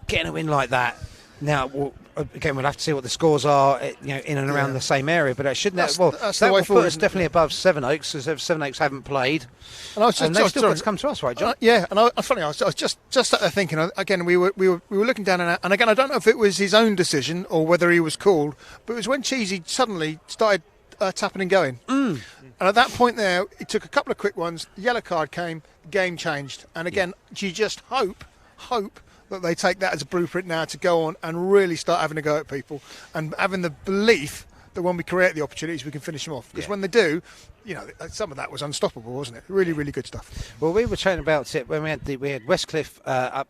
A: getting a win like that. Now, we'll have to see what the scores are, in and around the same area. But that shouldn't.
D: That's
A: That
D: the way
A: will
D: forward,
A: put us
D: isn't it?
A: definitely above Sevenoaks, as if Sevenoaks haven't played,
D: And I was
A: and they've still got to come to us, right, John?
D: And I was just sat there thinking. Again, we were looking down and again, I don't know if it was his own decision or whether he was called, but it was when Cheesy suddenly started tapping and going. And at that point there, he took a couple of quick ones. The yellow card came, game changed, and again, you just hope that they take that as a blueprint now to go on and really start having a go at people and having the belief that when we create the opportunities, we can finish them off. Because when they do, some of that was unstoppable, wasn't it? Really, really good stuff.
A: Well, we were chatting about it when we had Westcliff up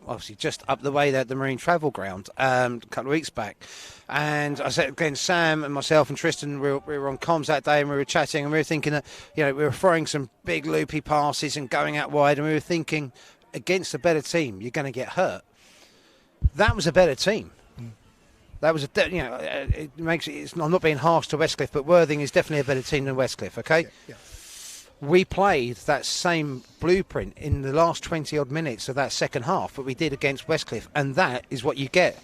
A: obviously just up the way there at the Marine Travel Ground a couple of weeks back. And I said again, Sam and myself and Tristan, we were on comms that day and we were chatting and we were thinking that, we were throwing some big loopy passes and going out wide, and we were thinking, against a better team, you're going to get hurt. That was a better team. That was it makes it. I'm not being harsh to Westcliff, but Worthing is definitely a better team than Westcliff. Okay.
D: Yeah.
A: We played that same blueprint in the last 20 odd minutes of that second half, but we did against Westcliff, and that is what you get.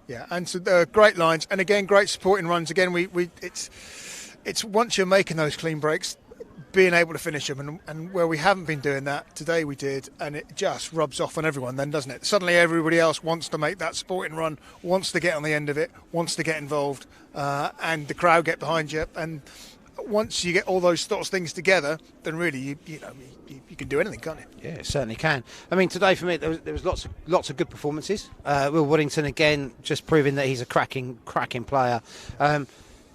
D: Yeah. And so great lines, and again, great supporting runs. Again, it's once you're making those clean breaks, being able to finish them, and where we haven't been doing that today, we did, and it just rubs off on everyone then, doesn't it? Suddenly everybody else wants to make that sporting run, wants to get on the end of it, wants to get involved, and the crowd get behind you, and once you get all those sorts of things together, then really you can do anything, can't you?
A: Yeah, it certainly can. I mean, today for me there was lots of good performances. Will Waddington again just proving that he's a cracking player.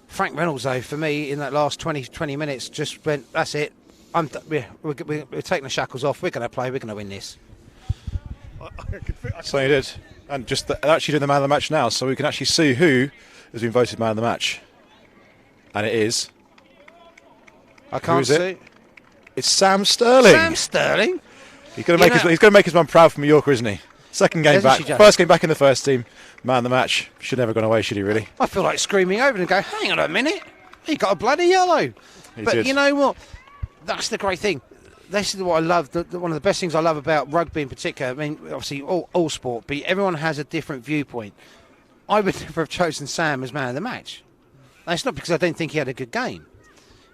A: Frank Reynolds, though, for me, in that last 20 minutes, just went, that's it. We're taking the shackles off. We're going to play. We're going to win this.
B: So he did. And just they're actually doing the man of the match now, so we can actually see who has been voted man of the match. And it is...
A: I can't see.
B: It's Sam Sterling.
A: Sam Sterling?
B: He's going to make his mum proud from Mallorca, isn't he? Second game back. First game back in the first team. Man of the match. Should never have gone away, should he, really?
A: I feel like screaming over and go, hang on a minute. He got a bloody yellow. But
B: did.
A: You know what? That's the great thing. This is what I love. One of the best things I love about rugby in particular. I mean, obviously, all sport, but everyone has a different viewpoint. I would never have chosen Sam as man of the match. That's not because I don't think he had a good game.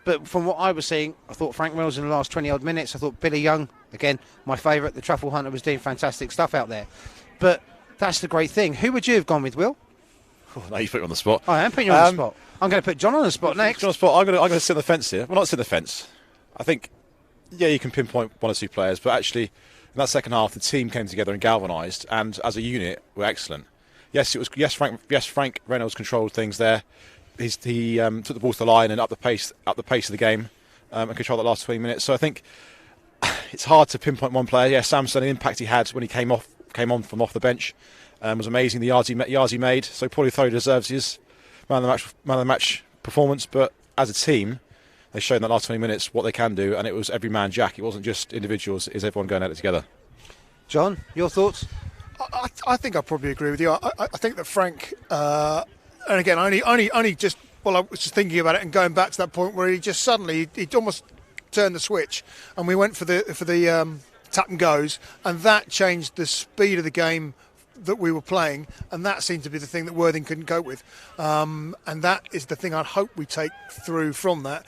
A: But from what I was seeing, I thought Frank Reynolds in the last 20-odd minutes. I thought Billy Young, again, my favourite, the Truffle Hunter, was doing fantastic stuff out there. But that's the great thing. Who would you have gone with, Will?
B: Oh, now you put me on the spot.
A: I am putting you on the spot. I'm going to put John on the spot next.
B: On the spot. I'm going to sit on the fence here. Well, not sit on the fence. I think, you can pinpoint one or two players, but actually, in that second half, the team came together and galvanised, and as a unit, were excellent. Frank Reynolds controlled things there. He took the ball to the line and up the pace of the game, and controlled the last 20 minutes. So I think it's hard to pinpoint one player. Yeah, Sam Sterling, the impact he had when he came on from off the bench was amazing. The yards he made. So probably thoroughly deserves his man of the match performance. But as a team, they showed in that last 20 minutes what they can do, and it was every man jack. It wasn't just individuals. It's everyone going at it together.
A: John, your thoughts?
D: I think I probably agree with you. I think that Frank, and again, only just, well, I was just thinking about it and going back to that point where he just suddenly, he'd almost turned the switch, and we went for the tap and goes, and that changed the speed of the game that we were playing, and that seemed to be the thing that Worthing couldn't cope with, and that is the thing I'd hope we take through from that.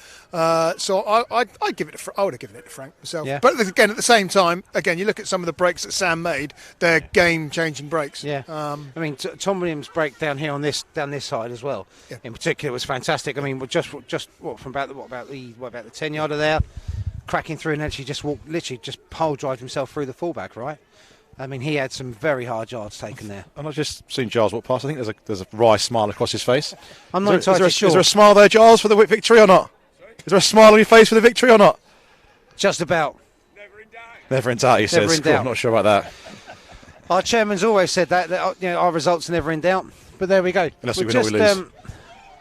D: So I would have given it to Frank myself.
A: Yeah.
D: But again, at the same time, you look at some of the breaks that Sam made; they're game-changing breaks.
A: Yeah. I mean, Tom Williams' break down here on this side as well, in particular, was fantastic. I mean, just from about the 10-yarder there, cracking through and actually just pole drive himself through the fullback, right? I mean, he had some very hard yards taken there.
B: And I've just seen Giles walk past. I think there's a wry smile across his face.
A: I'm not entirely sure.
B: Is there a smile there, Giles, for the victory or not? Is there a smile on your face for the victory or not?
A: Just about.
B: Never in doubt, he says.
A: Never in doubt.
B: I'm not sure about that.
A: Our chairman's always said that our results are never in doubt. But there we go.
B: Unless we lose.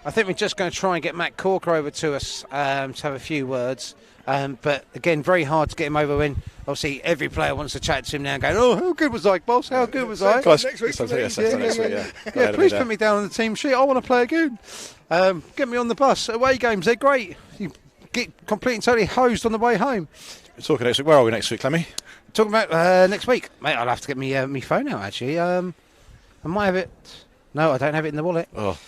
A: I think we're just going to try and get Matt Corker over to us to have a few words. But again, very hard to get him over when obviously every player wants to chat to him now and go, oh, how good was I, boss? How good was I?
B: Next week,
A: please put me down on the team sheet. I want to play again. Get me on the bus. Away games, they're great. You get completely and totally hosed on the way home.
B: We're talking next week. Where are we next week, Clemmy?
A: Talking about next week, mate. I'll have to get me phone out actually. I might have it. No, I don't have it in the wallet.
B: Oh,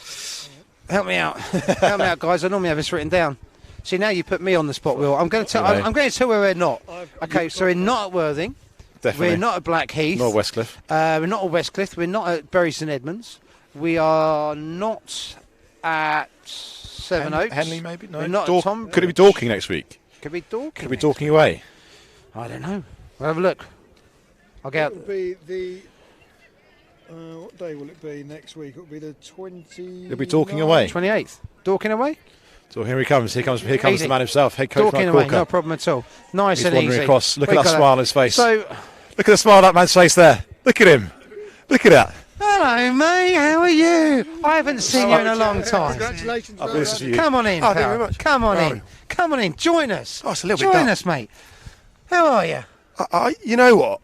A: Help me out, help me out, guys. I normally have this written down. See, now you put me on the spot, Will. I'm going to tell. I'm going to tell where we're not. Okay, so we're not at Worthing.
B: definitely.
A: We're not at Blackheath.
B: Not Westcliff.
A: We're not at Westcliff. We're not at Bury St Edmunds. We are not at Sevenoaks.
B: Henley, maybe. No.
A: We're not at Tom.
B: Could it be Dorking next week?
A: Could be Dorking.
B: Could it be Dorking away?
A: I don't know. We'll have a look. I'll get out.
D: It will be the. What day will it be next week? It will be the 20.
B: It'll be Dorking away.
A: 28th. Dorking away?
B: So here he comes. Here comes
A: Easy.
B: the man himself. Head coach
A: Dorking
B: Mark
A: away,
B: Corker.
A: no problem at all. Nice
B: He's
A: and
B: wandering
A: easy.
B: across. Look at
A: We've
B: that
A: got
B: smile on his face.
A: So,
B: Look at the smile on that man's face there. Look at him. Look at that.
A: hello, mate. How are you? I haven't seen you in a long time.
C: Congratulations.
B: I'll do this for you.
A: Come on in,
G: Oh, thank you
A: pal.
G: very much.
A: Come on
G: Oh.
A: in. Come on in. Join us.
G: Oh, it's a little bit
A: Join
G: dark.
A: us, mate. How are you?
G: You know what?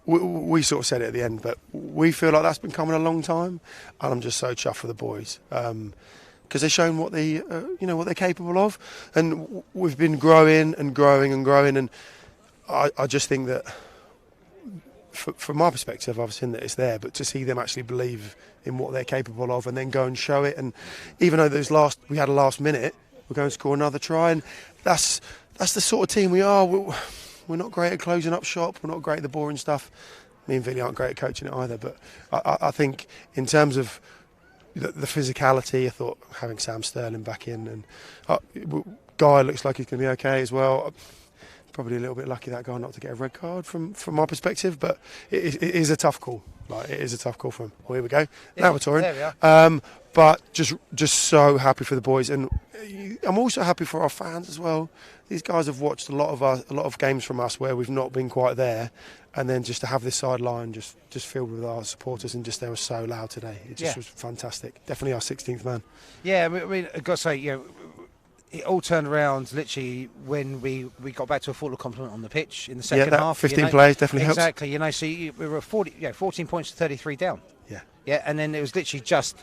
G: We sort of said it at the end, but we feel like that's been coming a long time, and I'm just so chuffed for the boys because they've shown what they, what they're capable of, and we've been growing and growing and growing, and I just think that, from my perspective, I've seen that it's there, but to see them actually believe in what they're capable of and then go and show it, and even though we had a last minute, we're going to score another try, and that's the sort of team we are. We're not great at closing up shop. We're not great at the boring stuff. Me and Vinny aren't great at coaching it either. But I think in terms of the physicality, I thought having Sam Sterling back in and Guy looks like he's going to be okay as well. Probably a little bit lucky that guy not to get a red card from my perspective. But it is a tough call. It is a tough call for him. Well, here we go. Now we're touring.
A: There we are.
G: But just so happy for the boys, and I'm also happy for our fans as well. These guys have watched a lot of games from us where we've not been quite there, and then just to have this sideline just filled with our supporters, and just they were so loud today. It just was fantastic. Definitely our 16th man.
A: Yeah, I mean, I've got to say, it all turned around literally when we got back to a full complement on the pitch in the second half.
G: 15 players definitely helps.
A: Exactly, so we were 14 points to 33 down. Yeah, and then it was literally just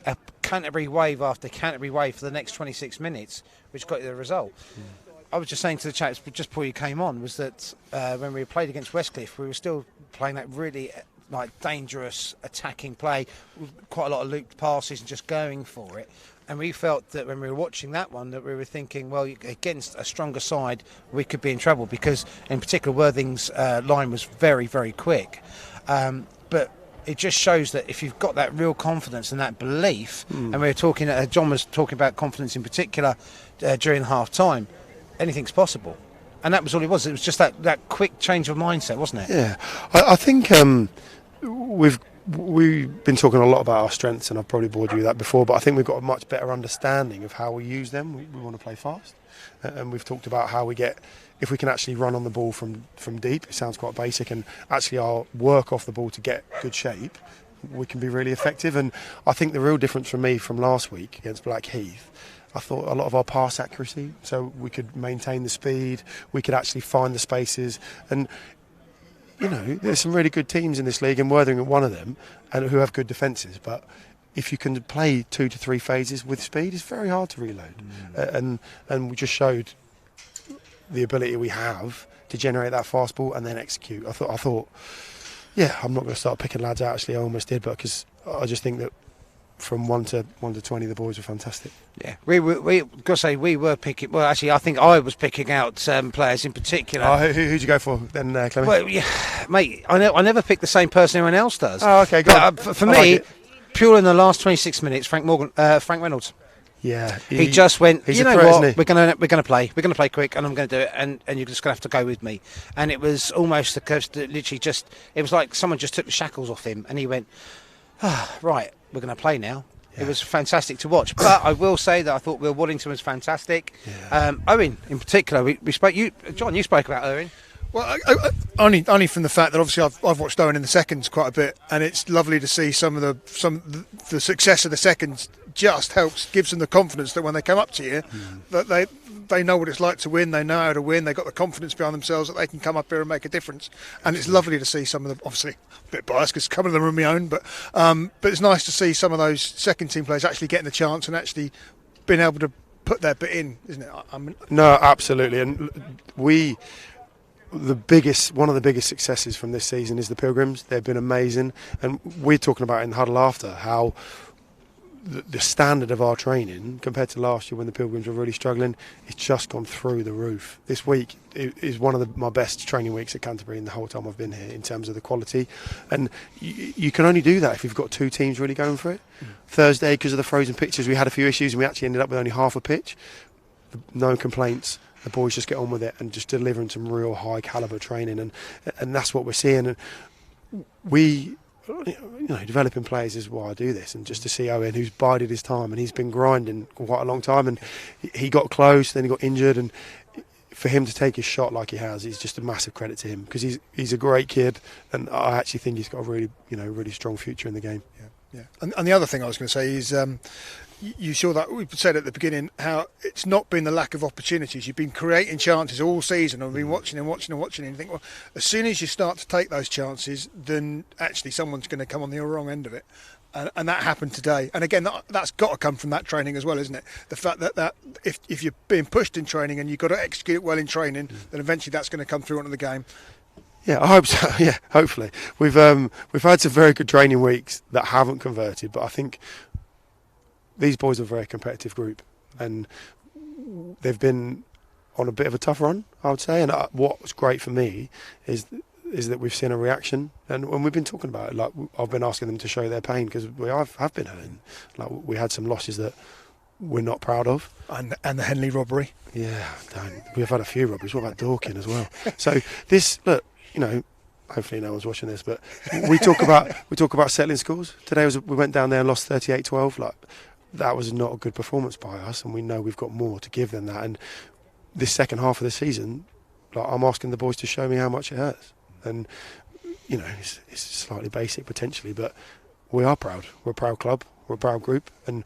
A: a Canterbury wave after Canterbury wave for the next 26 minutes, which got you the result. I was just saying to the chaps just before you came on was that when we played against Westcliff, we were still playing that really dangerous attacking play, with quite a lot of looped passes and just going for it. And we felt that when we were watching that one, that we were thinking, well, against a stronger side, we could be in trouble because, in particular, Worthing's line was very, very quick. But it just shows that if you've got that real confidence and that belief, and we were talking, John was talking about confidence in particular during half time, anything's possible. And that was all it was. It was just that quick change of mindset, wasn't it?
G: Yeah, I think we've been talking a lot about our strengths, and I've probably bored you with that before, but I think we've got a much better understanding of how we use them. We want to play fast, and we've talked about how we get, if we can actually run on the ball from deep, it sounds quite basic, and actually our work off the ball to get good shape, we can be really effective. And I think the real difference for me from last week against Blackheath, I thought a lot of our pass accuracy, so we could maintain the speed, we could actually find the spaces, and there's some really good teams in this league, and Worthing are one of them, and who have good defences. But if you can play 2 to 3 phases with speed, it's very hard to reload. And we just showed the ability we have to generate that fast ball and then execute. I thought, I'm not going to start picking lads out. Actually, I almost did, but because I just think that from 1 to 20, the boys were fantastic.
A: Yeah, we were picking. Well, actually, I think I was picking out players in particular.
G: Who'd you go for then, Clement?
A: Well, yeah, mate, I never pick the same person everyone else does.
G: Oh, okay, go on.
A: For
G: I
A: me,
G: like it.
A: purely in the last 26 minutes, Frank Reynolds.
G: Yeah,
A: He just went,
G: he's
A: you
G: a
A: know
G: threat,
A: what,
G: isn't he?
A: we're gonna play quick, and I'm gonna do it, and you're just gonna have to go with me. And it was almost literally just, it was like someone just took the shackles off him, and he went, right, we're gonna play now. Yeah. It was fantastic to watch, but I will say that I thought Will Waddington was fantastic. Yeah. Owen, in particular, we spoke. John, you spoke about Owen.
D: Well, only from the fact that obviously I've watched Owen in the seconds quite a bit, and it's lovely to see some of the success of the seconds. Just gives them the confidence that when they come up to you, that they know what it's like to win. They know how to win. They've got the confidence behind themselves that they can come up here and make a difference. And it's lovely to see some of them. Obviously, a bit biased because a couple of them are my own, but it's nice to see some of those second team players actually getting the chance and actually being able to put their bit in, isn't it?
G: No, absolutely. And one of the biggest successes from this season is the Pilgrims. They've been amazing, and we're talking about in the huddle after how the standard of our training compared to last year when the Pilgrims were really struggling, it's just gone through the roof. This week is one of my best training weeks at Canterbury in the whole time I've been here in terms of the quality, and you can only do that if you've got two teams really going for it. Thursday, because of the frozen pitches, we had a few issues and we actually ended up with only half a pitch. No complaints. The boys just get on with it and just delivering some real high calibre training, and that's what we're seeing. And we, developing players is why I do this, and just to see Owen, who's bided his time and he's been grinding quite a long time, and he got close, then he got injured, and for him to take his shot like he has is just a massive credit to him, because he's a great kid, and I actually think he's got a really strong future in the game.
D: Yeah. And the other thing I was going to say is, you saw that we said at the beginning how it's not been the lack of opportunities. You've been creating chances all season, and we've been watching and you think, well, as soon as you start to take those chances, then actually someone's going to come on the wrong end of it, and that happened today. And again, that's got to come from that training as well, isn't it? The fact that if you're being pushed in training and you've got to execute it well in training, then eventually that's going to come through onto the game.
G: Yeah, I hope so. Yeah, hopefully. We've had some very good training weeks that haven't converted, but I think these boys are a very competitive group, and they've been on a bit of a tough run, I would say. And what's great for me is that we've seen a reaction, and when we've been talking about it, like I've been asking them to show their pain, because we have been hurting. Like we had some losses that we're not proud of,
D: and the Henley robbery.
G: Yeah, we've had a few robberies. What about Dorking as well? So this, look, hopefully no one's watching this, but we talk about settling scores. Today we went down there and lost 38-12. Like, that was not a good performance by us, and we know we've got more to give than that. And this second half of the season, like, I'm asking the boys to show me how much it hurts. And it's slightly basic potentially, but we are proud. We're a proud club. We're a proud group, and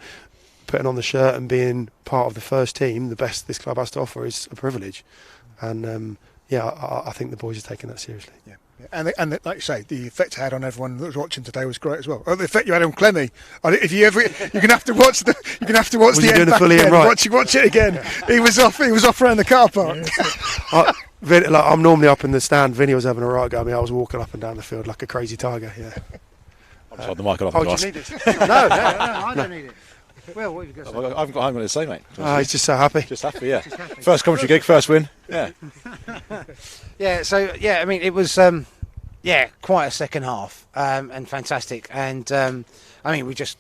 G: putting on the shirt and being part of the first team, the best this club has to offer, is a privilege. And I think the boys are taking that seriously.
D: Yeah. And like you say, the effect it had on everyone that was watching today was great as well. Oh, the effect you had on Clemmy. If you ever, you're gonna have to watch the end back again. Right? Watch it again. He was off around the car park.
G: I'm normally up in the stand. Vinny was having a right go. I was walking up and down the field like a crazy tiger. Yeah.
B: I'm just the mic off.
G: Oh, do you need it?
A: No, I don't need it. Well, what have you got to say?
B: I haven't got anything to say, mate.
G: He's just so happy.
B: Just happy, yeah. First commentary gig, first win. Yeah.
A: Yeah. So I mean, it was quite a second half, and fantastic. And I mean, we just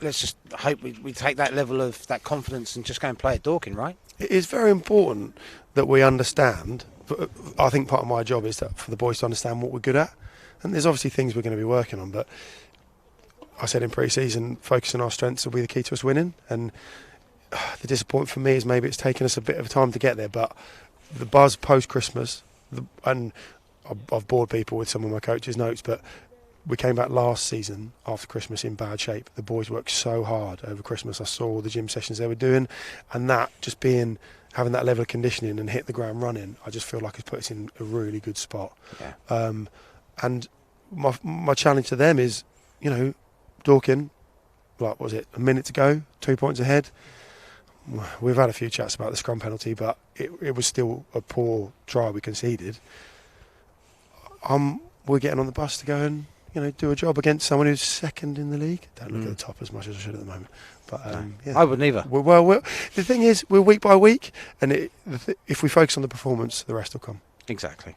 A: let's just hope we take that level of that confidence and just go and play at Dorking, right?
G: It is very important that we understand. But I think part of my job is for the boys to understand what we're good at, and there's obviously things we're going to be working on, but I said in pre-season, focusing on our strengths will be the key to us winning. And the disappointment for me is maybe it's taken us a bit of time to get there. But the buzz post-Christmas, and I've bored people with some of my coaches' notes, but we came back last season after Christmas in bad shape. The boys worked so hard over Christmas. I saw all the gym sessions they were doing, and that just having that level of conditioning and hit the ground running, I just feel like it's put us in a really good spot. Yeah. And my challenge to them is, Dorking, like, was it a minute to go, 2 points ahead? We've had a few chats about the scrum penalty, but it was still a poor try we conceded. We're getting on the bus to go and do a job against someone who's second in the league. Don't look at the top as much as I should at the moment, but
A: I wouldn't either.
G: Well, the thing is, we're week by week, and if we focus on the performance, the rest will come.
A: Exactly.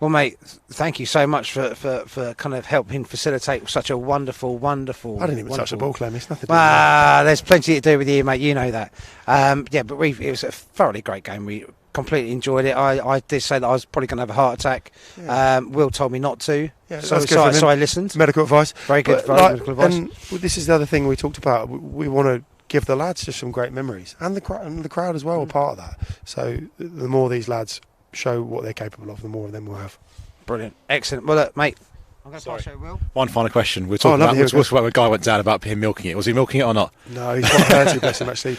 A: Well, mate, thank you so much for kind of helping facilitate such a wonderful.
G: I didn't even touch the ball, Clem. It's nothing.
A: There's plenty to do with you, mate. You know that. But it was a thoroughly great game. We completely enjoyed it. I did say that I was probably going to have a heart attack. Yeah. Will told me not to. Yeah, so I listened.
G: Medical advice.
A: Very good. Medical advice.
G: And this is the other thing we talked about. We want to give the lads just some great memories, and the crowd as well are part of that. So the more these lads show what they're capable of, the more of them we'll have.
A: Brilliant. Excellent. Well, look, mate, I'm going to pass it, Will.
B: One final question. We're talking about when a guy went down about him milking it. Was he milking it or not?
G: No, he's quite hurty, bless him, actually.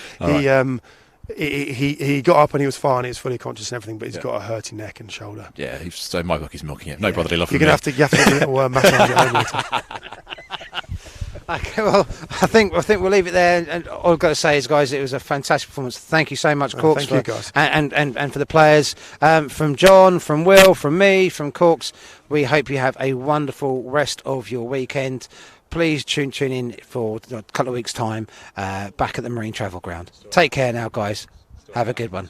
G: He got up and he was fine. He was fully conscious and everything, but he's got a hurty neck and shoulder.
B: Yeah, so in my book he's milking it. No brotherly love from
G: you have to do a little massage at home later.
A: Okay, well, I think we'll leave it there. And all I've got to say is, guys, it was a fantastic performance. Thank you so much, Corks.
G: Thank you, guys.
A: And for the players, from John, from Will, from me, from Corks, we hope you have a wonderful rest of your weekend. Please tune in for a couple of weeks' time back at the Marine Travel Ground. Take care now, guys. Have a good one.